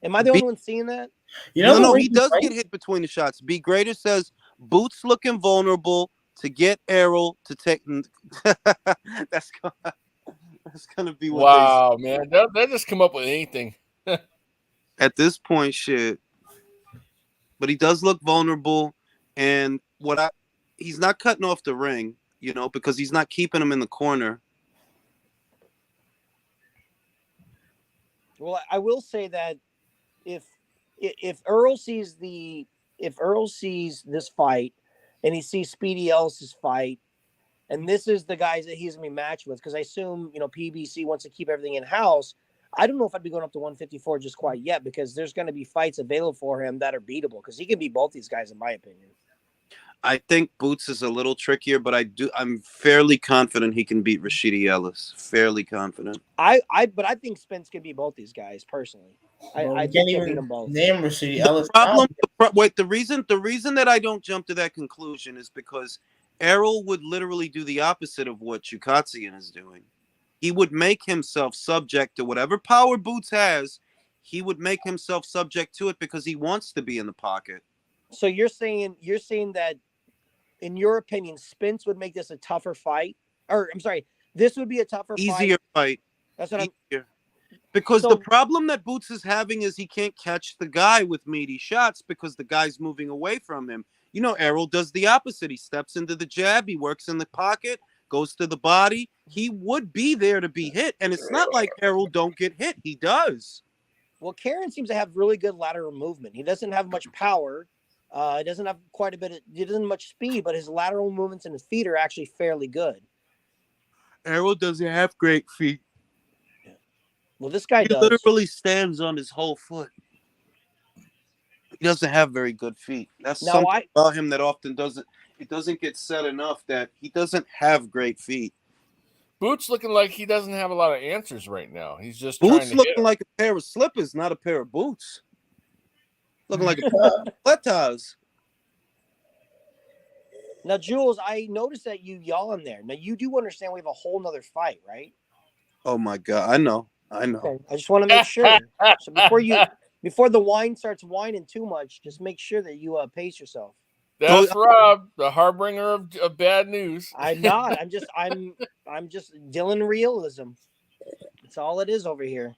I the only one seeing that? No, he does get hit between the shots. B Greater says Boots looking vulnerable to get Errol to take. That's gonna be what. Wow, man, they just come up with anything. At this point, shit. But he does look vulnerable, and he's not cutting off the ring, because he's not keeping him in the corner. Well, I will say that if Earl sees this fight and he sees Speedy Ellis's fight, and this is the guys that he's gonna be matched with, because I assume PBC wants to keep everything in house. I don't know if I'd be going up to 154 just quite yet, because there's going to be fights available for him that are beatable, because he can beat both these guys in my opinion. I think Boots is a little trickier, but I'm fairly confident he can beat Rashidi Ellis. Fairly confident. But I think Spence can beat both these guys personally. I think he can beat them both. Name Rashidi Ellis. The reason that I don't jump to that conclusion is because Errol would literally do the opposite of what Chukatsian is doing. He would make himself subject to whatever power Boots has. He would make himself subject to it because he wants to be in the pocket. So you're saying that, in your opinion, Spence would make this a tougher fight? Or I'm sorry, this would be a tougher easier fight. That's what Because the problem that Boots is having is he can't catch the guy with meaty shots because the guy's moving away from him. Errol does the opposite. He steps into the jab. He works in the pocket, goes to the body. He would be there to be hit. And it's not like Errol don't get hit. He does. Well, Karen seems to have really good lateral movement. He doesn't have much power. He doesn't have he doesn't have much speed, but his lateral movements and his feet are actually fairly good. Errol doesn't have great feet. Yeah. Well, this guy does. He literally stands on his whole foot. He doesn't have very good feet. That's something about him that often doesn't get said enough, that he doesn't have great feet. Boots looking like he doesn't have a lot of answers right now. He's just Boots looking like a pair of slippers, not a pair of boots. Looking like a pair of sweaters. Now, Jules, I noticed that you yawn there. Now, you do understand we have a whole nother fight, right? Oh my God, I know. Okay. I just want to make sure. So before the wine starts whining too much, just make sure that you pace yourself. That's Rob, the harbinger of bad news. I'm not. I'm just dealing realism. That's all it is over here.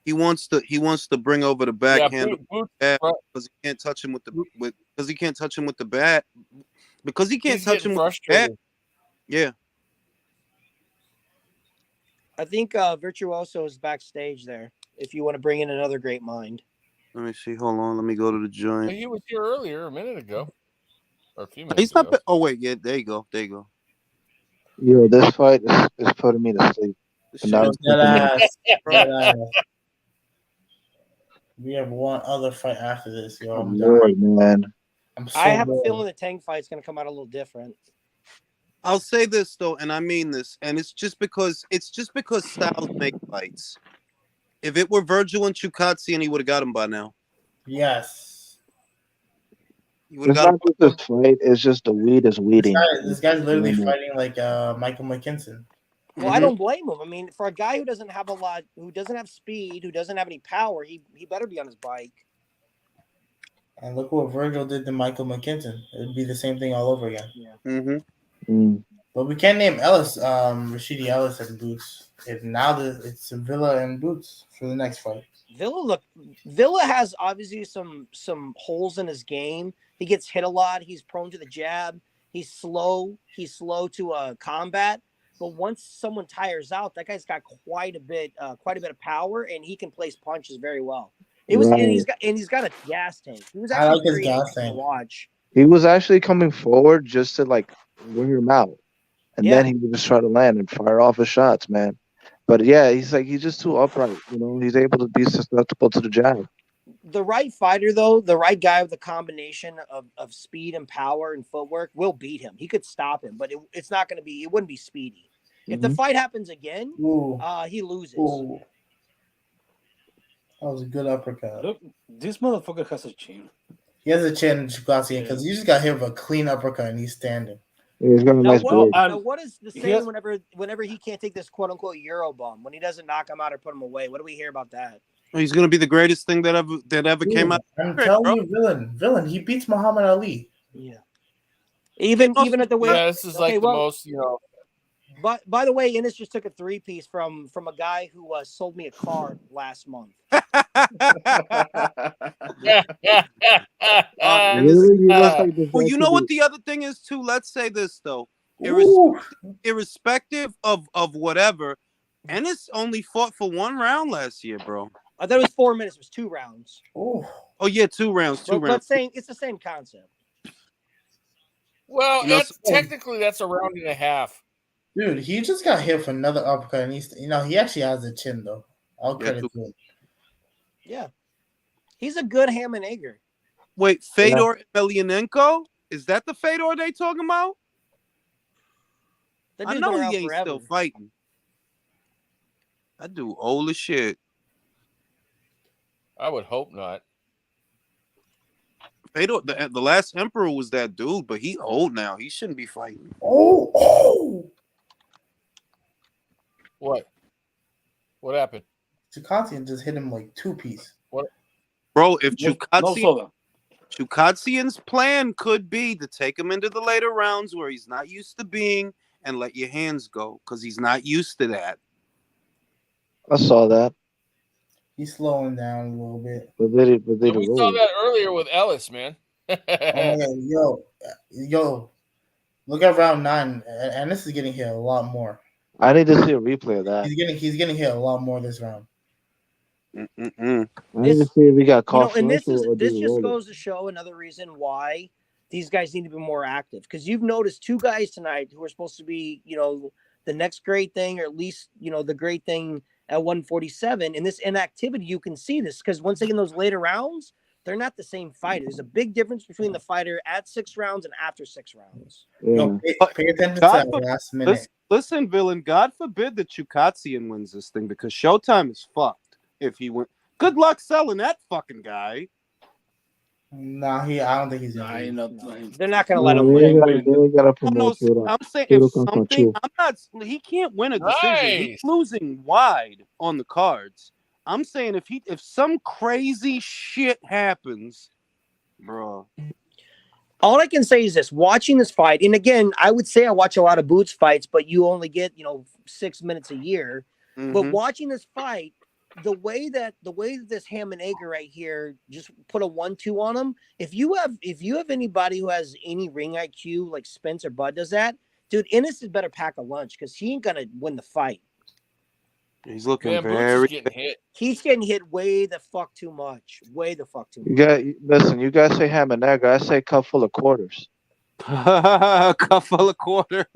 He wants to bring over the backhand because he can't touch him with the bat. Because he can't touch him with the bat. Yeah. I think Virtuoso is backstage there. If you want to bring in another great mind. Let me see. Hold on. Let me go to the joint. He was here earlier, a minute ago, or a few minutes. He's not. Oh wait, yeah. There you go. Yo, this fight is putting me to sleep. We have one other fight after this, yo. Man. I have a feeling the Tang fight's going to come out a little different. I'll say this though, and I mean this, and it's just because styles make fights. If it were Virgil and Chukatsian, he would have got him by now. Yes. He would have got him. This fight. It's just the weed is weeding. This guy's literally fighting like Michael McKinson. Well, I don't blame him. I mean, for a guy who doesn't have who doesn't have speed, who doesn't have any power, he better be on his bike. And look what Virgil did to Michael McKinton. It'd be the same thing all over again. Yeah. Mm-hmm. But we can't name Ellis, Rashidi Ellis and Boots. It's Villa and Boots for the next fight. Villa has obviously some holes in his game. He gets hit a lot. He's prone to the jab. He's slow. He's slow to combat. But once someone tires out, that guy's got quite a bit of power, and he can place punches very well. And he's got a gas tank. He was actually his gas tank to watch. He was actually coming forward just to like wear him out, and then he would just try to land and fire off his shots, man. But yeah, he's just too upright. He's able to be susceptible to the jab. The right fighter, though, the right guy with a combination of speed and power and footwork will beat him. He could stop him, but it wouldn't be speedy. If the fight happens again, he loses. Ooh. That was a good uppercut. Look, this motherfucker has a chin. He has a chin, Garcia, because you just got hit with a clean uppercut and he's standing. Yeah, he's got a nice blade. Now, what is the saying whenever he can't take this quote unquote Euro bomb, when he doesn't knock him out or put him away? What do we hear about that? He's going to be the greatest thing that ever came out. I'm telling you, villain. He beats Muhammad Ali. Yeah. Even at the weight. Yeah, this is the most, But by the way, Ennis just took a 3-piece from a guy who sold me a car last month. Well, you know what the other thing is too? Let's say this though. Irrespective of whatever, Ennis only fought for 1 round last year, bro. I thought it was 4 minutes. It was 2 rounds. Oh yeah, 2 rounds. But saying it's the same concept. Well, technically that's a round and a half. Dude, he just got hit for another uppercut, and he actually has a chin though. I'll credit to him. Yeah, he's a good ham and egger. Wait, Fedor Emelianenko? Is that the Fedor they talking about? I know he ain't still fighting. That dude old as shit. I would hope not. Fedor, the last emperor was that dude, but he old now. He shouldn't be fighting. Oh. What happened? Chukatian just hit him like 2-piece. What? Bro, if Chukatsian's plan could be to take him into the later rounds where he's not used to being and let your hands go, because he's not used to that. I saw that. He's slowing down a little bit. We saw that earlier with Ellis, man. Yo, look at round 9, and this is getting hit a lot more. I need to see a replay of that. He's getting hit a lot more this round. I need to see if we got caught. And this just goes to show another reason why these guys need to be more active. Because you've noticed 2 guys tonight who are supposed to be, the next great thing, or at least, the great thing at 147. In this inactivity, you can see this because once they get in those later rounds, they're not the same fighter. There's a big difference between the fighter at 6 rounds and after 6 rounds. Yeah. Pay attention to that last minute. Listen, villain, God forbid that Chukatsian wins this thing, because Showtime is fucked if he wins. Good luck selling that fucking guy. Nah, I don't think he's They're not going to let him win. I'm saying if something, he can't win a decision. He's losing wide on the cards. I'm saying if some crazy shit happens, bro. All I can say is this: watching this fight, and again, I would say I watch a lot of Boots fights, but you only get 6 minutes a year. Mm-hmm. But watching this fight, the way that this ham and egger right here just put a 1-2 on him. If you have anybody who has any ring IQ like Spencer Bud does that, dude, Ennis is better pack a lunch because he ain't gonna win the fight. He's looking very. Getting hit. He's getting hit way the fuck too much. Way the fuck too much. You guys say ham and egg. I say cup full of quarters. Cup full of quarters.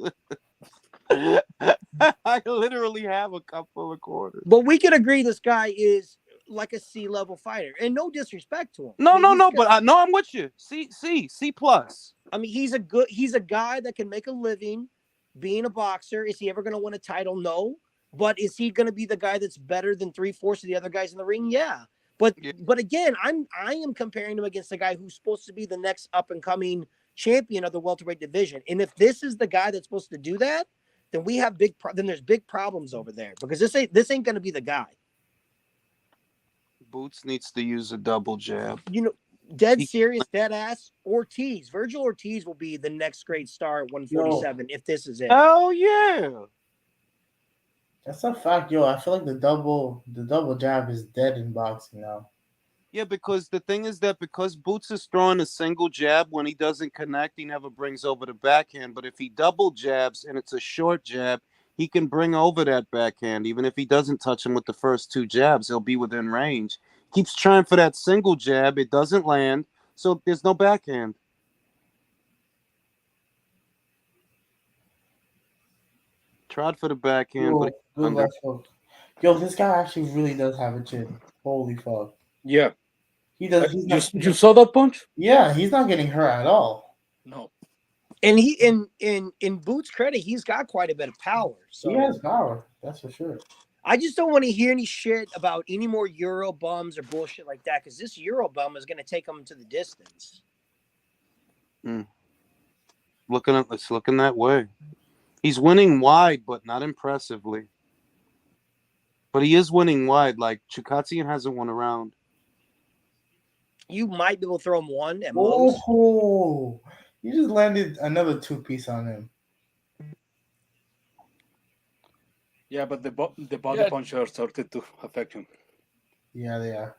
I literally have a cup full of quarters. But we can agree this guy is like a C-level fighter, and no disrespect to him. No, but I'm with you. C plus. I mean, he's a guy that can make a living being a boxer. Is he ever going to win a title? No. But is he going to be the guy that's better than 3/4 of the other guys in the ring? Yeah. But again, I am comparing him against the guy who's supposed to be the next up and coming champion of the welterweight division. And if this is the guy that's supposed to do that, then we have then there's big problems over there, because this ain't going to be the guy. Boots needs to use a double jab. Dead serious, dead ass. Ortiz, Virgil Ortiz will be the next great star at 147 if this is it. Oh yeah. That's a fact, yo. I feel like the double jab is dead in boxing now. Yeah, because the thing is that because Boots is throwing a single jab, when he doesn't connect, he never brings over the backhand. But if he double jabs and it's a short jab, he can bring over that backhand. Even if he doesn't touch him with the first two jabs, he'll be within range. Keeps trying for that single jab. It doesn't land. So there's no backhand. Tried for the backhand, but Good luck, folks. Yo, this guy actually really does have a chin. Holy fuck. Yeah. He does. You saw that punch? Yeah, he's not getting hurt at all. No. And he in Boots' credit, he's got quite a bit of power. So he has power, that's for sure. I just don't want to hear any shit about any more Euro bums or bullshit like that, because this Euro bum is going to take him to the distance. It's looking that way. He's winning wide, but not impressively. But he is winning wide. Like Chukatsian hasn't won a round. You might be able to throw him one at most. Oh, you just landed another 2-piece on him. Yeah, but the body puncher started to affect him. Yeah, they are.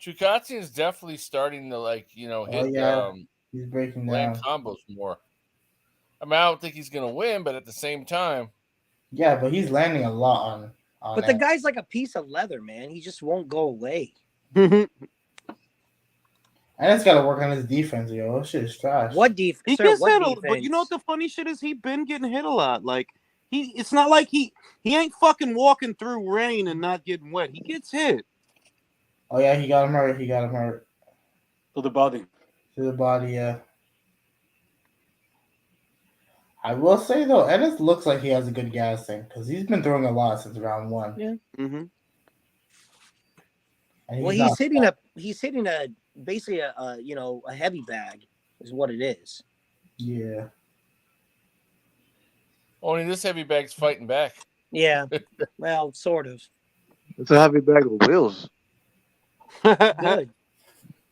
Chukatsian is definitely starting to hit. He's breaking land down combos more. I mean, I don't think he's gonna win, but at the same time, yeah, but he's landing a lot on. But the guy's like a piece of leather, man. He just won't go away. And it's got to work on his defense, yo. That shit is trash. What defense? He gets hit a lot, but you know what the funny shit is? He been getting hit a lot. Like it's not like he ain't fucking walking through rain and not getting wet. He gets hit. Oh yeah, he got him hurt. To the body. Yeah. I will say though, Ellis looks like he has a good gas tank because he's been throwing a lot since round 1. Yeah. Mm-hmm. Well, he's hitting a basically a heavy bag is what it is. Yeah. only this heavy bag's fighting back. Yeah. Well, sort of. It's a heavy bag of wheels. Good.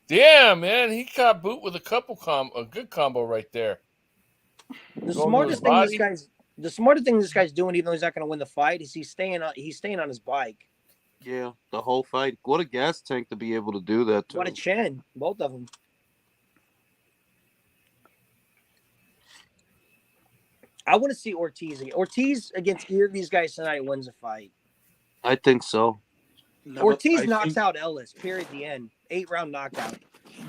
Damn, man, he caught Boot with a good combo right there. The smartest thing this guy's doing, even though he's not going to win the fight, is he's staying on his bike. Yeah, the whole fight. What a gas tank to be able to do that. What a chin, both of them. I want to see Ortiz again. Ortiz against either of these guys tonight wins a fight. I think so. No, Ortiz knocks out Ellis. Period. The end. 8-round knockout.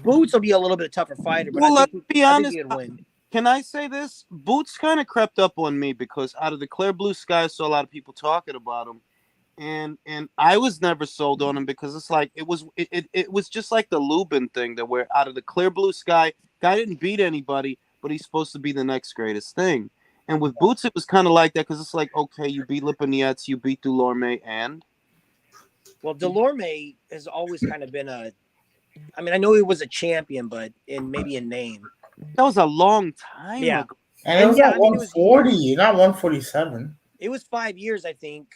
Boots will be a little bit tougher fighter, but let's be honest. I think he'd win. Can I say this? Boots kind of crept up on me because out of the clear blue sky, I saw a lot of people talking about him, and I was never sold on him because it's like it was just like the Lubin thing that where out of the clear blue sky, guy didn't beat anybody, but he's supposed to be the next greatest thing. And with Boots, it was kind of like that because it's like, okay, you beat Lipinets, you beat Delorme, and well, Delorme has always kind of been I mean, I know he was a champion, but maybe in name. That was a long time ago. And it was at 140, not 147. It was 5 years, I think.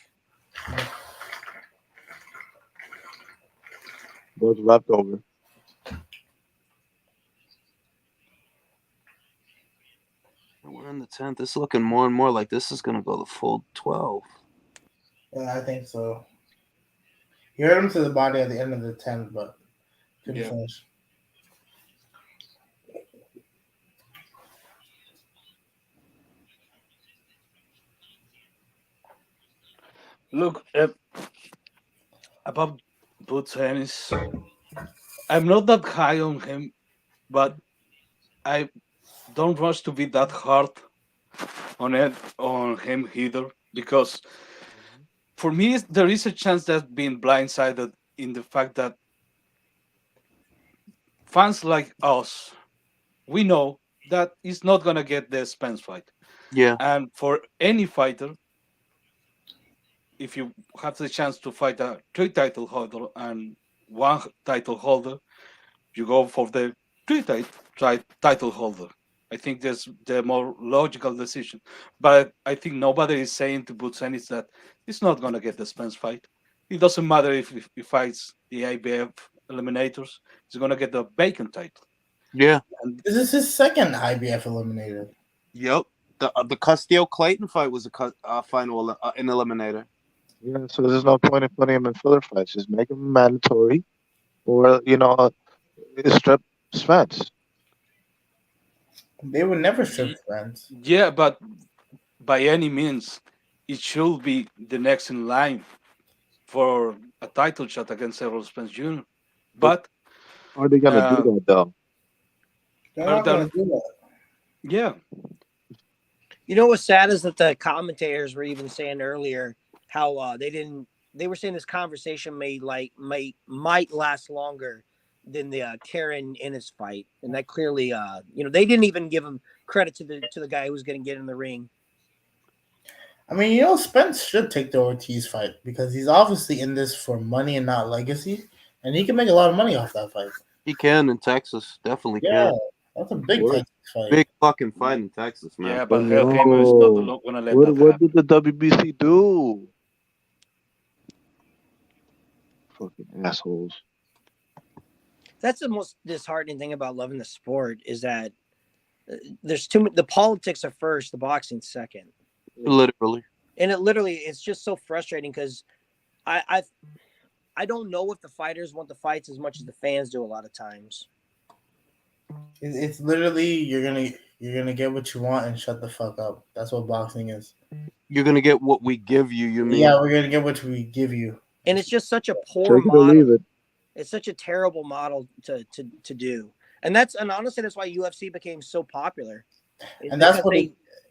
Those leftover. We're in the 10th. It's looking more and more like this is going to go the full 12. Yeah, I think so. He hurt him to the body at the end of the 10th, but couldn't finish. Look, about Boots Ennis, I'm not that high on him, but I don't rush to be that hard on him either, because for me there is a chance that being blindsided in the fact that fans like us, we know that he's not gonna get the Spence fight. Yeah. And for any fighter, if you have the chance to fight a 3 title holder and 1 title holder, you go for the 3 title holder. I think that's the more logical decision. But I think nobody is saying to Boots Ennis that he's not going to get the Spence fight. It doesn't matter if he fights the IBF eliminators, he's gonna get the Bacon title. Yeah. And This is his second IBF eliminator. Yep. The Castillo Clayton fight was a final an eliminator. Yeah, so there's no point in putting him in filler fights. Just make him mandatory, or strip Spence. They would never strip Spence. yeah, but by any means, it should be the next in line for a title shot against Errol Spence Jr. But Are they gonna do that though? They're not going to do that. yeah, You know what's sad is that the commentators were even saying earlier how they were saying this conversation might last longer than the Karen Ennis fight, and that clearly they didn't even give him credit to the guy who was going to get in the ring. I mean, Spence should take the Ortiz fight because he's obviously in this for money and not legacy, and he can make a lot of money off that fight. He can in Texas, definitely Yeah, can. that's a big Word. Texas fight. Big fucking fight in Texas, man. yeah, but Hell Gamer is not gonna let that What happen. did the WBC do? Fucking assholes. That's the most disheartening thing about loving the sport is that there's too many. The politics are first, the boxing second. Literally. And it's just so frustrating because I don't know if the fighters want the fights as much as the fans do a lot of times. It's literally you're gonna get what you want and shut the fuck up. That's what boxing is. You're gonna get what we give you. You mean? Yeah, we're gonna get what we give you. And it's just such a poor Take it or model. leave it. It's such a terrible model to do. And honestly that's why UFC became so popular. And that's what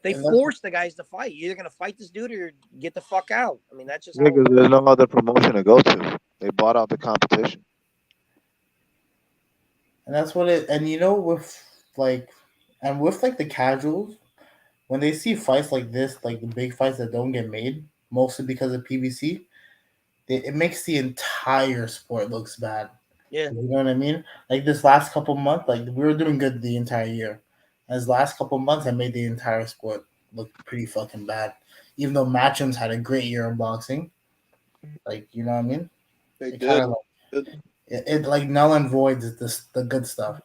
they force the guys to fight. You're either gonna fight this dude or get the fuck out. I mean, that's just Because there's no other promotion to go to. They bought out the competition. And that's what it. And with the casuals, when they see fights like this, like the big fights that don't get made, mostly because of PBC, it makes the entire sport looks bad. Yeah. You know what I mean? Like this last couple months, like we were doing good the entire year. As last couple months, I made the entire sport look pretty fucking bad. Even though Matchums had a great year in boxing, like you know what I mean? They It did. kind of it like null and voids the good stuff.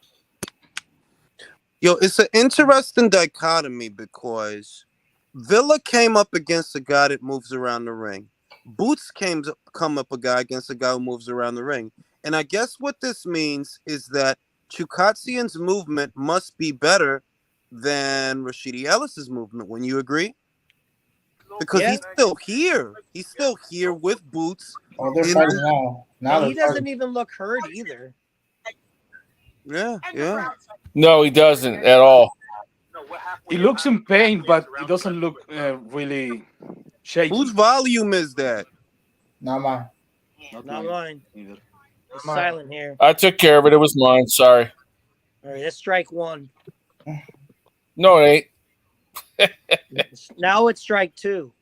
Yo, it's an interesting dichotomy because Villa came up against a guy that moves around the ring. Boots come up a guy against a guy who moves around the ring. And I guess what this means is that Chukatsian's movement must be better than Rashidi Ellis's movement. Wouldn't you agree? Because he's still here. He's still here with Boots. Oh, they're fighting now. And he doesn't even look hurt either. Yeah. No, he doesn't at all. He looks in pain, but he doesn't look really shaky. Whose volume is that? Not mine. Not mine. Either. It's silent here. I took care of it. It was mine. Sorry. All right, that's strike one. No, it ain't. Now it's strike two.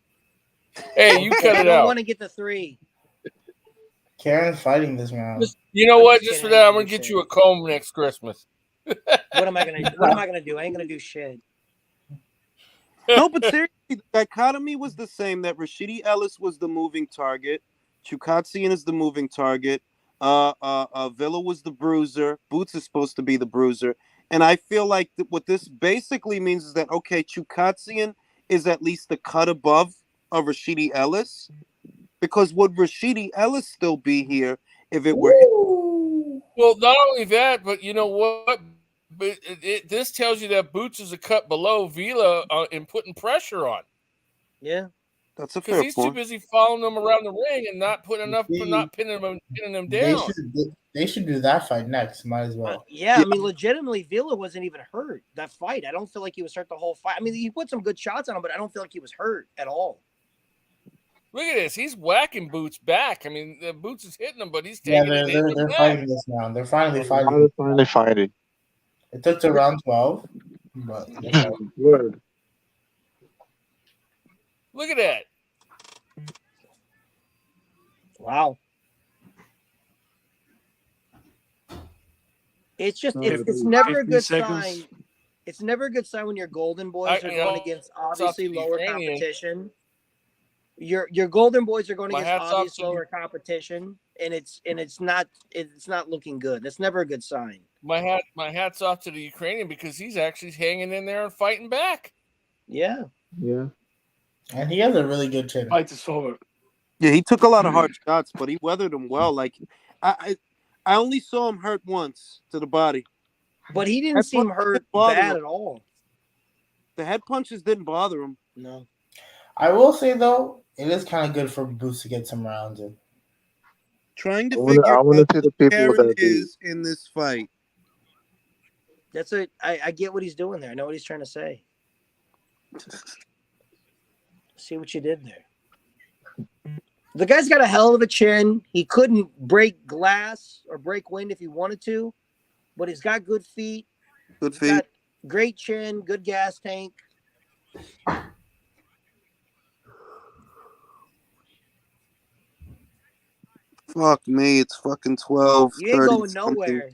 Hey, you cut I it don't out. want to get the three. Karen's fighting this round. You know I'm what? just Just for kidding. that, I'm gonna get you a comb next Christmas. What am I gonna do? I ain't gonna do shit. No, but seriously, the dichotomy was the same. That Rashidi Ellis was the moving target. Chukatsian is the moving target. Villa was the bruiser. Boots is supposed to be the bruiser. And I feel like what this basically means is that, okay, Chukatsian is at least the cut above of Rashidi Ellis. Because would Rashidi Ellis still be here if it were him? Well, not only that, but you know what? But this tells you that Boots is a cut below Vila in putting pressure on. Yeah. That's a Because fair he's too point. busy following them around the ring and not putting enough, not pinning them down. They should do that fight next. Might as well. Yeah, I mean, legitimately, Vila wasn't even hurt that fight. I don't feel like he was hurt the whole fight. I mean, he put some good shots on him, but I don't feel like he was hurt at all. Look at this. He's whacking Boots back. I mean, Boots is hitting him, but he's taking they're fighting this now. They're finally fighting. Finally fighting. It took to round 12, but Word. Look at that. Wow. It's just it's never a good sign. It's never a good sign when your golden boys are going against obviously lower competition. Your Golden Boys are going My against hat's off obvious to lower competition, and it's not looking good. That's never a good sign. My hat's off to the Ukrainian because he's actually hanging in there and fighting back. Yeah. Yeah. And he has a really good chin. Fight is over. Yeah, he took a lot of hard shots, but he weathered them well. Like I only saw him hurt once to the body. But he didn't seem hurt bad at all. The head punches didn't bother him. No. I will say though, it is kind of good for Boots to get some rounds in. Trying to figure out see the who people Karen that is in this fight. That's it. I get what he's doing there. I know what he's trying to say. See what you did there. The guy's got a hell of a chin. He couldn't break glass or break wind if he wanted to, but he's got good feet. Good He's feet. got great chin, good gas tank. Fuck me, it's fucking 12. You ain't going nowhere.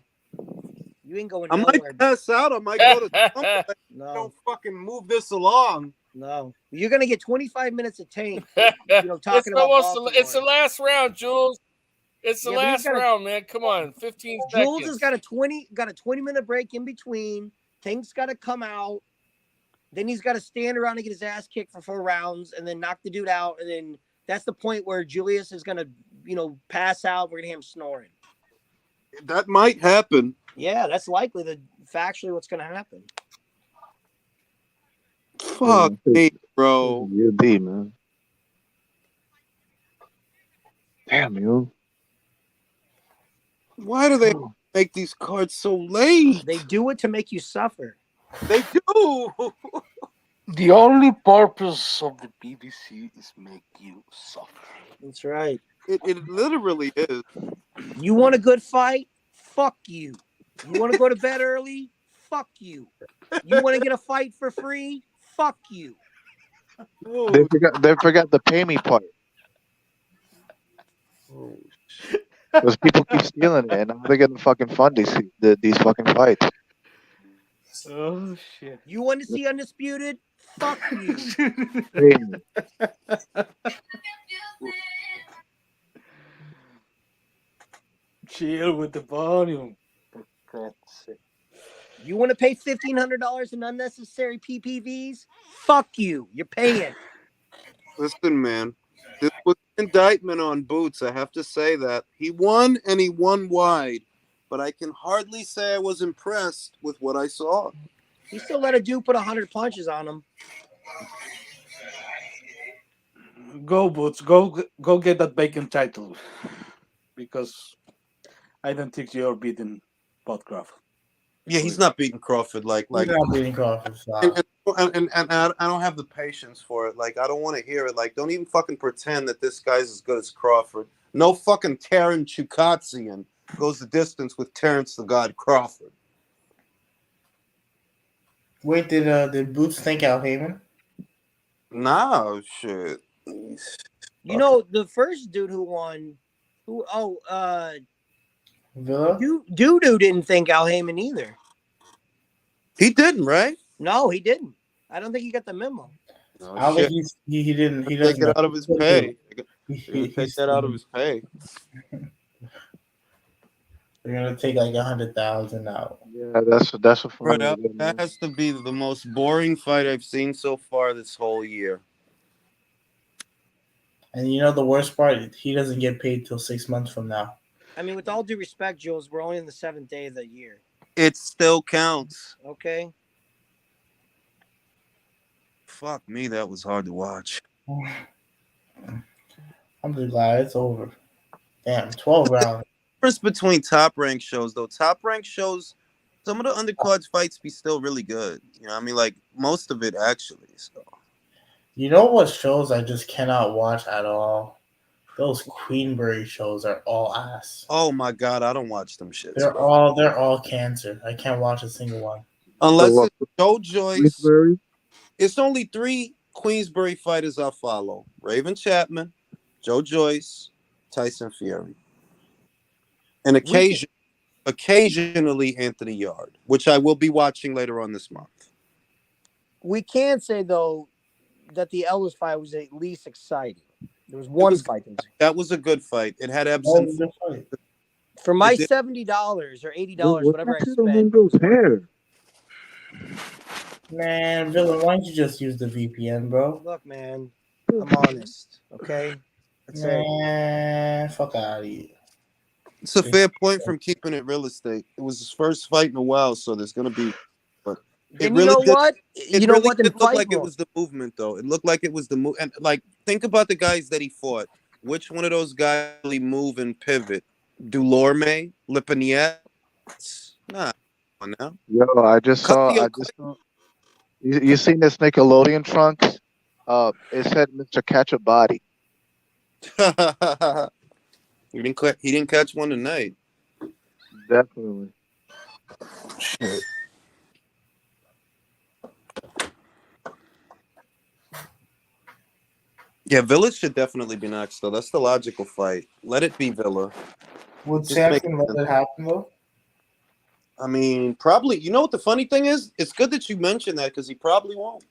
You ain't going I nowhere. might pass out. I might go to No. Don't fucking move this along. No. You're gonna get 25 minutes of tape. it's Talking about it's the last round, Jules. It's the last round, man. Come on, 15 Jules seconds. has got a 20-minute break in between. Tank's got to come out. Then he's got to stand around and get his ass kicked for 4 rounds, and then knock the dude out. And then that's the point where Julius is gonna, pass out. We're gonna hear him snoring. That might happen. Yeah, that's likely factually what's gonna happen. Fuck me, bro. UD, man. Damn, you. Why do they make these cards so late? They do it to make you suffer. They do. The only purpose of the BBC is make you suffer. That's right. It literally is. You want a good fight? Fuck you. You want to go to bed early? Fuck you. You want to get a fight for free? Fuck you. They forgot the pay me part. Because people keep stealing it, and now they're getting fucking fun these fucking fights. Oh shit! You want to see Undisputed? Fuck you. Chill with the volume. For God's sake. You want to pay $1,500 in unnecessary PPVs? Fuck you. You're paying. Listen, man. This was an indictment on Boots. I have to say that. He won, and he won wide. But I can hardly say I was impressed with what I saw. He still let a dude put 100 punches on him. Go, Boots. Go get that bacon title. Because I don't think you're beating Crawford. Yeah, he's not beating Crawford. He's not beating Crawford. And I don't have the patience for it. I don't want to hear it. Don't even fucking pretend that this guy's as good as Crawford. No fucking Terran Chukatsian goes the distance with Terrence the God Crawford. Wait, did Boots think Al Heyman? No, shit. The first dude who won, Villa? Dudu didn't think Al Heyman either. He didn't, right? No, he didn't. I don't think he got the memo. No, I don't think he didn't. He doesn't take it out of his pay. He take that out of his pay. They're gonna take 100,000 out. Yeah, that's a Bro, that has to be the most boring fight I've seen so far this whole year. And the worst part, he doesn't get paid till 6 months from now. I mean, with all due respect, Jules, we're only in the 7th day of the year. It still counts. Okay. Fuck me, that was hard to watch. I'm just glad it's over. Damn, 12 rounds. Difference between top rank shows, though. Top rank shows, some of the undercards fights be still really good. Most of it actually. So. You know what shows I just cannot watch at all? Those Queensbury shows are all ass. Oh my god, I don't watch them shits. They're all cancer. I can't watch a single one. Unless it's Joe Joyce. Queensbury? It's only 3 Queensbury fighters I follow: Raven Chapman, Joe Joyce, Tyson Fury, and occasionally Anthony Yard, which I will be watching later on this month. We can say though that the Ellis fight was at least exciting. There was one was- fight. That was a good fight. It had ebbs Oh, and good fight. For my It did- $70 or $80, whatever I What's spent. Windows hair? Man, Villain, why don't you just use the VPN, bro? Look, man, I'm honest. Okay, that's it. Man, fuck out of here. It's a fair point from keeping it real estate. It was his first fight in a while, so there's gonna be. But And you know what? It You know really what? Then did look fight like it more. was the movement, though. It looked like it was the move. And like, think about the guys that he fought. Which one of those guys really move and pivot? Dulorme, Lipaniet? Nah, come on now. Yo, I just saw. You seen this Nickelodeon trunks? It said Mr. Catch a Body. He didn't catch one tonight. Definitely. Shit. Yeah, Villa should definitely be next, though. That's the logical fight. Let it be Villa. Would Just Sampson make- let it happen, though? I mean, probably. You know what the funny thing is? It's good that you mentioned that because he probably won't.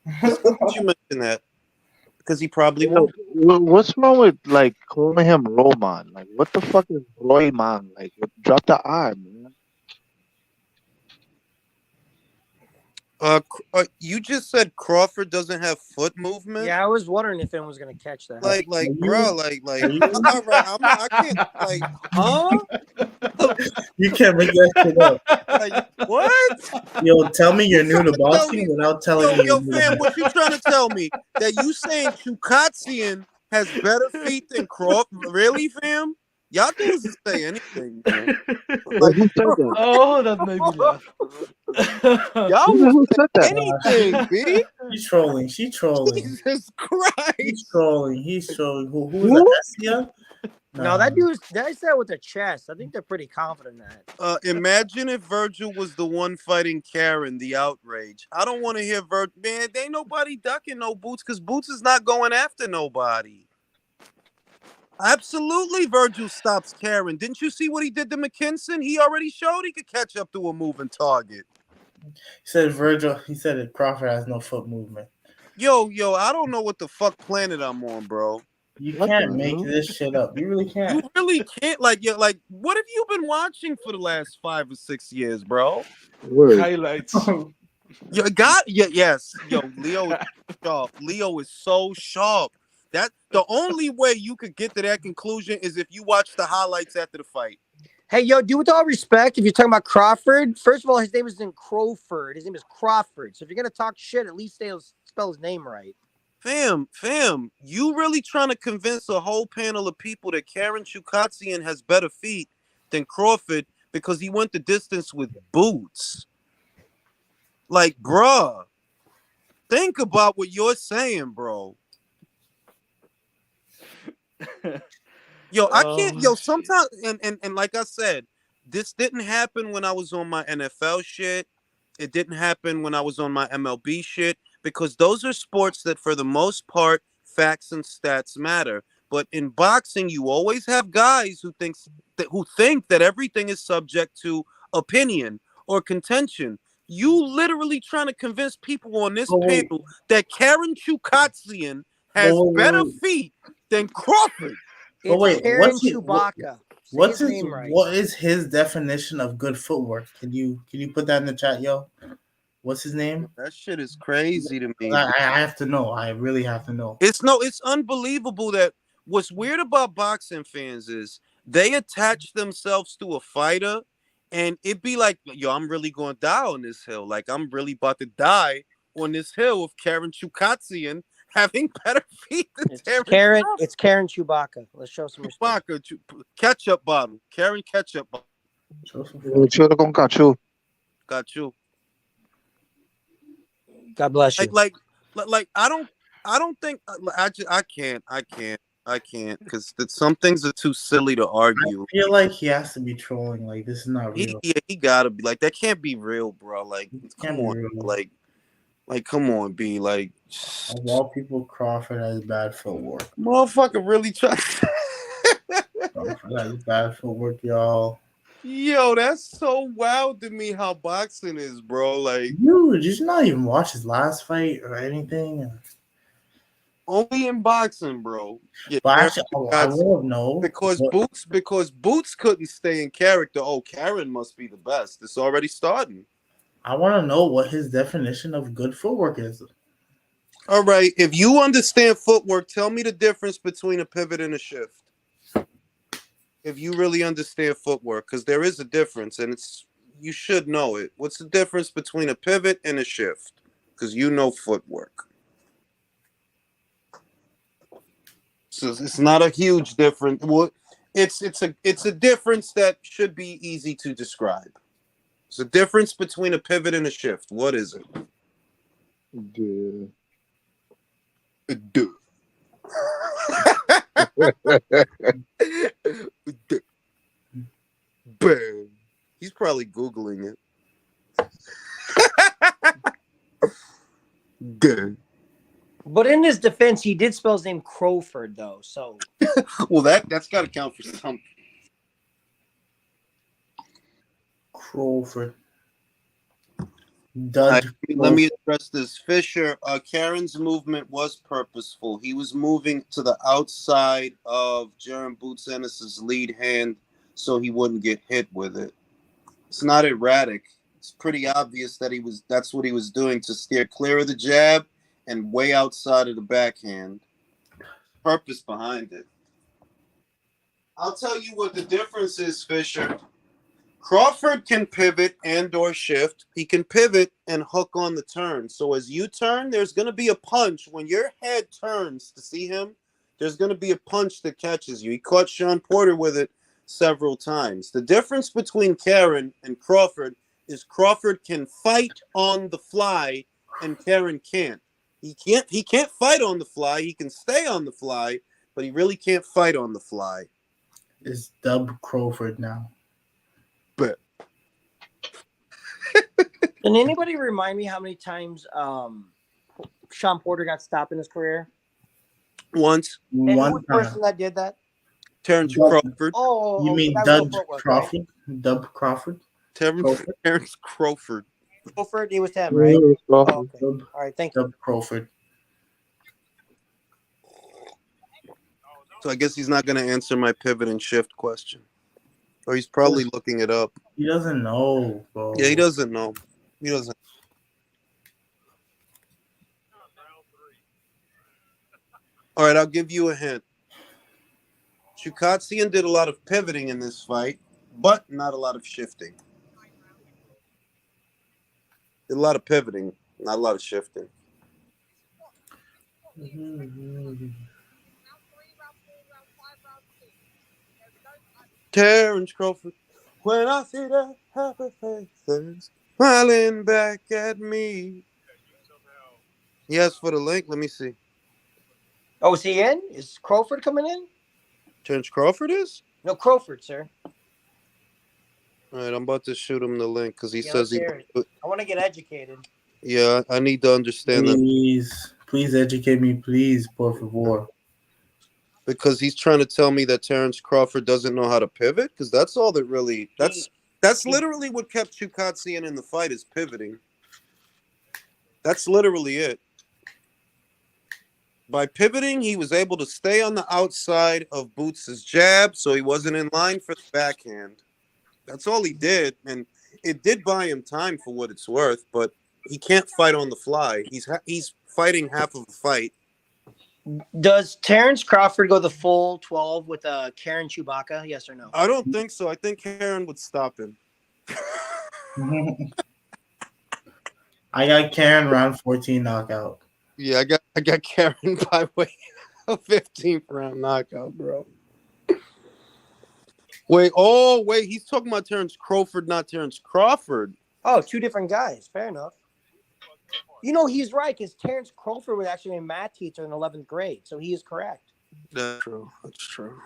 It's good that you mentioned that because he probably won't. What's wrong with like calling him Roman? Like, what the fuck is Royman? Like, drop the I, man. You just said Crawford doesn't have foot movement. Yeah, I was wondering if anyone was gonna catch that. Like, bro, I'm not right. I can't, like, huh? You can't make that shit up. Like, what? Yo, tell me you're new to boxing without telling me. Yo, fam, what you trying to tell me? That you saying Chukatsian has better feet than Crawford? Really, fam? Y'all dudes just say anything, man. Like, Who said that? Oh, that made me laugh. y'all Who will said say that? anything, B. She's trolling. She's trolling. Jesus Christ. He's trolling. He's trolling. Who is that? Garcia? No, that said with the chest. I think they're pretty confident in that. Imagine if Virgil was the one fighting Karen, the outrage. I don't want to hear Virgil. Man, there ain't nobody ducking no Boots because Boots is not going after nobody. Absolutely, Virgil stops Karen. Didn't you see what he did to McKinson? He already showed he could catch up to a moving target. He said Virgil. He said that Crawford has no foot movement. Yo, I don't know what the fuck planet I'm on, bro. You can't make this shit up. You really can't. You really can't. Like, what have you been watching for the last 5 or 6 years, bro? Highlights. Yes. Yo, Leo is sharp. Leo is so sharp. That the only way you could get to that conclusion is if you watch the highlights after the fight. Hey, yo, dude, with all respect, if you're talking about Crawford, first of all, his name isn't Crowford. His name is Crawford. So if you're gonna talk shit, at least spell his name right. Fam, you really trying to convince a whole panel of people that Karen Chukatsian has better feet than Crawford because he went the distance with Boots. Like, bruh, think about what you're saying, bro. Yo, I can't. Yo, sometimes, and like I said, this didn't happen when I was on my NFL shit. It didn't happen when I was on my MLB shit because those are sports that, for the most part, facts and stats matter. But in boxing, you always have guys who think that everything is subject to opinion or contention. You literally trying to convince people on this panel that Karen Chukatsian has better feet than Crawford. It's wait, Karen Chewbacca. What is his definition of good footwork? Can you put that in the chat, yo? What's his name? That shit is crazy to me. I have to know. I really have to know. It's unbelievable that what's weird about boxing fans is they attach themselves to a fighter and it be like, yo, I'm really going to die on this hill. Like, I'm really about to die on this hill of Karen Chukatsian having better feet than Karen. It's Karen Chewbacca. Let's show some respect. Ketchup bottle. Karen ketchup bottle. Choro con cachu. Got you. God bless you. Like I don't think I can't because some things are too silly to argue. I feel like he has to be trolling. Like, this is not real. He gotta be like, that can't be real, bro. Like, come on, like come on, B. Like, of all people, Crawford has bad footwork. Motherfucker really try. Crawford has bad footwork, y'all. Yo, that's so wild to me how boxing is, bro. Like, dude, did you not even watch his last fight or anything? Only in boxing, bro. Yeah, But actually, I wouldn't know because Boots couldn't stay in character. Oh, Karen must be the best. It's already starting. I want to know what his definition of good footwork is. All right, if you understand footwork, tell me the difference between a pivot and a shift. If you really understand footwork, because there is a difference, and you should know it. What's the difference between a pivot and a shift? Because you know footwork. So it's not a huge difference. Well, it's a difference that should be easy to describe. It's a difference between a pivot and a shift. What is it? Bam. He's probably Googling it. But in his defense, he did spell his name Crowford, though. So, well, that's got to count for something. Crowford. Let me address this. Fisher, Karen's movement was purposeful. He was moving to the outside of Jaron Boots Ennis's lead hand so he wouldn't get hit with it. It's not erratic. It's pretty obvious that that's what he was doing, to steer clear of the jab and way outside of the backhand. Purpose behind it. I'll tell you what the difference is, Fisher. Crawford can pivot and or shift. He can pivot and hook on the turn. So as you turn, there's going to be a punch. When your head turns to see him, there's going to be a punch that catches you. He caught Sean Porter with it several times. The difference between Karen and Crawford is Crawford can fight on the fly and Karen can't. He can't fight on the fly. He can stay on the fly, but he really can't fight on the fly. It's Dub Crawford now. But can anybody remind me how many times Sean Porter got stopped in his career? Once. And who was the person that did that? Terrence Crawford. Oh, you mean Dub Crawford? Right? Dub Crawford? Terrence Crawford. Crawford, he was 10, right? Oh, okay. All right, thank you. Dub Crawford. So I guess he's not going to answer my pivot and shift question. Or he's probably looking it up. He doesn't know, bro. Yeah, he doesn't know. He doesn't. All right, I'll give you a hint. Chukatsian did a lot of pivoting in this fight, but not a lot of shifting. Did a lot of pivoting, not a lot of shifting. Terrence Crawford, when I see that happy faces smiling back at me. He asked for the link. Let me see. Oh, is he in? Is Crawford coming in? Terrence Crawford is? No, Crawford, sir. All right, I'm about to shoot him the link because he says he. I want to get educated. Yeah, I need to understand that. Please educate me, please, por favor. Because he's trying to tell me that Terrence Crawford doesn't know how to pivot, because that's all that really. That's literally what kept Chukatsian in the fight, is pivoting. That's literally it. By pivoting, he was able to stay on the outside of Boots' jab, so he wasn't in line for the backhand. That's all he did, and it did buy him time for what it's worth, but he can't fight on the fly. He's fighting half of a fight. Does Terrence Crawford go the full 12 with Karen Chewbacca? Yes or no? I don't think so. I think Karen would stop him. I got Karen round 14 knockout. Yeah, I got Karen by way of 15th round knockout, bro. Wait, he's talking about Terrence Crawford, not Terrence Crawford. Oh, two different guys. Fair enough. You know, he's right, because Terrence Crawford was actually a math teacher in 11th grade, so he is correct. That's true. That's true.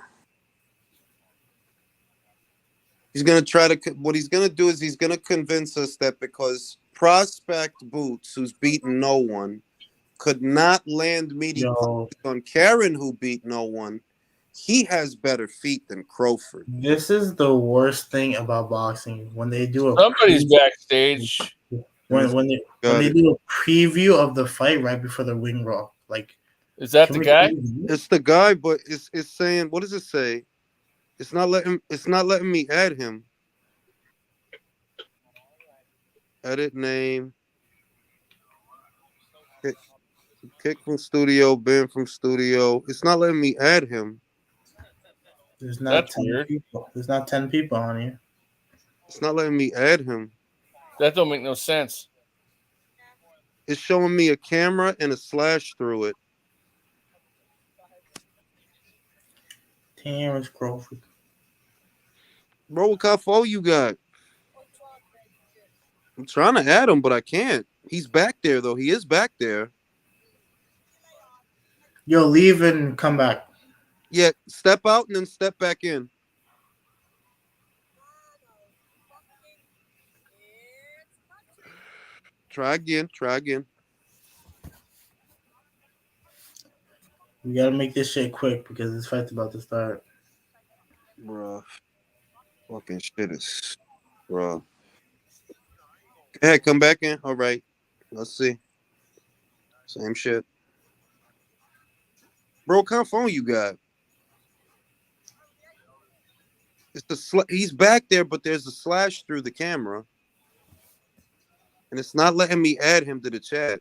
He's going to try to, what he's going to do is he's going to convince us that because Prospect Boots, who's beaten no one, could not land meaty punches on Karen, who beat no one, he has better feet than Crawford. This is the worst thing about boxing. When they do somebody's backstage. When they do a preview of the fight right before the ring roll, like Is that the guy? It's the guy, but it's saying, what does it say? It's not letting me add him. Edit name. Kick from studio, Ben from studio. It's not letting me add him. There's not That's 10 weird. people. There's not 10 people on here. It's not letting me add him. That don't make no sense. It's showing me a camera and a slash through it. Terrence Crawford. Bro, what kind of phone you got? I'm trying to add him, but I can't. He's back there, though. He is back there. Yo, leave and come back. Yeah, step out and then step back in. Try again. We gotta make this shit quick because this fight's about to start. Bruh. Fucking shit is... Bruh. Hey, come back in. All right. Let's see. Same shit. Bro, what kind of phone you got? It's he's back there, but there's a slash through the camera. And it's not letting me add him to the chat.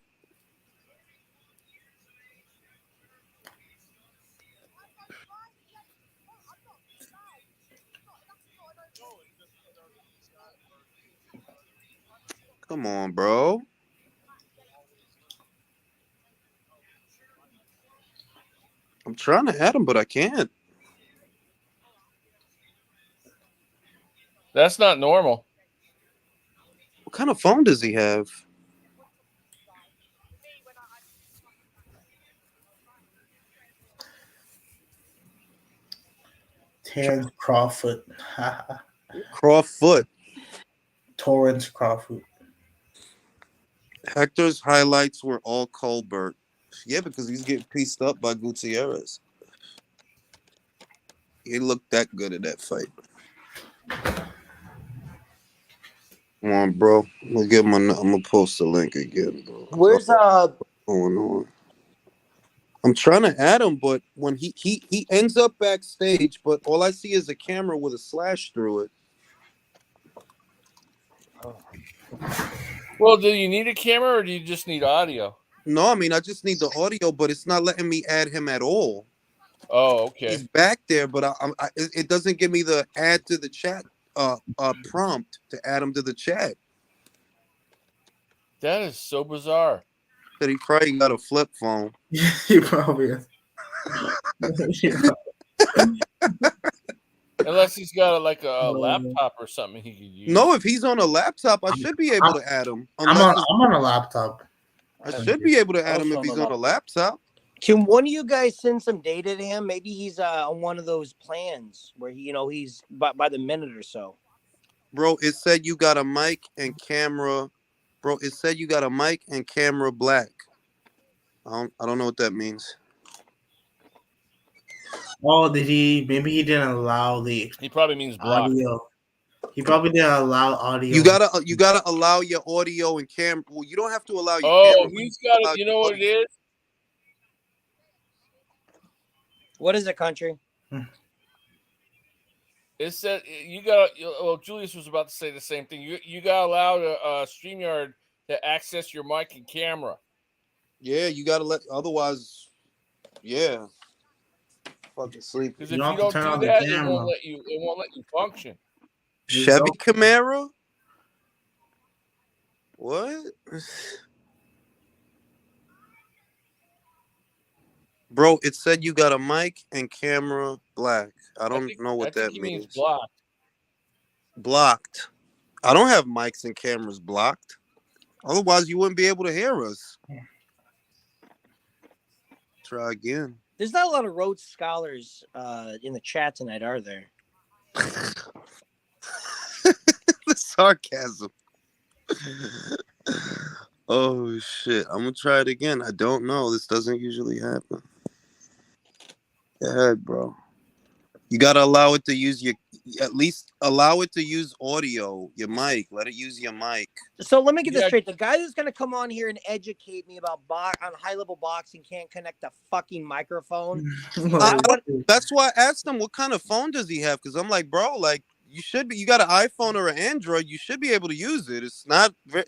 Come on, bro. I'm trying to add him, but I can't. That's not normal. What kind of phone does he have? Terrence Crawford. Crawford. Torrance Crawford. Hector's highlights were all Colbert. Yeah, because he's getting pieced up by Gutierrez. He looked that good at that fight. Come on, bro. I'm gonna post the link again, bro. Where's What's going on? I'm trying to add him, but when he ends up backstage, but all I see is a camera with a slash through it. Well, do you need a camera or do you just need audio? No, I mean I just need the audio, but it's not letting me add him at all. Oh, okay. He's back there, but it doesn't give me the add to the chat prompt to add him to the chat. That is so bizarre. That he probably got a flip phone. He probably is. Unless he's got a laptop or something he could use. No, if he's on a laptop, I should be able to add him. I'm on a laptop. I should be able to add him if he's on a laptop. Can one of you guys send some data to him? Maybe he's on one of those plans where he's by the minute or so. Bro, it said you got a mic and camera. Bro, it said you got a mic and camera black. I don't know what that means. Oh, maybe he didn't allow the He probably means block. audio. He probably didn't allow audio. You gotta allow your audio and camera. Well, you don't have to allow your camera. He's got it. You know what it is? What is it, country? It said you got. Well, Julius was about to say the same thing. You got to allow the StreamYard to access your mic and camera. Yeah, you gotta let. Otherwise, yeah. Fucking sleep. Because if you don't do that, it won't let you function. Chevy Camaro? What? Bro, it said you got a mic and camera black. I don't know what that means. Blocked. Blocked. I don't have mics and cameras blocked. Otherwise, you wouldn't be able to hear us. Try again. There's not a lot of Rhodes Scholars in the chat tonight, are there? The sarcasm. Oh, shit. I'm going to try it again. I don't know. This doesn't usually happen. Go ahead, bro. You gotta allow it to use at least allow it to use audio, your mic. Let it use your mic. So let me get this straight. The guy that's gonna come on here and educate me about on high level boxing can't connect a fucking microphone. That's why I asked him what kind of phone does he have, because I'm like, bro, like you got an iPhone or an Android, you should be able to use it. It's not very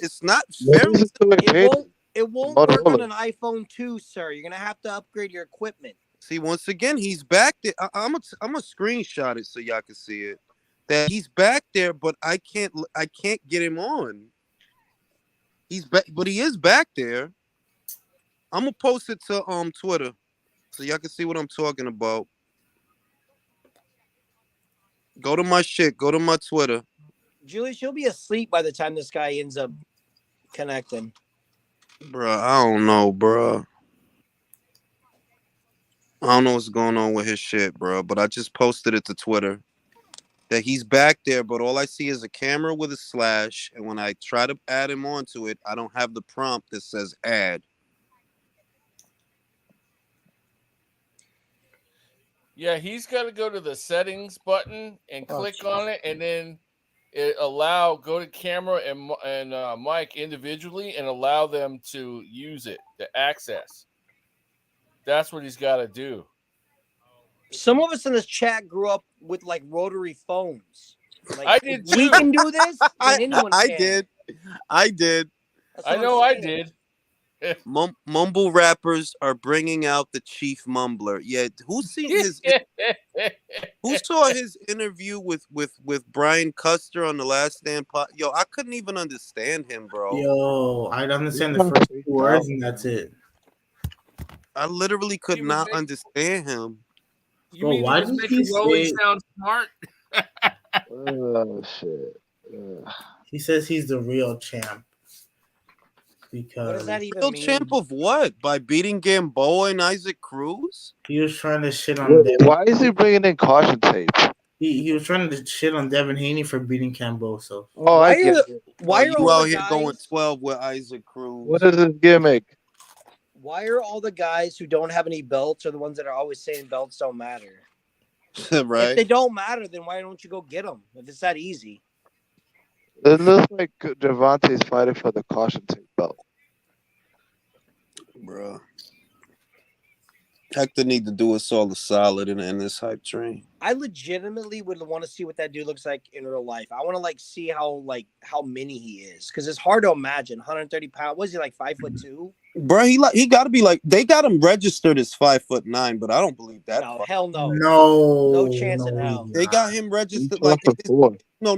it won't work on an iPhone 2, sir. You're gonna have to upgrade your equipment. See, once again, he's back there. I'm a screenshot it so y'all can see it. That he's back there, but I can't get him on. He's back, but he is back there. I'm gonna post it to Twitter so y'all can see what I'm talking about. Go to my shit. Go to my Twitter. Julius, you'll be asleep by the time this guy ends up connecting. Bruh, I don't know, bruh. I don't know what's going on with his shit, bro. But I just posted it to Twitter that he's back there, but all I see is a camera with a slash. And when I try to add him onto it, I don't have the prompt that says add. Yeah, he's got to go to the settings button and click on it, and then go to camera and mic individually and allow them to use it, to access. That's what he's got to do. Some of us in this chat grew up with like rotary phones. Like, I did too. We can do this. I did. I know I did. Mumble rappers are bringing out the chief mumbler. Yeah, who saw his interview with Brian Custer on the Last Stand pod? Yo, I couldn't even understand him, bro. Yo, I understand the first 2 words and that's it. I literally could not understand him. You mean why did he sound smart? Oh shit! He says he's the real champ. Because what does that even real mean? Champ of what? By beating Gamboa and Isaac Cruz? He was trying to shit on. Why is he bringing in caution tape? He was trying to shit on Devin Haney for beating Camboso. Oh, why I get are, it. why are you all out the here guys, going 12 with Isaac Cruz? What is his gimmick? Why are all the guys who don't have any belts are the ones that are always saying belts don't matter? Right. If they don't matter, then why don't you go get them? If it's that easy. It looks like Gervonta's fighting for the caution tape belt. Bro. Hector need to do us all a solid in this hype train. I legitimately would want to see what that dude looks like in real life. I want to see how mini he is, because it's hard to imagine 130 pounds. Was he like 5'2"? Bro, he got to be like, they got him registered as 5'9", but I don't believe that. No, hell no, no chance in hell. They got him registered like not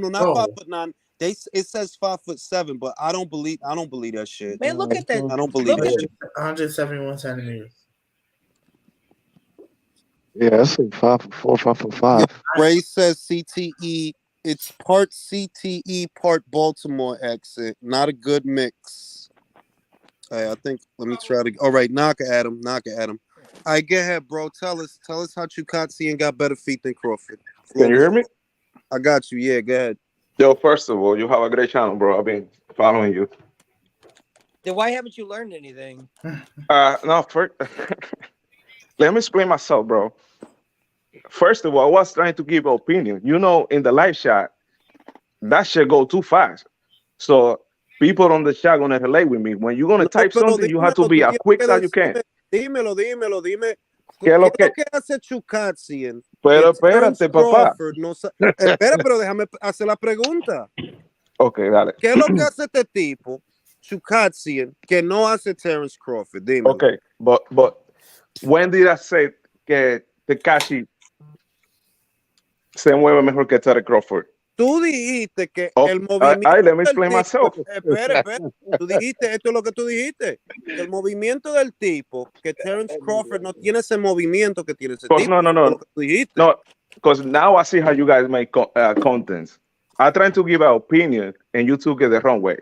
5'9". It says 5'7", but I don't believe that shit. Man, look at that. I don't believe that shit. 171 centimeters. Yeah, that's like 5'4", 5'5". Ray says CTE. It's part CTE, part Baltimore accent. Not a good mix. I think. Let me try to. All right, knock at him. All right, go ahead, bro. Tell us how Chukatsian got better feet than Crawford. Can you hear me? I got you. Yeah, go ahead. Yo, first of all, you have a great channel, bro. I've been following you. Then why haven't you learned anything? No, first, let me explain myself, bro. First of all, I was trying to give an opinion. You know, in the live chat, that shit go too fast. So people on the chat gonna relate with me. When you're gonna type something, you have to be as quick as you can. Dímelo. ¿Qué es lo que hace Chukatsian? Pero espérate, papá. Espera, pero déjame hacer la pregunta. Ok, dale. ¿Qué es lo que hace este tipo, Chukatsian, que no hace Terence Crawford? Dímelo. Okay, but when did I say que Tekashi se mueve mejor que Terence Crawford? Tú dijiste que el movimiento. Let me explain myself. Espera. Tú dijiste, esto es lo que tú dijiste. El movimiento del tipo, que Terence Crawford no tiene ese movimiento que tiene ese tipo. No, because now I see how you guys make contents. I'm trying to give an opinion, and you took it the wrong way.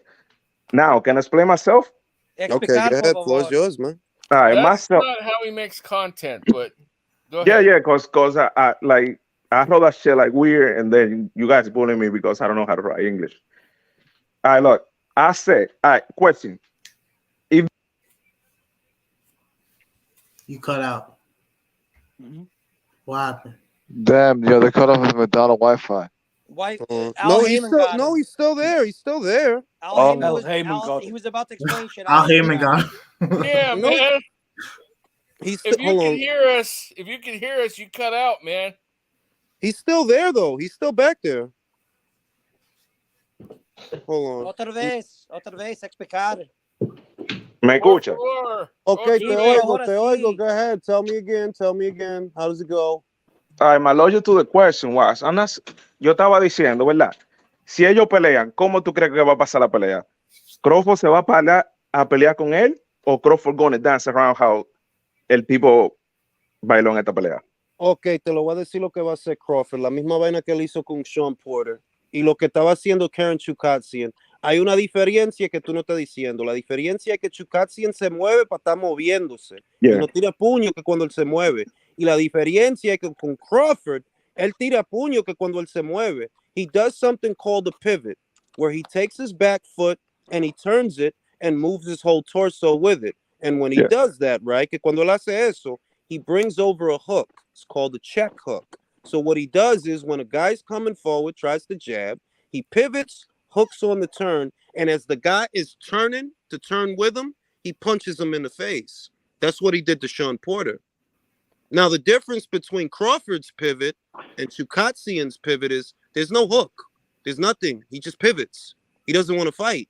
Now, can I explain myself? Okay, go ahead. Floor's yours, man. All right, That's not how he makes content, but go ahead. Yeah, because I know that shit like weird, and then you guys bullying me because I don't know how to write English. All right, look, I said, all right, question. If you cut out, what happened? Damn, yo, they cut off his McDonald Wi-Fi. Why? No, Al he's Heyman still got no, him. he's still there. He's still there. Al Al Heyman was Heyman got he it. was about to explain shit. Al Heyman got got. Yeah, No, man. he's If still. you Hold can on. hear us, you cut out, man. He's still there though. He's still back there. Hold on. Otra vez, explicar. ¿Me escucha? Okay, Sí, te pero oigo, ahora te oigo. sí. Go ahead. Tell me again. How does it go? All right, my logic to the question was, yo estaba diciendo, ¿verdad? Si ellos pelean, ¿cómo tú crees que va a pasar la pelea? ¿Crawford se va a pelear con él o Crawford gonna dance around how el tipo bailó en esta pelea? Ok, te lo voy a decir lo que va a hacer Crawford. La misma vaina que él hizo con Sean Porter. Y lo que estaba haciendo Karen Chukatsian. Hay una diferencia que tú no estás diciendo. La diferencia es que Chukatsian se mueve para estar moviéndose. Yeah. Y no tira puño que cuando él se mueve. Y la diferencia es que con Crawford, él tira puño que cuando él se mueve. He does something called a pivot, where he takes his back foot and he turns it and moves his whole torso with it. And when he does that, right, que cuando él hace eso, he brings over a hook. It's called a check hook. So what he does is when a guy's coming forward, tries to jab, he pivots, hooks on the turn, and as the guy is turning to turn with him, he punches him in the face. That's what he did to Sean Porter. Now, the difference between Crawford's pivot and Chukatsian's pivot is there's no hook. There's nothing. He just pivots. He doesn't want to fight.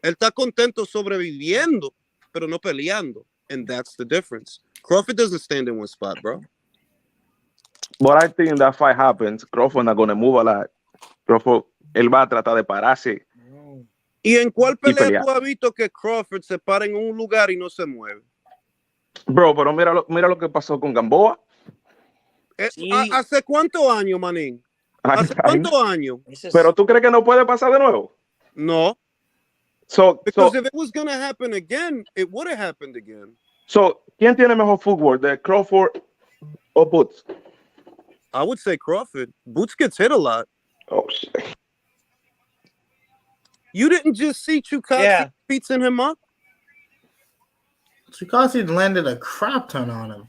Él está contento sobreviviendo, pero no peleando. And that's the difference. Crawford doesn't stand in one spot, bro. But I think that fight happens, Crawford not gonna move a lot. Crawford, él va a tratar de pararse. ¿Y en cuál pelea pelear. tú has visto que Crawford se para en un lugar y no se mueve? Bro, pero mira lo que pasó con Gamboa. Sí. ¿Hace cuántos años, manín? ¿Hace cuántos años? Pero tú crees que no puede pasar de nuevo? No. So, Because if it was going to happen again, it would have happened again. So, ¿quién tiene mejor footwork, de Crawford o Boots? I would say Crawford. Boots gets hit a lot. Oh, shit. You didn't just see Chukatsian beating him up? Chukatsian landed a crap ton on him.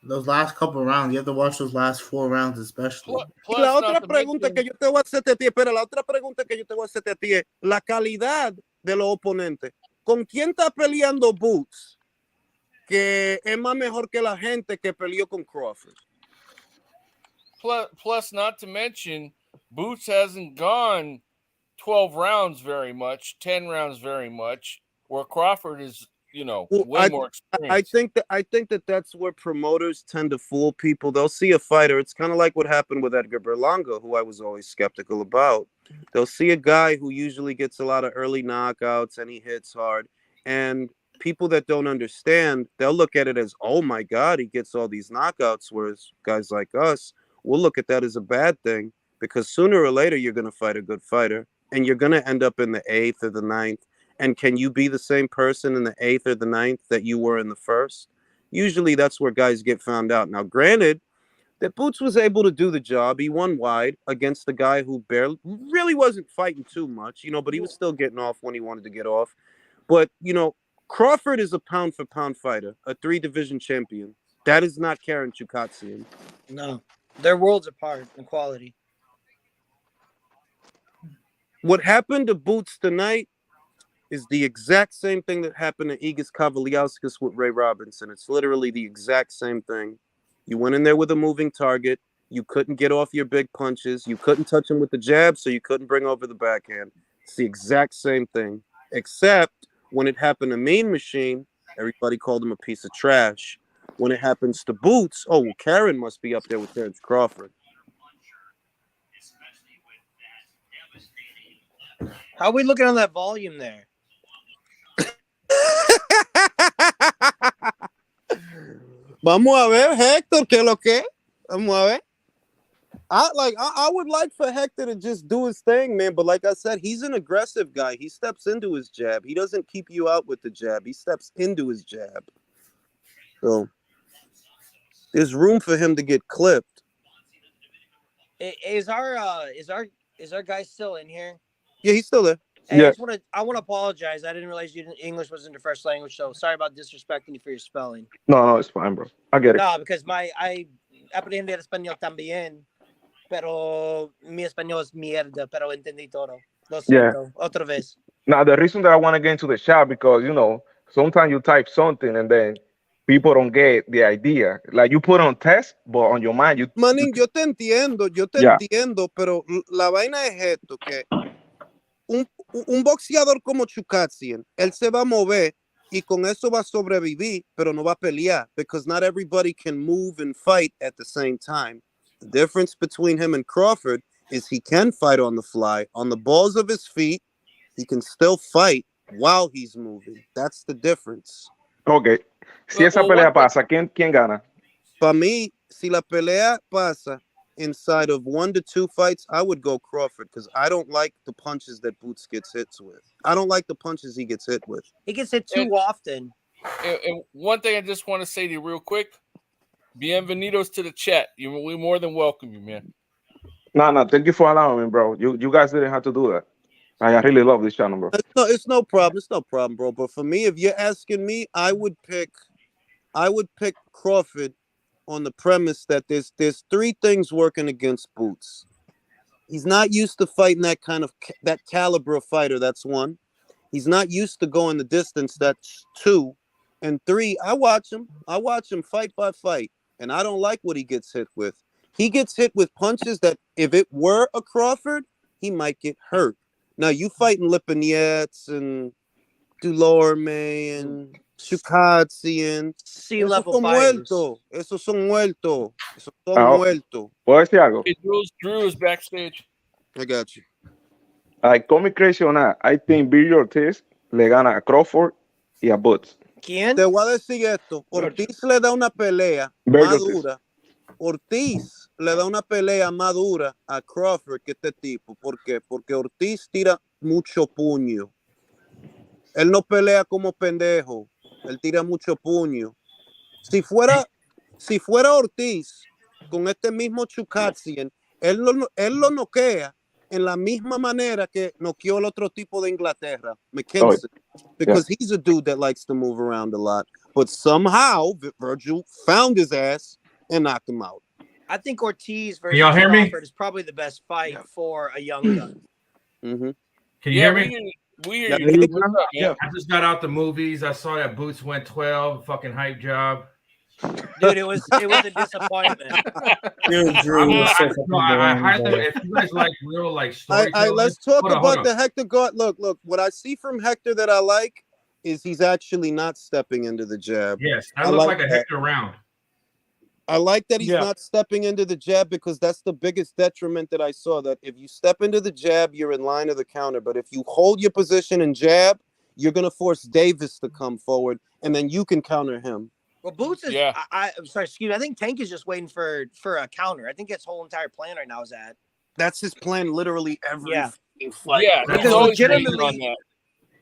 Those last couple of rounds, you have to watch those last 4 rounds especially. Y la otra pregunta que yo te voy a hacer a ti, espera, la otra pregunta que yo te voy a hacer a ti es la calidad de los oponentes. ¿Con quién está peleando Boots? Que es más mejor que la gente que peleó con Crawford. Plus, not to mention, Boots hasn't gone 12 rounds very much, 10 rounds very much, where Crawford is, way more experienced. I think that that's where promoters tend to fool people. They'll see a fighter. It's kind of like what happened with Edgar Berlanga, who I was always skeptical about. They'll see a guy who usually gets a lot of early knockouts and he hits hard. And people that don't understand, they'll look at it as, oh my God, he gets all these knockouts. Whereas guys like us, we'll look at that as a bad thing because sooner or later you're going to fight a good fighter and you're going to end up in the 8th or the 9th. And can you be the same person in the 8th or the 9th that you were in the 1st? Usually that's where guys get found out. Now, granted, that Boots was able to do the job. He won wide against the guy who really wasn't fighting too much, but he was still getting off when he wanted to get off. But, Crawford is a pound-for-pound fighter, a 3-division champion. That is not Karen Chukatsian. No, they're worlds apart in quality. What happened to Boots tonight is the exact same thing that happened to Igis Kavaliauskas with Ray Robinson. It's literally the exact same thing. You went in there with a moving target. You couldn't get off your big punches. You couldn't touch him with the jab, so you couldn't bring over the backhand. It's the exact same thing, except when it happened to Mean Machine, everybody called him a piece of trash. When it happens to Boots, oh, well, Karen must be up there with Terrence Crawford. How are we looking on that volume there? Vamos a ver, Hector, ¿qué lo que? Vamos a ver. I would like for Hector to just do his thing, man. But like I said, he's an aggressive guy. He steps into his jab. He doesn't keep you out with the jab. He steps into his jab. So there's room for him to get clipped. Is our guy still in here? Yeah, he's still there. Hey, Yeah. I want to apologize. I didn't realize English wasn't your first language, so sorry about disrespecting you for your spelling. No, it's fine, bro. I get it. No, because aprender español también, pero mi español es mierda, pero entendí todo. Lo Yeah. siento, otra vez. Now the reason that I want to get into the shop because sometimes you type something and then people don't get the idea. Like you put on test, but on your mind you. Manín, yo te entiendo, Yeah. pero la vaina es esto, que un boxeador como Chukatsian, él se va a mover y con eso va a sobrevivir, pero no va a pelear, because not everybody can move and fight at the same time. The difference between him and Crawford is he can fight on the fly, on the balls of his feet. He can still fight while he's moving. That's the difference. Okay. Si esa pelea pasa, ¿quién gana? Para mí, si la pelea pasa inside of 1 to 2 fights, I would go Crawford because I don't like the punches that Boots gets hit with. I don't like the punches he gets hit with. He gets hit too often. And one thing I just want to say to you real quick, bienvenidos to the chat. We more than welcome you, man. No, thank you for allowing me, bro. You guys didn't have to do that. I really love this channel, bro. It's no problem. It's no problem, bro. But for me, if you're asking me, I would pick Crawford on the premise that there's 3 things working against Boots. He's not used to fighting that caliber of fighter. That's 1. He's not used to going the distance. That's 2. And 3, I watch him fight by fight, and I don't like what he gets hit with. He gets hit with punches that if it were a Crawford, he might get hurt. Now you fighting Lipinets and Dulorme and Chukatsian. C-level fighters. Esos son muertos. ¿Puedo decir algo? Hey, Drew is backstage. I got you. Like, call me crazy or not, I think Billy Ortiz le gana a Crawford y a Boots. ¿Quién? Te voy a decir esto. Ortiz le da una pelea más dura. Ortiz le da una pelea más dura a Crawford que este tipo. ¿Por qué? Porque Ortiz tira mucho puño. Él no pelea como pendejo. Él tira mucho puño. Si fuera Ortiz con este mismo Chukatsian, él lo noquea en la misma manera que noqueó el otro tipo de Inglaterra, McKinson, because he's a dude that likes to move around a lot. But somehow Virgil found his ass and knocked him out. I think Ortiz versus Crawford is probably the best fight for a young gun. Mm-hmm. Can you hear me? We hear you. Yeah. I just got out the movies. I saw that Boots went 12. Fucking hype job. Dude, it was a disappointment. Dude, Drew was so fucking if you guys like real storytelling, let's talk about the Hector guard. Look, what I see from Hector that I like is he's actually not stepping into the jab. Yes, that looks like a Hector round. I like that he's not stepping into the jab because that's the biggest detriment that I saw. That if you step into the jab, you're in line of the counter. But if you hold your position and jab, you're going to force Davis to come forward, and then you can counter him. Well, Boots is. I'm sorry, excuse me. I think Tank is just waiting for a counter. I think his whole entire plan right now is that. That's his plan, literally every fight. Yeah, because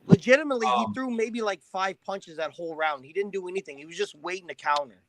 legitimately, he threw maybe like 5 punches that whole round. He didn't do anything. He was just waiting to counter.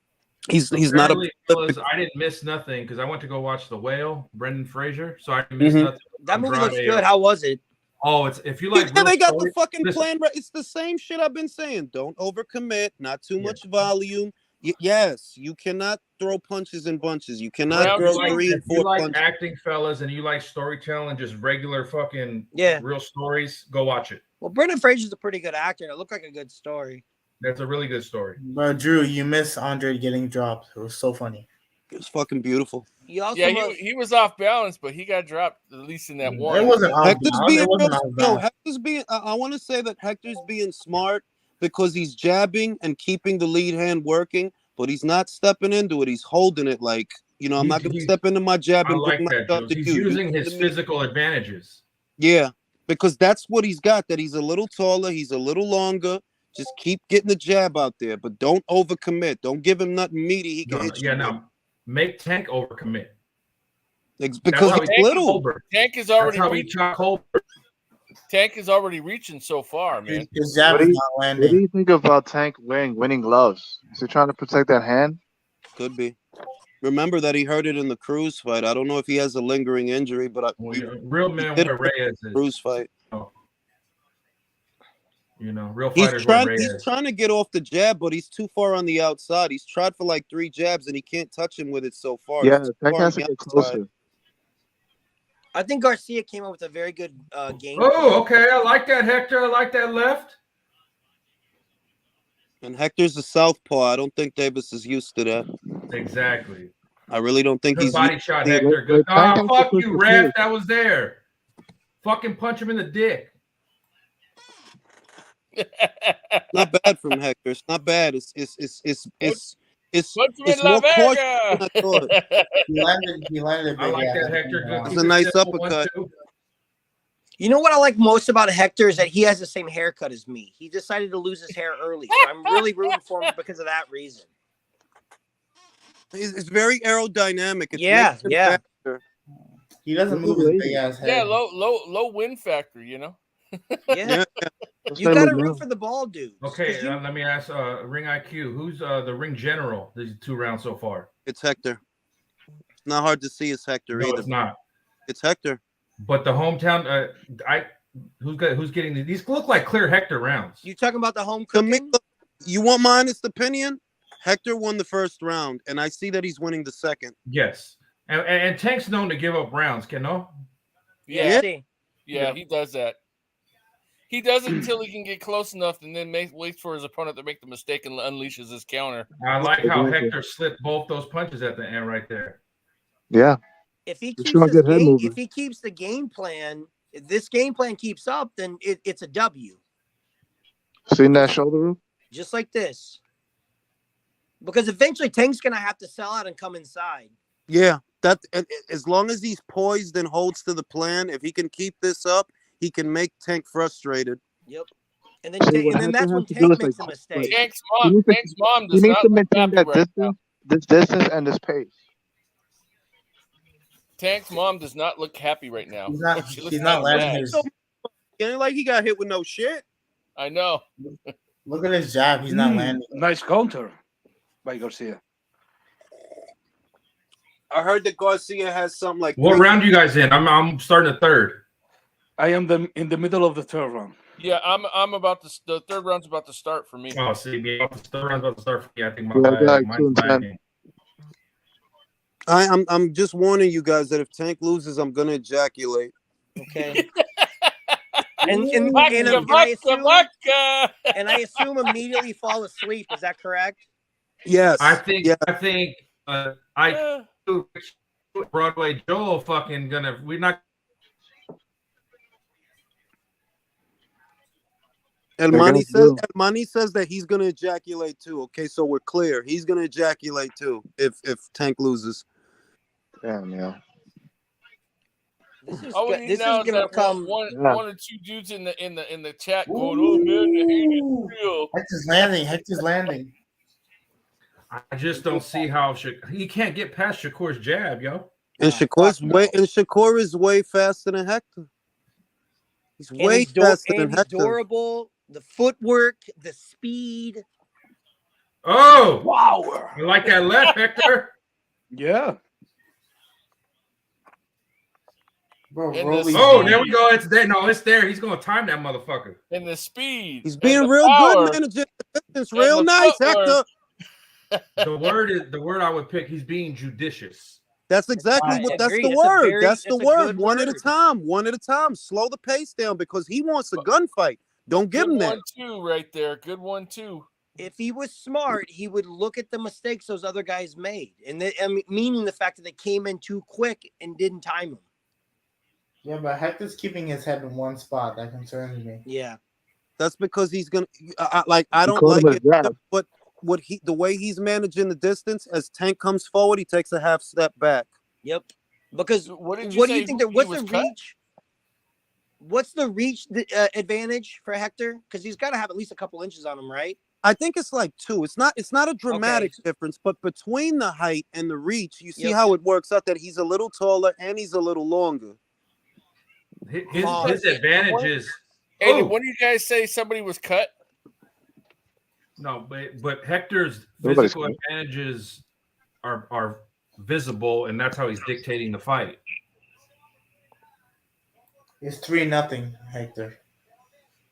He's not I didn't miss nothing because I went to go watch The Whale, Brendan Fraser. So I didn't miss nothing. That movie looks good. How was it? Oh, it's if you like. They got the fucking plan. It's the same shit I've been saying. Don't overcommit. Not too much volume. Yes, you cannot throw punches in bunches. You cannot throw 3 and 4 like punches. Acting, fellas, and you like storytelling, just regular fucking real stories. Go watch it. Well, Brendan Fraser's a pretty good actor. And it looked like a good story. That's a really good story. But Drew, you missed Andrade getting dropped. It was so funny. It was fucking beautiful. He was off balance, but he got dropped at least in that one. It wasn't Hector's being I want to say that Hector's being smart because he's jabbing and keeping the lead hand working, but he's not stepping into it. He's holding it like, I'm not going to step into my jab and bring myself to He's you. using his physical advantages. Yeah, because that's what he's got, that he's a little taller, he's a little longer. Just keep getting the jab out there, but don't overcommit. Don't give him nothing meaty. He can hit you. Now make Tank overcommit. Because he's little. Tank is already Tank is already reaching so far, man. His jab is not landing. What do you think about Tank wearing winning gloves? Is he trying to protect that hand? Could be. Remember that he hurt it in the Cruz fight. I don't know if he has a lingering injury, but real man Reyes Cruz fight. Oh. You know, real He's fighters wear trying Reyes. to get off the jab, but he's too far on the outside. He's tried for like 3 jabs and he can't touch him with it so far. Yeah, He's too Tank far has on to the get outside. closer. I think Garcia came up with a very good game. Oh, okay. I like that, Hector. I like that left. And Hector's a southpaw. I don't think Davis is used to that. Exactly. I really don't think Good he's body used shot, to it. Hector. Good. Tank Oh, has to fuck push you, the ref. pace. That was there. Fucking punch him in the dick. Not bad from Hector. It's not bad. It's Punch him in La more cautious than Vega. I thought. He landed I big. like Yeah, that, Hector. Good. It's Keep a it nice simple, uppercut. 1-2. You know what I like most about Hector is that he has the same haircut as me. He decided to lose his hair early, so I'm really rooting for him because of that reason. It's very aerodynamic. It's Yeah, makes him yeah. faster. he doesn't move his big ass head. Yeah, low win factor, you know. Yeah, Let's you name got to him root now. for the ball dudes. Okay, let me ask Ring IQ. Who's the ring general these 2 rounds so far? It's Hector. It's not hard to see it's Hector No, either. it's not. It's Hector. But the hometown, who's getting these look like clear Hector rounds. You talking about the home To me, cooking? you want my honest opinion? Hector won the first round, and I see that he's winning the second. Yes, and Tank's known to give up rounds. Can no? Yeah, See. yeah, he does that. He does it until he can get close enough, and then waits for his opponent to make the mistake and unleashes his counter. I like how Hector slipped both those punches at the end right there. Yeah. If he You keeps sure his get him game, moving. if he keeps the game plan, if this game plan keeps up, then it's a W. Seen that shoulder room? Just like this. Because eventually Tank's gonna have to sell out and come inside. Yeah, that as long as he's poised and holds to the plan, if he can keep this up, he can make Tank frustrated. Yep. And then See, what and then that's Hector when has to do Tank is, makes a like, mistake. Tank's He mom needs does to not look maintain happy that right now. distance and this pace. Tank's mom does not look happy right now. He's not. She looks He's not kinda landing mad. his. It ain't like he got hit with no shit. I know. Look at his jab. He's not landing. Nice counter by Garcia. I heard that Garcia has something like. What round you guys in? I'm starting the third. I am in the middle of the third round. Yeah, I'm about to. The third round's about to start for me. Oh, see, the third round's about to start for me. I think Yeah, I got like mine's 2 and 10. lagging. I'm just warning you guys that if Tank loses, I'm gonna ejaculate. Okay. and Vodka, vodka. I assume immediately fall asleep. Is that correct? Yes. I think Yeah. I Broadway Joel fucking gonna we're not. Elmani says that he's gonna ejaculate too. Okay, so we're clear. He's gonna ejaculate too if Tank loses. Damn, yeah. This is, All we need this is now is gonna that become one Yeah. or two dudes in the chat going, "Oh man, the hate is real." Hector's landing. Hector's landing. I just don't see how he can't get past Shakur's jab, yo. And Shakur is way faster than Hector. He's and way he's faster and than he's Hector. durable. The footwork, the speed. Oh, Wow. I like that left, Hector. Yeah. Bro, And Rolly. Oh, there we go. It's there. No, it's there. He's gonna time that motherfucker. And the speed. He's and being the real power. good, managing the distance. and Real the nice, footwork. Hector. The word I would pick. He's being judicious. That's exactly I what. That's agree. the It's a word. very- That's the it's a word. good One at a word. time. One at a time. Slow the pace down because he wants a gunfight. Don't give Good him that. 1-2 right there. Good 1-2. If he was smart, he would look at the mistakes those other guys made, and meaning the fact that they came in too quick and didn't time him. Yeah, but Hector's keeping his head in one spot. That concerns me. Yeah. That's because he's gonna I don't called like him a it. grab. But the way he's managing the distance as Tank comes forward, he takes a half step back. Yep. Because What did what you do you say? think He that what's was the cut? reach? What's the reach advantage for Hector? Because he's got to have at least a couple inches on him, right? I think it's like 2. It's not a dramatic difference, but between the height and the reach, you see how it works out that he's a little taller and he's a little longer. His advantage is. Hey, did one of you guys say somebody was cut? No, but Hector's Nobody's physical cut. advantages are visible, and that's how he's dictating the fight. It's 3-0, Hector.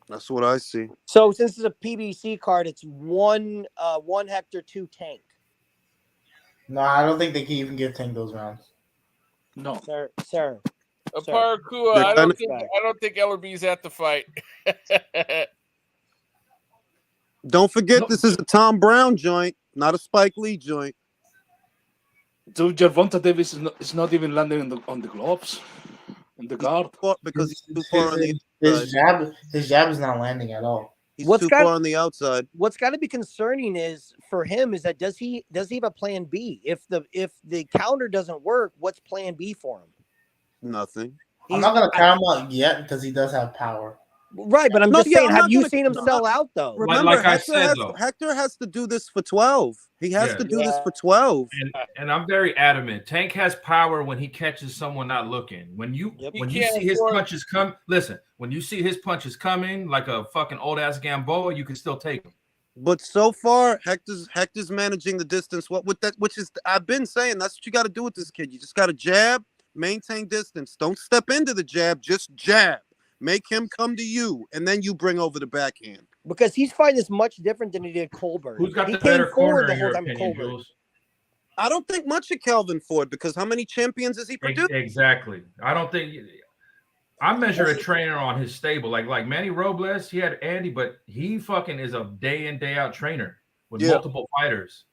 That's what I see. So since it's a PBC card, it's one Hector, 2 Tank. No, I don't think they can even give Tank those rounds. No, sir. Parakua, I don't think LRB's at the fight. Don't forget, this is a Tom Brown joint, not a Spike Lee joint. Dude, Gervonta Davis is not even landing on the gloves, on the guard. Because he's too far on the outside. His jab is not landing at all. He's too far on the outside. What's got to be concerning is for him is that does he have a plan B? If the counter doesn't work, what's plan B for him? Nothing. I'm not gonna count him out yet because he does have power. Right, but I'm just saying, have you seen him sell out though? Remember, Hector has to do this for 12. He has to do this for 12. And I'm very adamant. Tank has power when he catches someone not looking. When you see his punches come, listen. When you see his punches coming like a fucking old ass Gamboa, you can still take them. But so far, Hector's managing the distance. Which is I've been saying that's what you got to do with this kid. You just got to jab, maintain distance. Don't step into the jab, just jab. Make him come to you, and then you bring over the backhand. Because he's fighting this much different than he did Colbert. Who's got the better corner in your opinion, Jules? I don't think much of Kelvin Ford because how many champions has he produced? Exactly. I don't think I measure a trainer on his stable. Like Manny Robles, he had Andy, but he fucking is a day in, day out trainer with multiple fighters.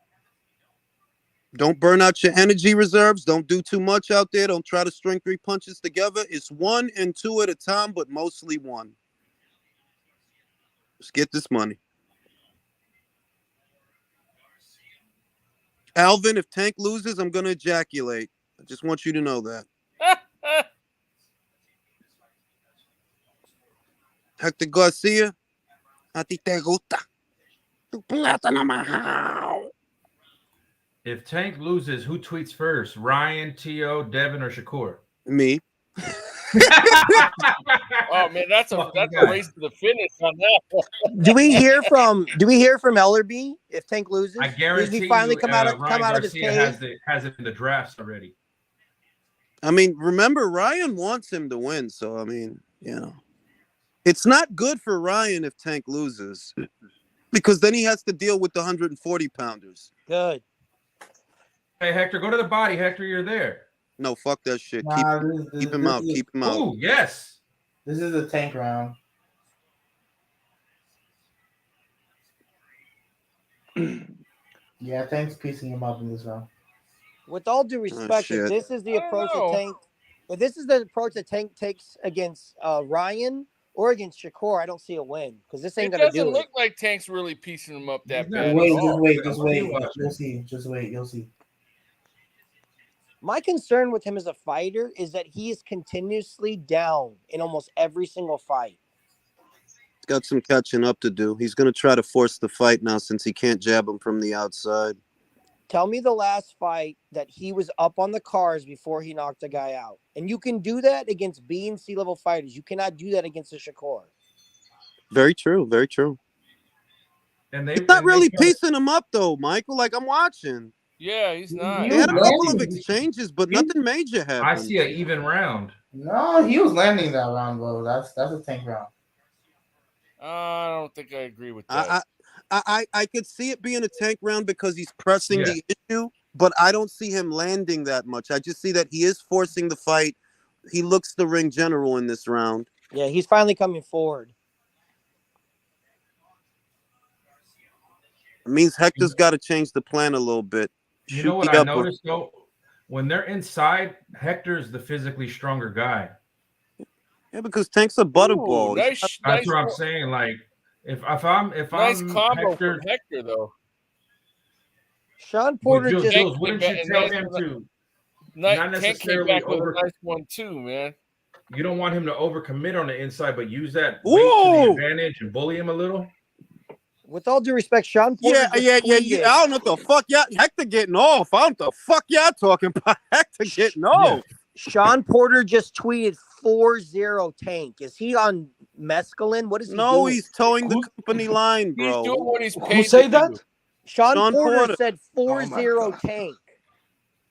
Don't burn out your energy reserves. Don't do too much out there. Don't try to string 3 punches together. It's 1 and 2 at a time, but mostly 1. Let's get this money. Alvin, if Tank loses, I'm going to ejaculate. I just want you to know that. Hector Garcia, a ti te gusta tu plátano majao. If Tank loses, who tweets first? Ryan, T.O., Devin, or Shakur? Me. Oh man, that's a race to the finish on that. Do we hear from Ellerby if Tank loses? I guarantee he finally come out Ryan of his cage? has it in the drafts already. I mean, remember, Ryan wants him to win, so I mean, it's not good for Ryan if Tank loses because then he has to deal with the 140 pounders. Good. Hey, Hector, go to the body. Hector, you're there. No, fuck that shit. Keep him out. Keep him out. Ooh, yes. This is a Tank round. Yeah, Tank's piecing him up in this round. With all due respect, if this is the approach that Tank takes against Ryan or against Shakur, I don't see a win because this ain't gonna do it. It doesn't look like Tank's really piecing him up that bad. Just wait. You'll see. My concern with him as a fighter is that he is continuously down in almost every single fight. He's got some catching up to do. He's going to try to force the fight now since he can't jab him from the outside. Tell me the last fight that he was up on the cars before he knocked a guy out. And you can do that against B and C level fighters. You cannot do that against a Shakur. Very true. Very true. And he's not really piecing him up, though, Michael. Like, I'm watching. Yeah, he's not. They had a couple of exchanges, but nothing major happened. I see an even round. No, he was landing that round, bro. That's a Tank round. I don't think I agree with that. I could see it being a Tank round because he's pressing the issue, but I don't see him landing that much. I just see that he is forcing the fight. He looks the ring general in this round. Yeah, he's finally coming forward. It means Hector's got to change the plan a little bit. You know what I noticed, though? When they're inside, Hector's the physically stronger guy. Yeah, because Tank's a butterball. That's what I'm saying. Like, if I'm combo Hector, from Hector, though. Sean Porter wouldn't you tell him to not necessarily over nice one too, man. You don't want him to overcommit on the inside, but use that weight to the advantage and bully him a little. With all due respect, Sean Porter. Yeah. I don't know what the fuck Hector getting off. I don't know what the fuck y'all talking about. Hector getting off. Sean Porter just tweeted 4-0 Tank. Is he on mescaline? What is he doing? He's towing the company line, bro. He's doing what he's paid. Who say that? Sean Porter said 4-0 Tank.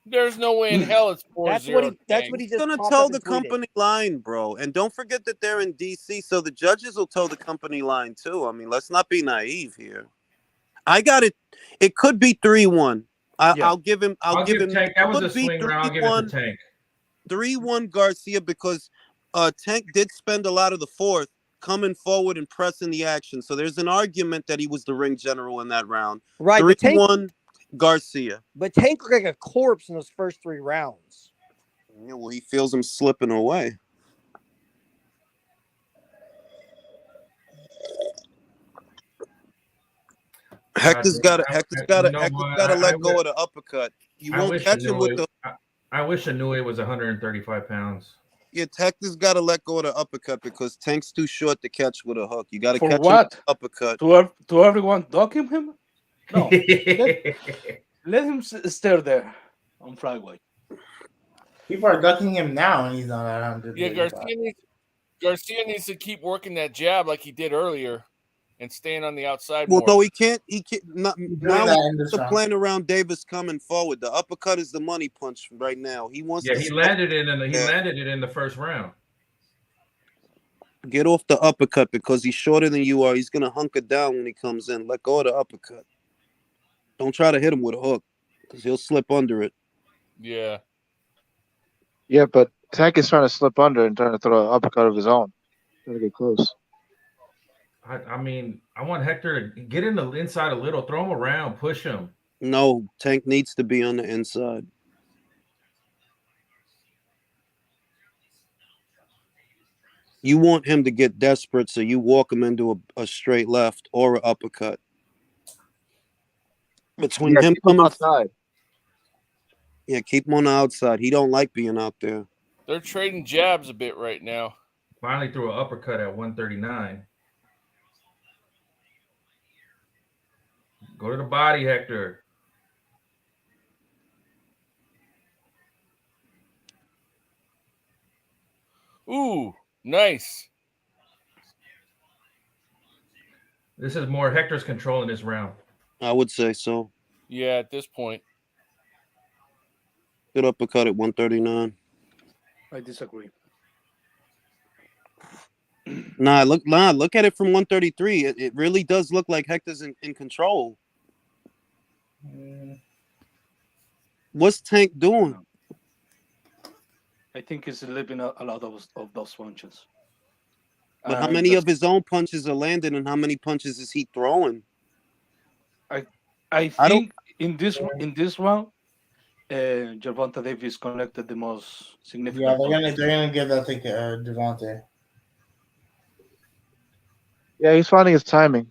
There's no way in hell it's 4-0. That's what he just gonna popped toe up the and tweeted. company line, bro. And don't forget that they're in DC, so the judges will toe the company line too. I mean, let's not be naive here. I got it. It could be 3-1. I'll give him. I'll give him. Tank. That was could a be swing round. I'll give it to Tank. 3-1 Garcia because Tank did spend a lot of the fourth coming forward and pressing the action. So there's an argument that he was the ring general in that round. Right. 3-1 Garcia. But Tank looked like a corpse in those first 3 rounds. Yeah, well, he feels him slipping away. Hector's got to let go of the uppercut. You won't catch him with the. I wish I knew it was 135 pounds. Yeah, Hector's got to let go of the uppercut because Tank's too short to catch with a hook. You got to catch him what? with the uppercut. To everyone docking him? No. let him stay there on flyweight. People are ducking him now, and he's not at 100. Yeah, Garcia needs to keep working that jab like he did earlier, and staying on the outside. Well, more. no, he can't. He can't. Now the plan around Davis coming forward. The uppercut is the money punch right now. He wants. Yeah, he landed it in the first round. Get off the uppercut because he's shorter than you are. He's gonna hunker down when he comes in. Let go of the uppercut. Don't try to hit him with a hook because he'll slip under it. Yeah. Yeah, but Tank is trying to slip under and trying to throw an uppercut of his own. Trying to get close. I mean, I want Hector to get in the inside a little, throw him around, push him. No, Tank needs to be on the inside. You want him to get desperate, so you walk him into a straight left or an uppercut. Between him coming outside. Yeah, keep him on the outside. He don't like being out there. They're trading jabs a bit right now. Finally threw an uppercut at 139. Go to the body, Hector. Ooh, nice. This is more Hector's controlling this round. I would say so. Yeah, at this point. Good uppercut at 139. I disagree. Look at it from 133. It really does look like Hector's in control. What's Tank doing? I think he's living a lot of those punches. But how many of his own punches are landing and how many punches is he throwing? I think in this round, Gervonta Davis connected the most significant. Yeah, they're gonna give that to Gervonta. Yeah, he's finding his timing.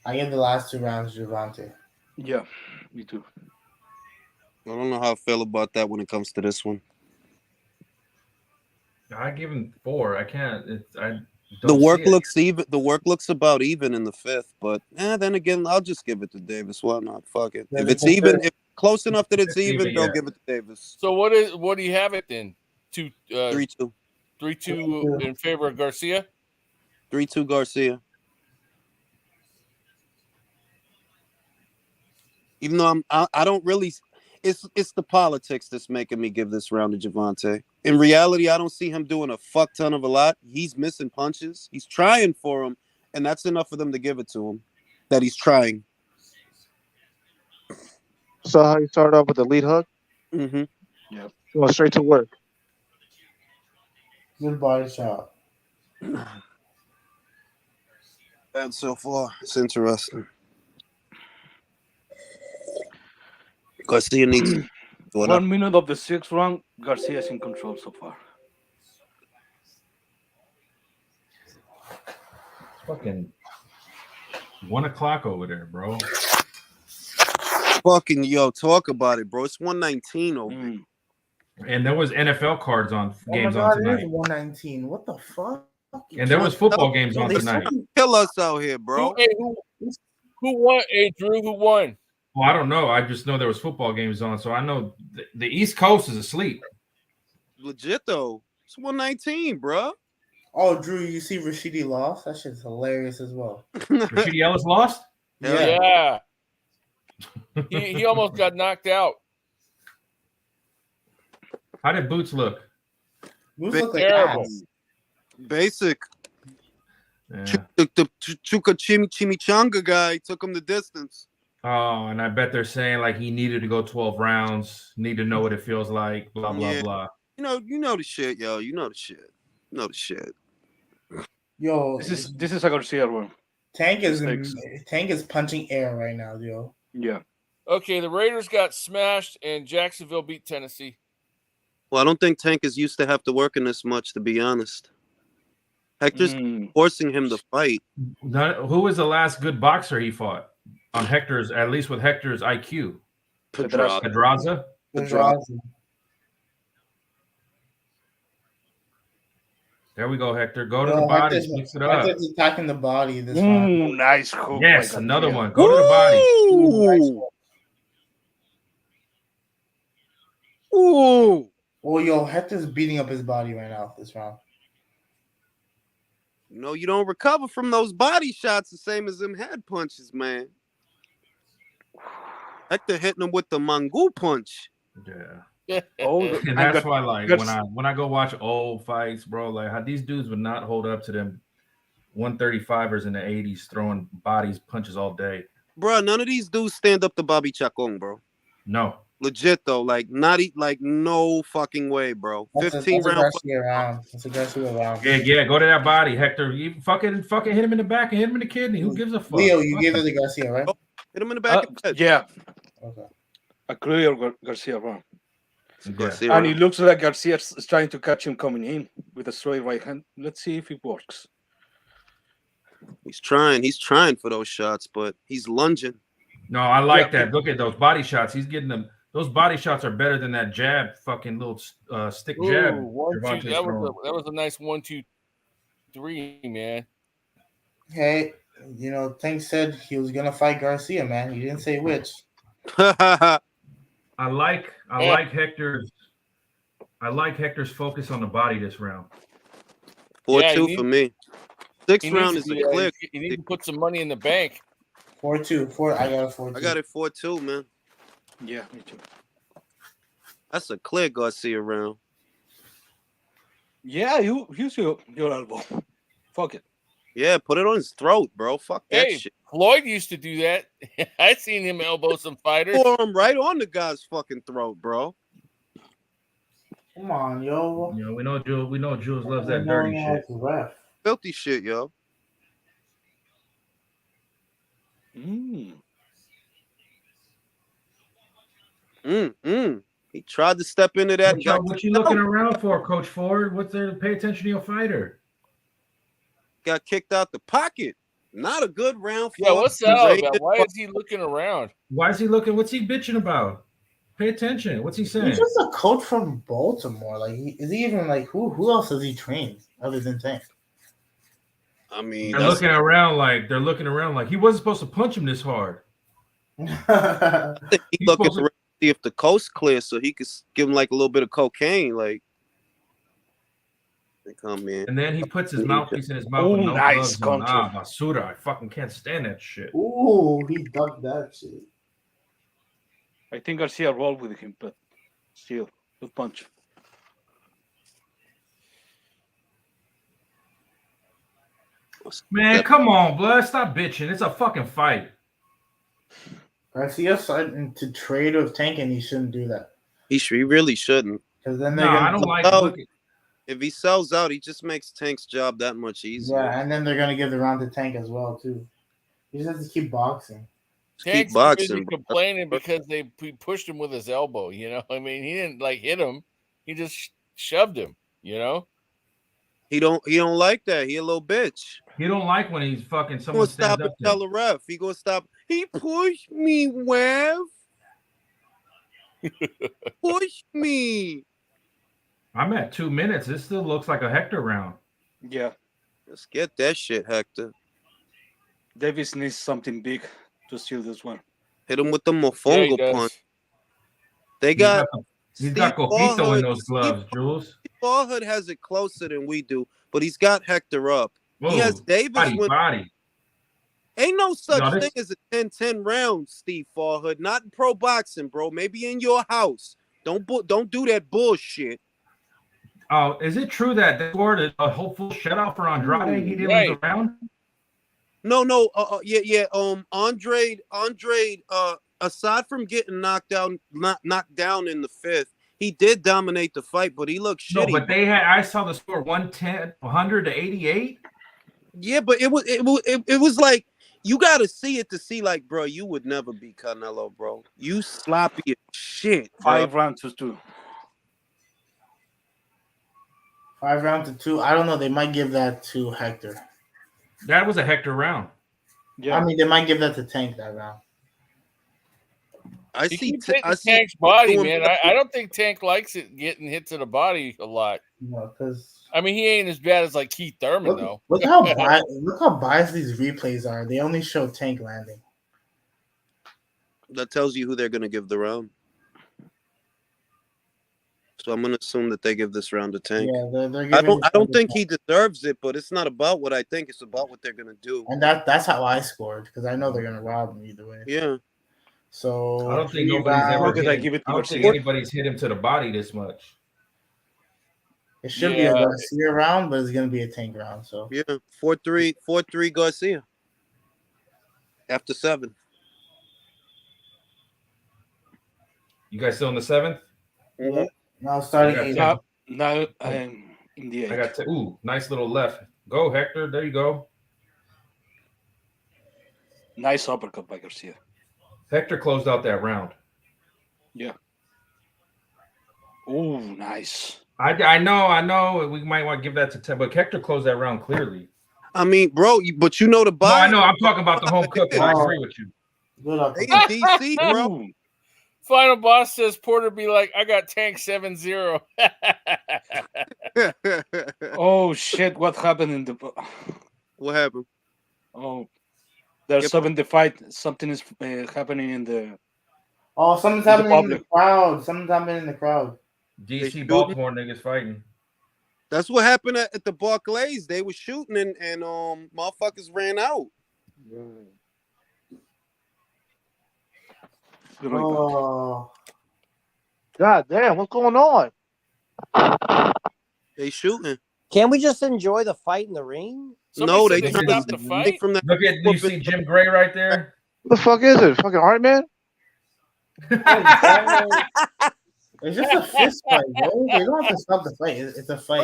I give the last 2 rounds to Gervonta. Yeah, me too. I don't know how I feel about that when it comes to this one. I give him 4. I can't. The work looks even. The work looks about even in the 5th, but then again, I'll just give it to Davis. Why not? Fuck it. If it's even, if close enough that it's even, they'll give it to Davis. So what do you have it then? 3-2. 3-2 in favor of Garcia. 3-2 Garcia. Even though I don't really. It's the politics that's making me give this round to Gervonta. In reality, I don't see him doing a fuck ton of a lot. He's missing punches. He's trying for him, and that's enough for them to give it to him. That he's trying. So how you started off with the lead hook? Mm-hmm. Yeah. Going straight to work. Good body shot. And so far, it's interesting. Garcia needs 1 minute of the 6th round. Garcia is in control so far. It's fucking 1 o'clock over there, bro. Fucking talk about it, bro. It's 119 over. And there was NFL cards on games on tonight. It is 119. What the fuck? And there was football games on tonight. Kill us out here, bro. Who won? Hey, Drew, who won? Well, I don't know. I just know there was football games on, so I know the East Coast is asleep. Legit though, it's 119, bro. Oh, Drew, you see Rashidi lost? That shit's hilarious as well. Rashidi Ellis lost? Yeah. He almost got knocked out. How did Boots look? Boots look like Terrible. ass. Basic. Yeah. The Chuka Chimichanga guy took him the distance. Oh, and I bet they're saying like he needed to go 12 rounds, need to know what it feels like, blah, blah, blah. You know the shit, yo. You know the shit. You know the shit. Yo, This is a Garcia one. Tank is punching air right now, yo. Yeah. Okay, the Raiders got smashed, and Jacksonville beat Tennessee. Well, I don't think Tank is used to have to working this much, to be honest. Hector's forcing him to fight. Who was the last good boxer he fought? On Hector's, at least with Hector's IQ. Pedraza. There we go, Hector. Go to the body. Mix it up. Hector's attacking the body this round. Nice hook. Yes, another one. Go to the body. Ooh. Oh, yo, Hector's beating up his body right now this round. You know, you don't recover from those body shots the same as them head punches, man. Hector hitting him with the Mangoo punch. Yeah. And that's why, like, when I go watch old fights, bro, like how these dudes would not hold up to them 135ers in the 80s throwing bodies, punches all day. Bro, none of these dudes stand up to Bobby Chacon, bro. No. Legit though, like no fucking way, bro. 15 rounds. That's a Garcia round. Yeah, go to that body, Hector. You fucking hit him in the back and hit him in the kidney. Who gives a fuck? Leo, you gave it to Garcia, right? Oh, hit him in the back of the head. Yeah. Okay. A clear Garcia round. Yeah. And it looks like Garcia is trying to catch him coming in with a straight right hand. Let's see if it works. He's trying for those shots, but he's lunging. No, I like that. Look at those body shots. He's getting them. Those body shots are better than that jab, fucking little stick jab. That was a nice 1, 2, 3, man. Hey, you know, Tank said he was gonna fight Garcia, man. He didn't say which. I like Hector's focus on the body this round. 4-2 for me. 6th round is a click. You need to put some money in the bank. 4-2. I got it 4-2. I got it 4-2, man. Yeah, me too. That's a clear Garcia round. Yeah, you use your elbow. Fuck it. Yeah, put it on his throat, bro. Fuck that shit. Floyd used to do that. I seen him elbow some fighters. Forearm right on the guy's fucking throat, bro. Come on, yo. You know, we know Jules loves that dirty shit. Filthy shit, yo. He tried to step into that. What you looking around for, Coach Ford? What's there to pay attention to your fighter? Got kicked out the pocket. Not a good round. Yeah, what's that all about? Why is he looking around? Why is he looking? What's he bitching about? Pay attention. What's he saying? He's just a coach from Baltimore. Like, is he even like who else has he trained other than Tank? I mean, they're looking around like he wasn't supposed to punch him this hard. He's looking to see if the coast clears so he could give him like a little bit of cocaine, like. Come in. And then he puts his mouthpiece in his mouth. Oh, with no nice gloves on. Basura. I fucking can't stand that shit. Ooh, he ducked that shit. I think Garcia rolled with him, but still, good punch. Man, come on, blood. Stop bitching. It's a fucking fight. Garcia's starting to trade with Tank, and he shouldn't do that. He really shouldn't. Because then I don't like it. If he sells out, he just makes Tank's job that much easier. Yeah, and then they're gonna give the round to Tank as well too. He just has to keep boxing. Tank's busy complaining because he pushed him with his elbow. You know, I mean, he didn't like hit him; he just shoved him. You know, he don't like that. He a little bitch. He don't like when he's fucking someone stands up. Tell the ref. He gonna stop. He pushed me, Wev. Push me. I'm at 2 minutes. This still looks like a Hector round. Yeah. Let's get that shit, Hector. Davis needs something big to steal this one. Hit him with the mofongo punch. They got He's got Coquito in those gloves, Jules. Steve Ballhood has it closer than we do, but he's got Hector up. Whoa, he has Davis. Body. Ain't no such thing as a 10-10 round, Steve Ballhood. Not in pro boxing, bro. Maybe in your house. Don't do that bullshit. Oh, is it true that they scored a whole full shutout for Andrade? He didn't lose a round? No. Yeah. Andrade. Aside from getting knocked down in the fifth, he did dominate the fight, but he looked shitty. No, but I saw the score 100 to 88. Yeah, but it was like you got to see it to see, like, bro, you would never beat Canelo, bro. You sloppy as shit. Bro. 5 rounds to 2. 5 rounds to 2. I don't know. They might give that to Hector. That was a Hector round. Yeah. I mean, they might give that to Tank that round. I see Tank's body, man. I don't think Tank likes it getting hit to the body a lot. No, because I mean, he ain't as bad as like Keith Thurman, though. Look how biased these replays are. They only show Tank landing. That tells you who they're going to give the round. So I'm going to assume that they give this round to Tank. Yeah, they're giving I don't think he deserves it, but it's not about what I think. It's about what they're going to do. And that's how I scored, because I know they're going to rob him either way. Yeah. So I don't think anybody's hit him to the body this much. It should be a Garcia round, but it's going to be a Tank round. So yeah, 4-3 Garcia after 7. You guys still in the 7th? Mm-hmm. Now starting 8. Now I'm in the 8. I got nice little left. Go, Hector. There you go. Nice uppercut by Garcia. Hector closed out that round. Yeah. Oh, nice. I know. We might want to give that to 10, but Hector closed that round clearly. I mean, bro, but you know the body. No, I know. I'm talking about the home cooking. I agree with you. Hey, DC, bro. Final boss says Porter be like, I got Tank 7-0. Oh shit! What happened in the? What happened? Oh, there's something the fight. Something is happening in the. Oh, something's happening in the crowd. Something's happening in the crowd. DC Baltimore niggas fighting. That's what happened at the Barclays. They were shooting and motherfuckers ran out. Oh. God damn, what's going on? They shooting. Can't we just enjoy the fight in the ring? No, they trying to stop the fight. From that. Look at you see Jim Gray right there. What the fuck is it? Fucking Art Man? It's just a fist fight, bro. They don't have to stop the fight. It's a fight.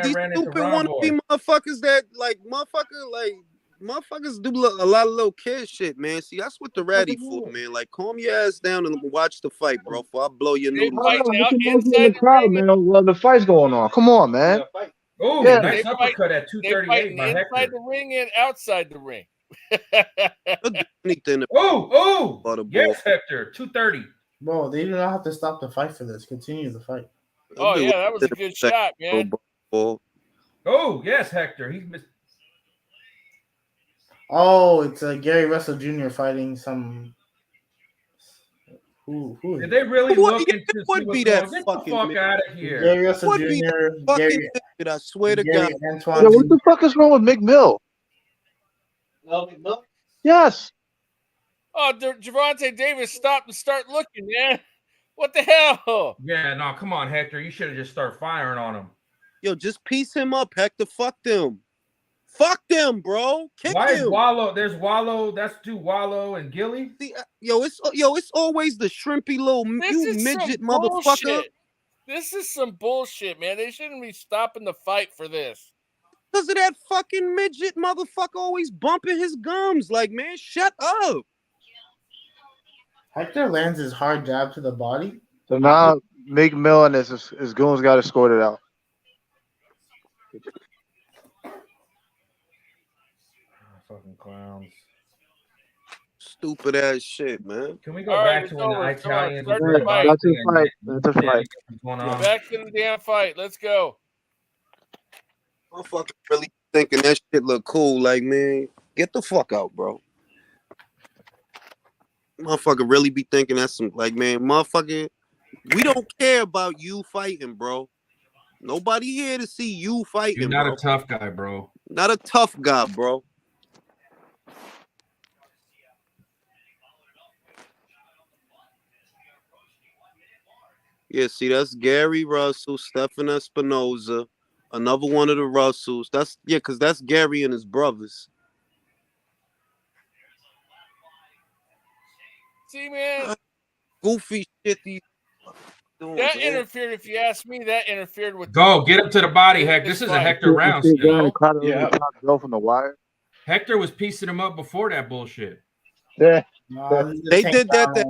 These stupid wannabe motherfuckers that motherfuckers do a lot of little kid shit, man. See, that's what the ratty for, man. Like, calm your ass down and watch the fight, bro. Before I blow your noodles. In the crowd, man. Well, the fight's going on. Come on, man. Oh, nice uppercut at 238 by Hector. Inside the ring and outside the ring. Yes, Hector, 230. Bro, they do not have to stop the fight for this. Continue the fight. Oh, yeah, that was a good shot, man. Oh, yes, Hector. He missed. Oh, it's Gary Russell Jr. fighting some. Who did they really look into? Would be that get the fuck out of here. Gary Russell Jr. Gary, I swear to God. Yo, what the fuck is wrong with McMill? Yes. Oh, Gervonta Davis stopped and start looking, man. What the hell? Yeah, no, come on, Hector. You should have just started firing on him. Yo, just piece him up, Hector. Fuck them. Fuck them, bro. Kick Why him. Is Wallow? There's Wallow. That's two Wallow and Gilly. See, it's always the shrimpy little midget motherfucker. Bullshit. This is some bullshit, man. They shouldn't be stopping the fight for this. Because of that fucking midget motherfucker always bumping his gums. Like, man, shut up. Hector lands his hard jab to the body. So now McMill and his goons got to score it out. Fucking clowns. Stupid ass shit, man. Can we go back to when the Italians That's a fight. That's a fight. Back to the damn fight. Let's go. Motherfucker really thinking that shit look cool. Like, man, get the fuck out, bro. Motherfucker really be thinking that's some, like, man, motherfucker, We don't care about you fighting, bro. Nobody here to see you fighting, You're not bro. a tough guy, bro. Not a tough guy, bro. Yeah, see, that's Gary Russell, Stefan Espinoza, another one of the Russells. Because that's Gary and his brothers. See, man, goofy shit these doing, that man. interfered. If you ask me, that interfered with. Go get him to the body, Heck. This is a Hector round still. Yeah. Go from the wire. Hector was piecing him up before that bullshit. Yeah. They did that to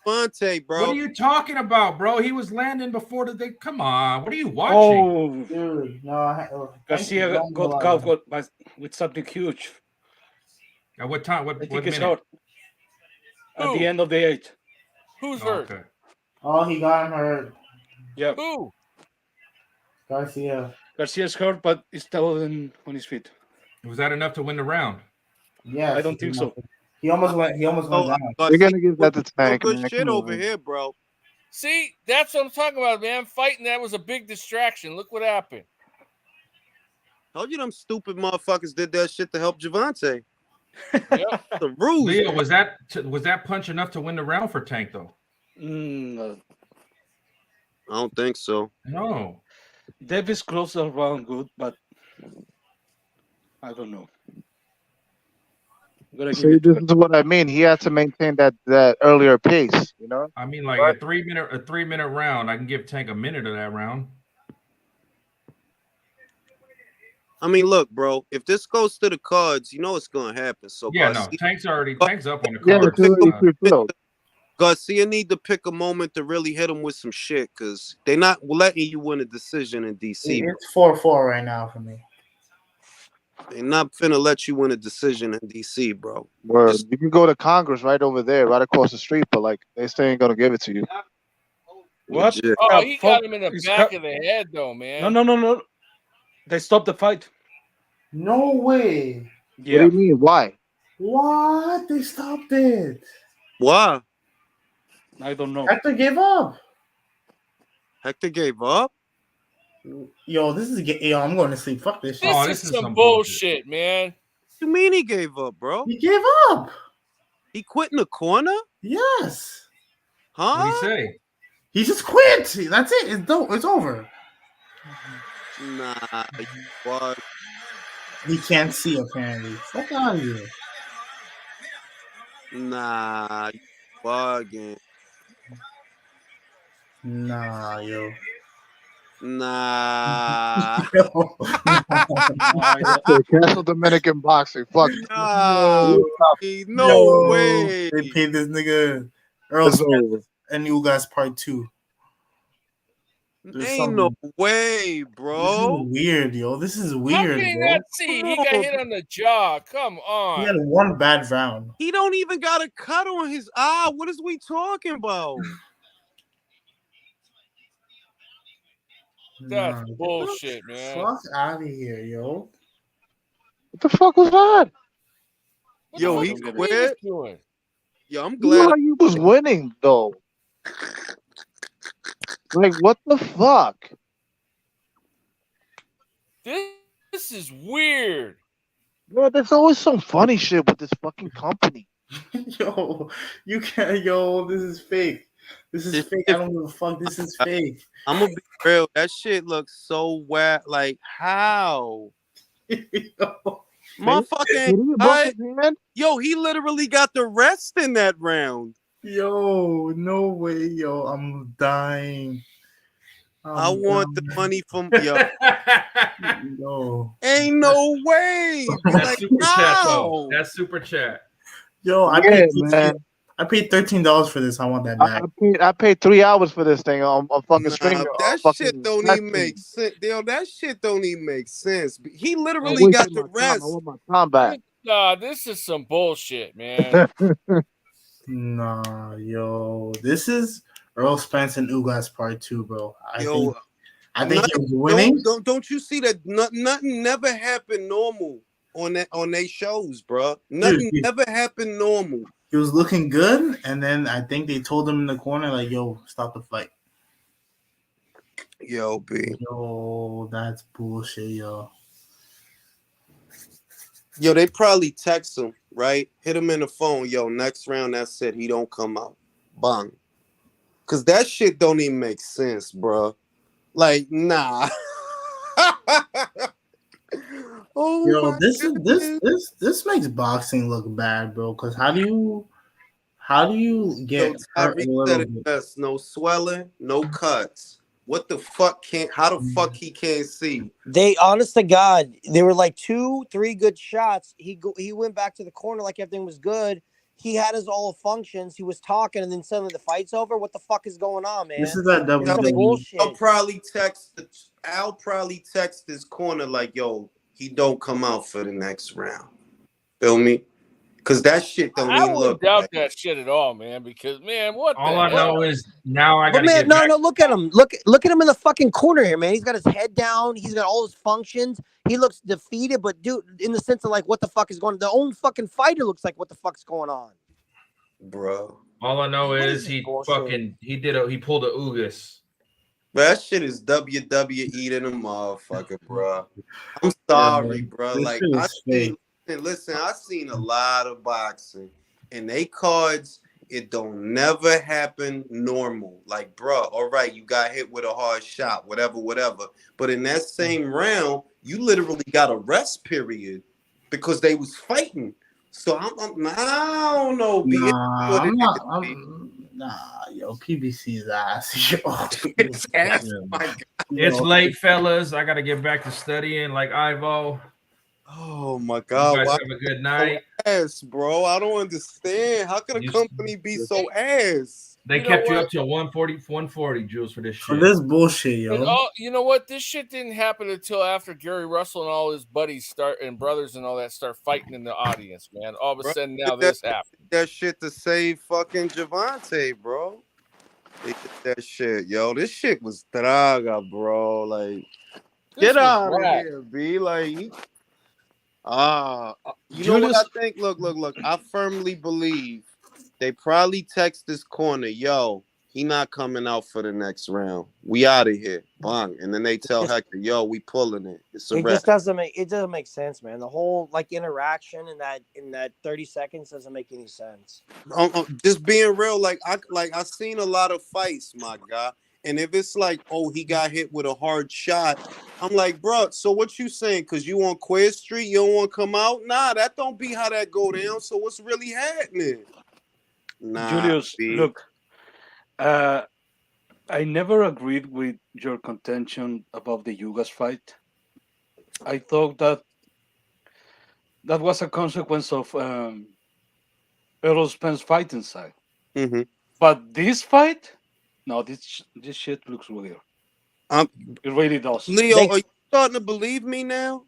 Devontae, bro. What are you talking about, bro? He was landing before they. Come on, what are you watching? Oh, dude, no. Garcia got caught with something huge. At what time? What I think what it's minute? out at the end of the 8th. Who's hurt? Okay. Oh, he got him hurt. Yeah. Who? Garcia. Garcia's hurt, but he's still on his feet. Was that enough to win the round? Yeah, I don't think so. He almost went down. We're gonna give that to Tank. Good Man. shit Come over on. here, bro. See, that's what I'm talking about, man. Fighting that was a big distraction. Look what happened. Told you them stupid motherfuckers did that shit to help Javante. Yep. The rules. Leo, was that punch enough to win the round for Tank though? No. I don't think so. No. Davis closed the round good, but I don't know. See, this is what I mean. He had to maintain that earlier pace, you know. I mean, like a 3-minute round. I can give Tank a minute of that round. I mean, look, bro. If this goes to the cards, you know what's gonna happen. So Yeah, Garcia, no, Tank's up on the Yeah, card. Garcia need to pick a moment to really hit him with some shit because they're not letting you win a decision in DC. It's 4-4 right now for me. They're not finna let you win a decision in DC, bro. Word. You can go to Congress right over there, right across the street, but like they still ain't gonna give it to you. What? Legit. Oh, he got him in the back of the head, though, man. No. They stopped the fight. No way. Yeah. What do you mean? Why? What? They stopped it. Why? I don't know. Hector gave up. Hector gave up? Yo, I'm going to sleep. Fuck this shit. This is some bullshit, man. What you mean he gave up, bro? He gave up. He quit in the corner? Yes. Huh? What'd he say? He just quit. That's it. It's over. Nah, what? He can't see, apparently. Fuck out of here. Nah, you bugging. Nah, yo. Nah. Cancel Dominican boxing. Fuck. Nah, no way. They paid this nigga Earl Smith and you guys part 2. Ain't no way, bro. This is weird, yo. This is How weird, can you bro. not see? He got hit on the jaw. Come on. He had one bad round. He don't even got a cut on his eye. What is we talking about? That's bullshit, man. Fuck out of here, yo. What the fuck was that? Yo, he quit. Doing? Yo, I'm You glad. know he was winning though. Like what the fuck? This is weird. Bro, there's always some funny shit with this fucking company. Yo, you can't. Yo, this is fake. This is fake. I don't give a fuck. This is fake. I'm gonna be real. That shit looks so wet. Like how? Motherfucking yo, he literally got the rest in that round. Yo, no way, yo. I'm dying. I want the money from yo. No. Ain't no way. That's Like, super chat, how? though. That's super chat. Yo, I paid $13 for this. I want that back. I paid 3 hours for this thing on fucking stream. That shit don't even make sense. Yo, that shit don't even make sense. He literally got the rest. I want my time back. Nah, this is some bullshit, man. Nah, yo. This is Earl Spence and Ugas part 2, bro. I think he was winning. Don't you see that nothing never happened normal on they shows, bro? Nothing never happened normal. He was looking good, and then I think they told him in the corner, like, yo, stop the fight. Yo, B. Yo, that's bullshit, yo. Yo, they probably text him, right? Hit him in the phone. Yo, next round, that's it. He don't come out. Bang. Because that shit don't even make sense, bro. Like, nah. Oh Yo, my this goodness. this makes boxing look bad, bro. Because how do you Yo, get hurt a Tyree said little it bit? best. No swelling, no cuts. What the fuck can't, how the fuck he can't see? They, honest to God, there were like 2-3 good shots. He went back to the corner like everything was good. He had his all functions. He was talking, and then suddenly the fight's over. What the fuck is going on, man? This is that It's some WWE. bullshit. Al probably text his corner like, yo, he don't come out for the next round. Feel me? Because that shit don't I even wouldn't look doubt right. that shit at all, man. Because man, what All the I hell? know is now I But gotta man, get back. no, look at him. Look at him in the fucking corner here, man. He's got his head down. He's got all his functions. He looks defeated, but dude, in the sense of like, what the fuck is going on? The own fucking fighter looks like, what the fuck's going on? Bro. All I know What is is he this bullshit? he pulled a Ugas. That shit is WWE than a motherfucker, bro. I'm sorry, bro. This Like, shit I is seen, fake. listen, I seen a lot of boxing, and they cards, it don't never happen normal. Like, bro, all right, you got hit with a hard shot, whatever. But in that same round, you literally got a rest period because they was fighting. So I don't know, B. Nah, I'm not. Nah, yo, PBC's ass. Yo, It's ass. My God. It's Yo. late, fellas. I gotta get back to studying like Ivo. Oh my You God! guys Why have a good night. so ass, bro? I don't understand. How could a company be so ass? They kept you up till 140, Jules, for this For shit. this bullshit, And yo. you know what? This shit didn't happen until after Gary Russell and all his buddies and brothers and all that start fighting in the audience, man. All of a sudden now this happened. That shit to save fucking Javante, bro. They did that shit, yo. This shit was draga, bro. Like, get out of here, B. Like, you know what I think? Look. I firmly believe they probably text this corner, yo, he not coming out for the next round. We out of here. Bang. And then they tell Hector, yo, we pulling it. It's a It wrap. just doesn't make sense, man. The whole like interaction in that 30 seconds doesn't make any sense. Just being real, like I seen a lot of fights, my guy. And if it's like, oh, he got hit with a hard shot, I'm like, bro, so what you saying? Because you on Queer Street, you don't want to come out? Nah, that don't be how that go down. So what's really happening? Nah, Julius, look, I never agreed with your contention about the Yugas fight. I thought that was a consequence of Errol Spence fighting side. Mm-hmm. But this fight, no, this shit looks weird. It really does. Leo, are you starting to believe me now?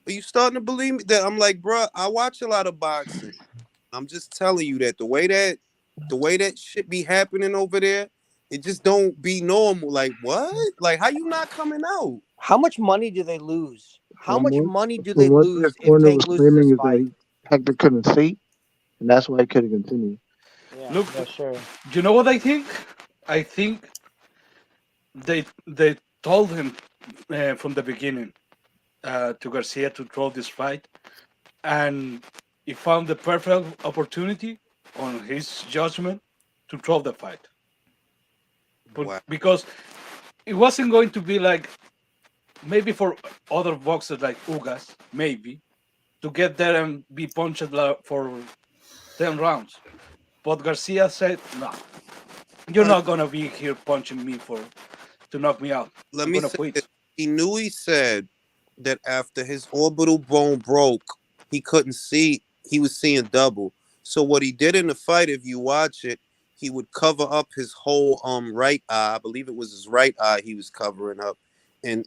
Are you starting to believe me that I'm like, bro, I watch a lot of boxing. I'm just telling you that the way that shit be happening over there, it just don't be normal. Like, what? Like, how you not coming out? How much money do they lose? How much money do So they what lose their corner if was Tank loses claiming this is fight? that Hector couldn't see, and that's why he couldn't continue. Yeah, look, sure. You know what I think? I think they told him from the beginning to Garcia to throw this fight, and he found the perfect opportunity on his judgment to throw the fight. But Wow. because it wasn't going to be like maybe for other boxers like Ugas, maybe to get there and be punched for 10 rounds. But Garcia said, no, you're not going to be here punching me to knock me out. Let I'm me gonna say quit. this. He said that after his orbital bone broke, he couldn't see. He was seeing double. So what he did in the fight, if you watch it, he would cover up his whole right eye. I believe it was his right eye he was covering up. And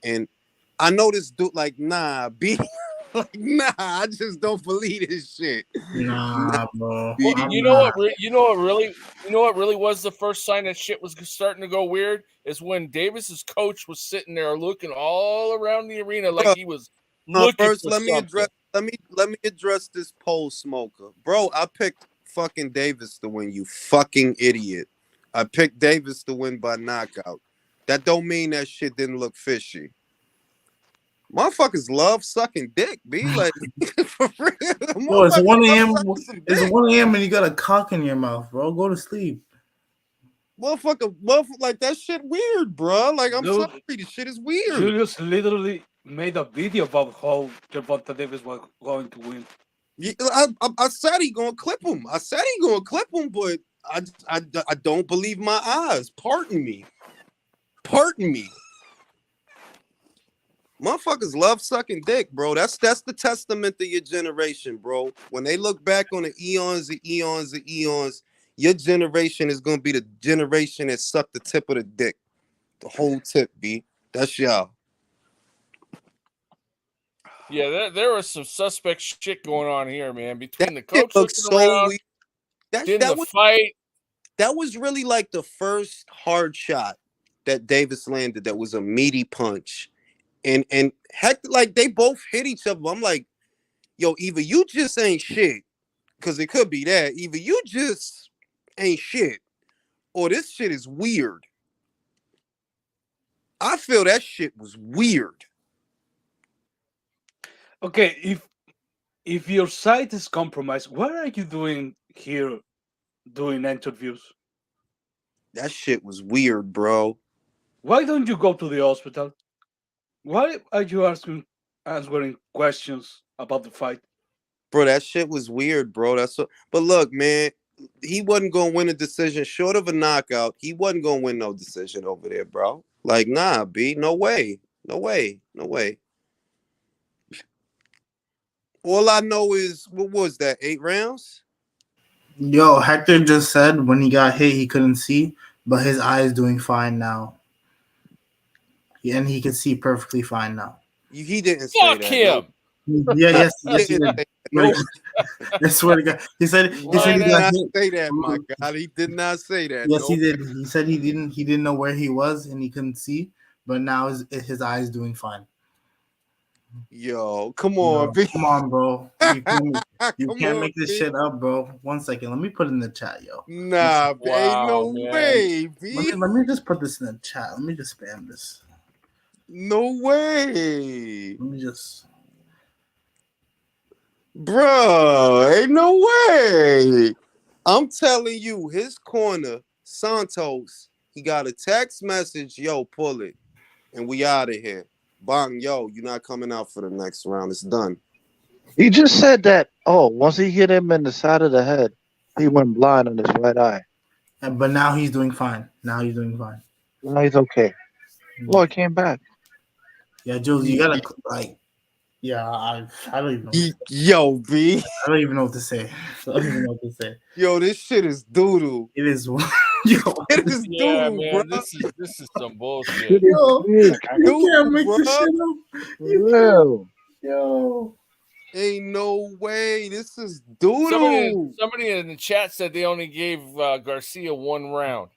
I know this dude like, nah, B. Like, nah, I just don't believe this shit. Nah, bro. Well, you know what really was the first sign that shit was starting to go weird is when Davis's coach was sitting there looking all around the arena like he was looking first, for let me something. address this pole smoker, bro. I picked fucking Davis to win. You fucking idiot. I picked Davis to win by knockout. That don't mean that shit didn't look fishy. Motherfuckers love sucking dick, B. Like, for real. Yo, it's 1 a.m. It's dick. 1 a.m. and you got a cock in your mouth, bro. Go to sleep. Motherfucker, like that shit weird, bro. Like, I'm sorry, this shit is weird. Julius literally made a video about how Gervonta Davis was going to win. Yeah, I said he gonna clip him. But I don't believe my eyes. Pardon me. Motherfuckers love sucking dick, bro. That's the testament to your generation, bro. When they look back on the eons and eons and eons, your generation is gonna be the generation that sucked the tip of the dick, the whole tip, B. That's y'all. Yeah, there was some suspect shit going on here, man. Between the coach looks looking around, weird. the fight. That was really like the first hard shot that Davis landed. That was a meaty punch. And heck, like they both hit each other. I'm like, yo, either you just ain't shit, because it could be that. Either you just ain't shit, or this shit is weird. I feel that shit was weird. Okay, if your site is compromised, what are you doing here doing interviews? That shit was weird, bro. Why don't you go to the hospital? Why are you answering questions about the fight? Bro, that shit was weird, bro. But look, man, he wasn't gonna win a decision short of a knockout. He wasn't gonna win no decision over there, bro. Like, nah, B, no way. All I know is, what was that, 8 rounds? Yo, Hector just said when he got hit he couldn't see, but his eye is doing fine now. And he can see perfectly fine now. He didn't say Fuck that. him. Yes, he did. I swear to God. He said he got hit. Say that, my God. He did not say that. Yes, he did. He said he didn't know where he was and he couldn't see, but now his eye is doing fine. Yo, come on, B. Come on, bro. You can't make this shit up, bro. 1 second. Let me put it in the chat, yo. Nah, B. Ain't no way, B. Let me just put this in the chat. Let me just spam this. No way. Let me just. Bro, ain't no way. I'm telling you, his corner, Santos, he got a text message, yo, pull it. And we out of here. Bang, yo, you're not coming out for the next round. It's done. He just said that, once he hit him in the side of the head, he went blind on his right eye. But now he's doing fine. Now he's okay. Oh, it came back. Yeah, Jules, you gotta yeah, I don't even know. Yo, B. I don't even know what to say. Yo, this shit is doodoo. It is. Yo, it is doodoo, man. bro. This is some bullshit. Yo, you can't make this shit up. Yo. Ain't no way. This is doodoo. Somebody in the chat said they only gave Garcia 1 round.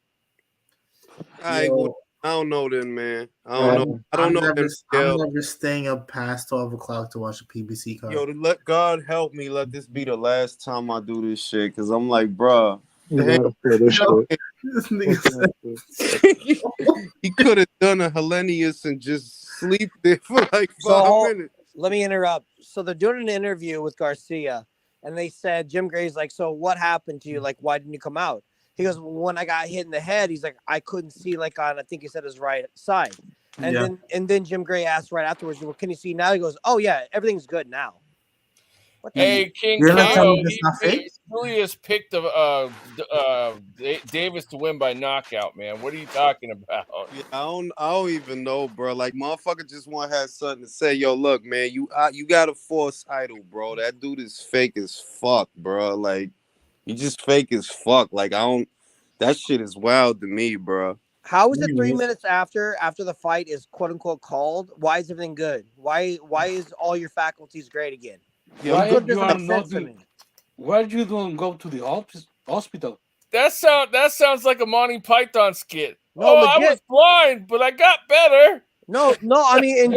I don't know then, man. I don't know. I'm never staying up past 12 o'clock to watch a PBC card. Yo, let God help me. Let this be the last time I do this shit, because I'm like, bruh. He could have done a Hellenius and just sleep there for like 5 minutes. Let me interrupt. So they're doing an interview with Garcia, and they said, Jim Gray's like, so what happened to you? Like, why didn't you come out? He goes, when I got hit in the head, he's like, I couldn't see like on, I think he said his right side. And then Jim Gray asked right afterwards, well, can you see now? He goes, oh yeah, everything's good now. Hey, King Julius picked Davis to win by knockout, man. What are you talking about? Yeah, I don't even know, bro. Like, motherfucker just want to have something to say. Yo, look, man, you got a false idol, bro. That dude is fake as fuck, bro. Like, you just fake as fuck. Like, that shit is wild to me, bro. How is it 3 minutes after the fight is quote unquote called? Why is everything good? Why is all your faculties great again? Yeah, why you don't go to the hospital? That sounds like a Monty Python skit. No, I was blind, but I got better. No. I mean, in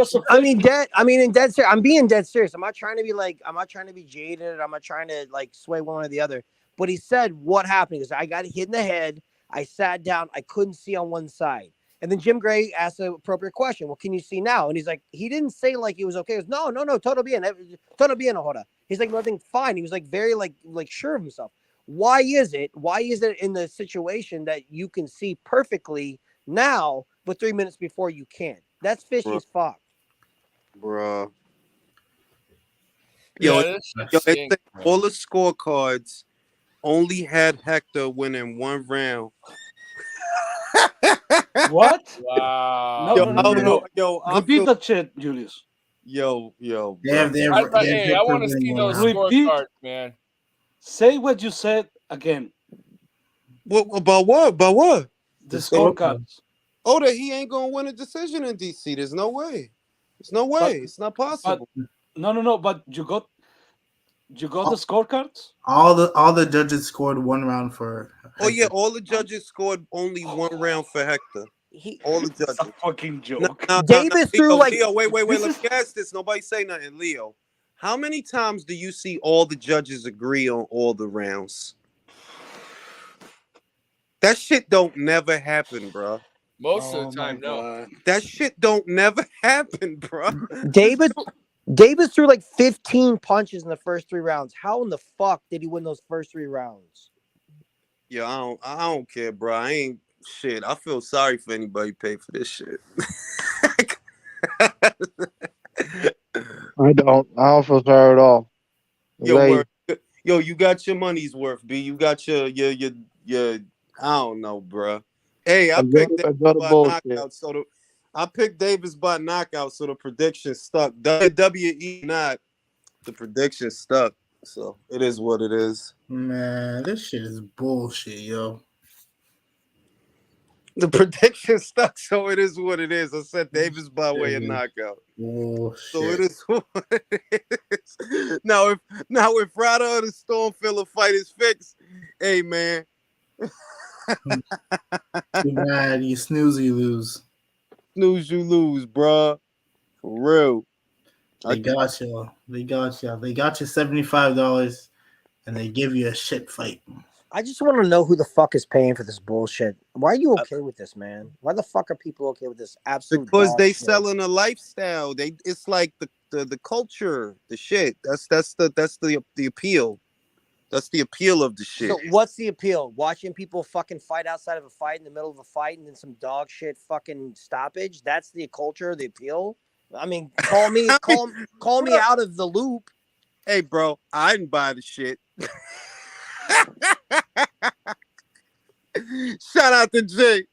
dead serious. I'm being dead serious. I'm not trying to be jaded. I'm not trying to like sway one or the other. But he said what happened is I got hit in the head. I sat down. I couldn't see on one side. And then Jim Gray asked the appropriate question. What can you see now? And he's like, he didn't say like it was okay. He goes, no, todo bien, ahora. He's like, nothing, fine. He was like very like sure of himself. Why is it in the situation that you can see perfectly now, but 3 minutes before you can't? That's fishy as fuck, bro. Yeah, all the scorecards only had Hector winning one round. What? Wow. No. Repeat that shit, Julius. Yo. I want to see those scorecards, man. Say what you said again. What about what? About what? The scorecards. Oh, that he ain't gonna win a decision in DC. There's no way. There's no way. It's not possible. No. But you got the scorecards. All the judges scored one round for. Oh yeah, all the judges scored only one round for Hector. All the judges. It's a fucking joke. Davis threw like. Leo, wait. Let me ask this. Nobody say nothing, Leo. How many times do you see all the judges agree on all the rounds? That shit don't never happen, bro. Most of the time, no. That shit don't never happen, bro. Davis threw like 15 punches in the first 3 rounds. How in the fuck did he win those first 3 rounds? Yeah, I don't care, bro. I ain't shit. I feel sorry for anybody pay for this shit. I don't feel sorry at all. Yo, you got your money's worth, B. You got your I don't know, bro. Hey, I picked Davis by knockout, I picked Davis by knockout, so the prediction stuck. WWE not, the prediction stuck. So it is what it is. Man, this shit is bullshit, yo. The prediction stuck, so it is what it is. I said Davis by way of knockout. So it is what it is. Now if Ryder or the Stormfiller fight is fixed, hey man. Too bad. You snooze, you lose. Snooze, you lose, bro. For real. They got you. They got you $75, and they give you a shit fight. I just want to know who the fuck is paying for this bullshit. Why are you okay with this, man? Why the fuck are people okay with this absolute? Because they shit? selling a lifestyle. It's like the culture, the shit. That's the appeal. That's the appeal of the shit. So what's the appeal? Watching people fucking fight outside of a fight in the middle of a fight and then some dog shit fucking stoppage? That's the culture, the appeal? I mean, call me out of the loop. Hey, bro, I didn't buy the shit. Shout out to Jay.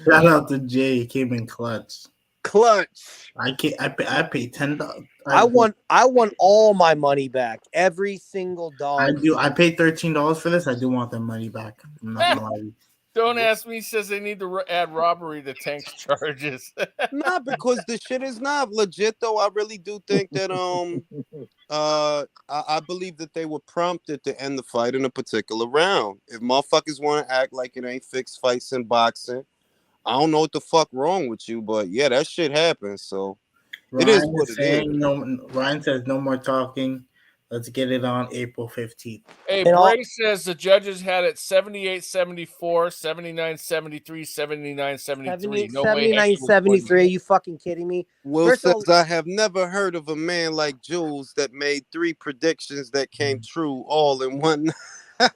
Shout out to Jay. He came in clutch. I paid $10. I want all my money back. Every single dollar. I do. I paid $13 for this. I do want their money back. I'm not gonna lie to you. Don't ask me. Says they need to add robbery to Tank's charges. Nah, because the shit is not legit though. I really do think that I believe that they were prompted to end the fight in a particular round. If motherfuckers want to act like it ain't fixed fights in boxing, I don't know what the fuck wrong with you, but yeah, that shit happens. So it is what it is. Ryan says no more talking. Let's get it on April 15th. Hey, Bray says the judges had it 78-74, 79-73, 79-73. No 79-73. Are you fucking kidding me? Will says, I have never heard of a man like Jules that made 3 predictions that came true all in one. I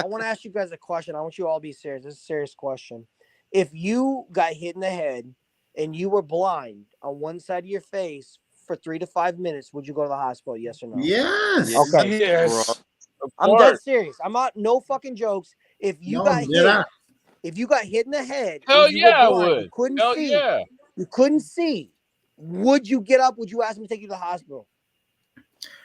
want to ask you guys a question. I want you all to be serious. This is a serious question. If you got hit in the head and you were blind on one side of your face for 3 to 5 minutes, would you go to the hospital? Yes or no? Yes. Okay. Yes. I'm dead serious. I'm not no fucking jokes. If you got hit in the head, hell yeah, I would. You couldn't see. Yeah. You couldn't see. Would you get up? Would you ask me to take you to the hospital?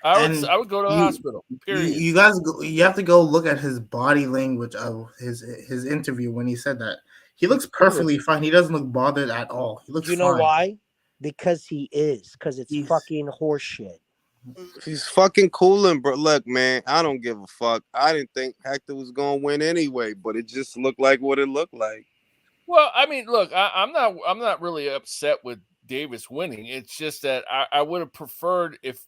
I would go to the hospital. Period. You guys, you have to go look at his body language of his interview when he said that. He looks perfectly fine. He doesn't look bothered at all. He looks. You know why? Because he is. Because it's fucking horseshit. He's fucking cooling, bro. Look, man, I don't give a fuck. I didn't think Hector was gonna win anyway, but it just looked like what it looked like. Well, I mean, look, I'm not really upset with Davis winning. It's just that I would have preferred if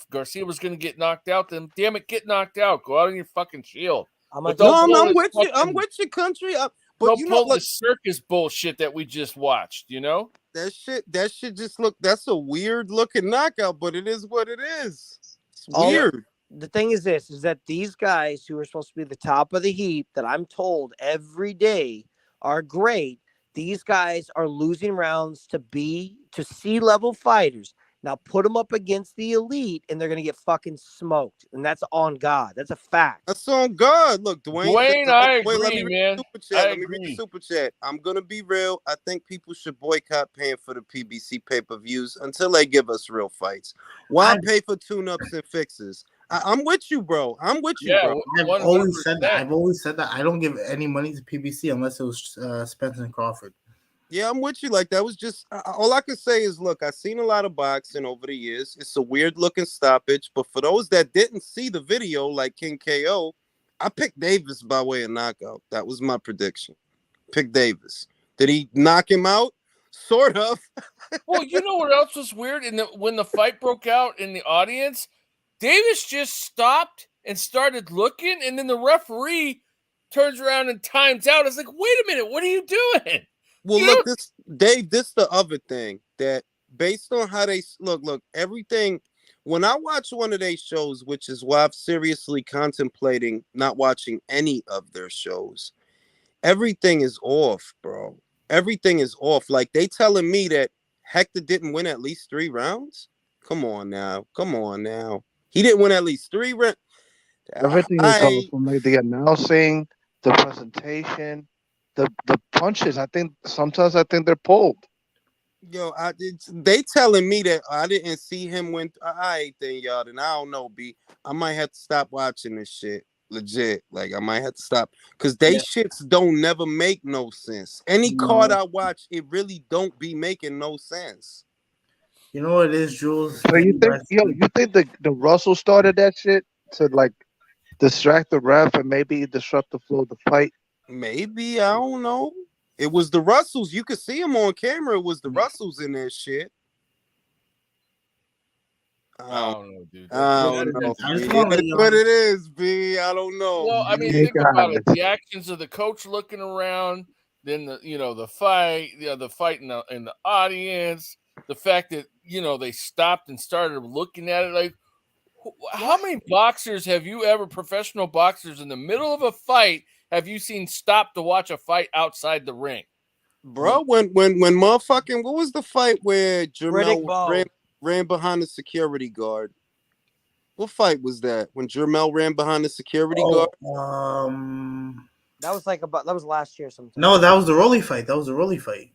Garcia was going to get knocked out, then damn it, get knocked out. Go out on your fucking shield. I'm with you. I'm with you, country. But you know, the circus bullshit that we just watched, you know? That shit just that's a weird looking knockout, but it is what it is. It's weird. The thing is this, is that these guys who are supposed to be the top of the heap that I'm told every day are great. These guys are losing rounds to C-level fighters. Now put them up against the elite, and they're gonna get fucking smoked, and that's on God. That's a fact. That's on God. Look, Dwayne. I agree, let me read man. The super chat. Let me read the super chat. I'm gonna be real. I think people should boycott paying for the PBC pay-per-views until they give us real fights. Why pay for tune-ups and fixes? I'm with you, bro. I'm with you, bro. I've always said that. I don't give any money to PBC unless it was Spencer and Crawford. Yeah, I'm with you. Like, that was just all I can say is, look, I've seen a lot of boxing over the years. It's a weird looking stoppage, but for those that didn't see the video, like King KO, I picked Davis by way of knockout. That was my prediction. Pick Davis. Did he knock him out? Sort of. Well, you know what else was weird? When the fight broke out in the audience, Davis just stopped and started looking, and then the referee turns around and times out. It's like, wait a minute, what are you doing? Well, look, this the other thing that based on how they look, everything. When I watch one of their shows, which is why I'm seriously contemplating not watching any of their shows, everything is off, bro. Everything is off. Like, they telling me that Hector didn't win at least 3 rounds. Come on now. He didn't win at least 3 rounds. Everything is off from like the announcing, the presentation, the punches. I think sometimes they're pulled. Yo, they telling me that I didn't see him win. I ain't then, y'all. Then I don't know, B. I might have to stop watching this shit. Legit. Like, I might have to stop. Because they shits don't never make no sense. Any card I watch, it really don't be making no sense. You know what it is, Jules? So you think the Russell started that shit to like distract the ref and maybe disrupt the flow of the fight? Maybe, I don't know. It was the Russells. You could see them on camera. It was the Russells in that shit. I don't know, dude. I don't know. That's what it is, B. I don't know. Well, I mean, think about it. The actions of the coach looking around, then the fight, the fight in the audience, the fact that they stopped and started looking at it. Like, how many boxers have you ever, professional boxers, in the middle of a fight, have you seen stop to watch a fight outside the ring? Bro, when motherfucking, what was the fight where Jermel ran behind the security guard? What fight was that? When Jermel ran behind the security guard? That was last year sometime. No, that was the Rolly fight.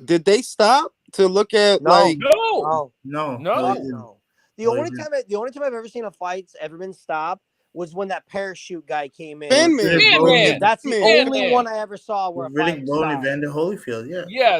Did they stop to look at No. No. The only time I've ever seen a fight's ever been stopped was when that parachute guy came in. Man. That's the only one I ever saw where Riddick Bourne and Vander Holyfield,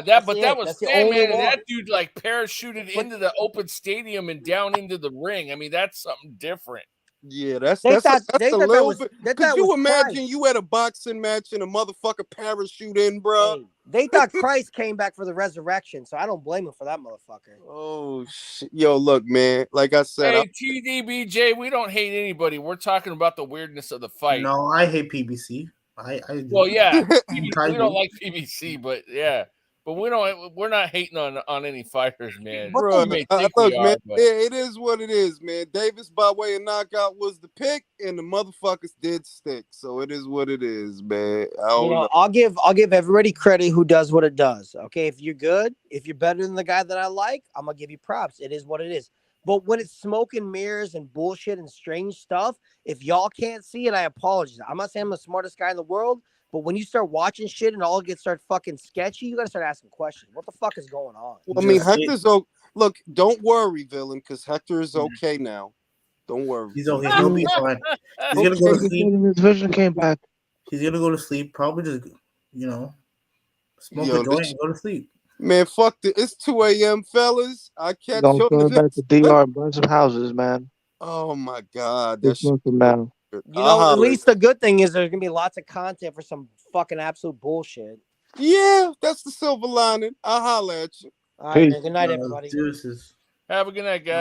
that was Sandman, and that dude like parachuted into the open stadium and down into the ring. I mean, that's something different. Yeah, that's a little bit. Could you imagine you at a boxing match and a motherfucker parachute in, bro? Hey, they thought Christ came back for the resurrection, so I don't blame him for that motherfucker. Oh shit, yo, look, man. Like I said, TDBJ, we don't hate anybody. We're talking about the weirdness of the fight. No, I hate PBC. Well, yeah, we don't like PBC, but yeah. But we're not hating on any fighters, man. Bro, look, man, it is what it is, man. Davis by way of knockout was the pick, and the motherfuckers did stick. So it is what it is, man. I'll give everybody credit who does what it does. Okay, if you're good, if you're better than the guy that I like, I'm gonna give you props. It is what it is. But when it's smoke and mirrors and bullshit and strange stuff, if y'all can't see it, I apologize. I'm not saying I'm the smartest guy in the world. But when you start watching shit and all start fucking sketchy, you gotta start asking questions. What the fuck is going on? Well, I mean, Hector's look. Don't worry, villain, because Hector is okay now. Don't worry. He's gonna be fine. He's gonna go to sleep. His vision came back. He's gonna go to sleep. Probably just smoke a joint and go to sleep. Man, fuck it's 2 a.m., fellas. I catch Don't go back to DR and burn some houses, man. Oh my God, that's now. At least the good thing is there's gonna be lots of content for some fucking absolute bullshit. Yeah, that's the silver lining. I'll holler at you. All right, man. Good night, everybody. Have a good night, guys.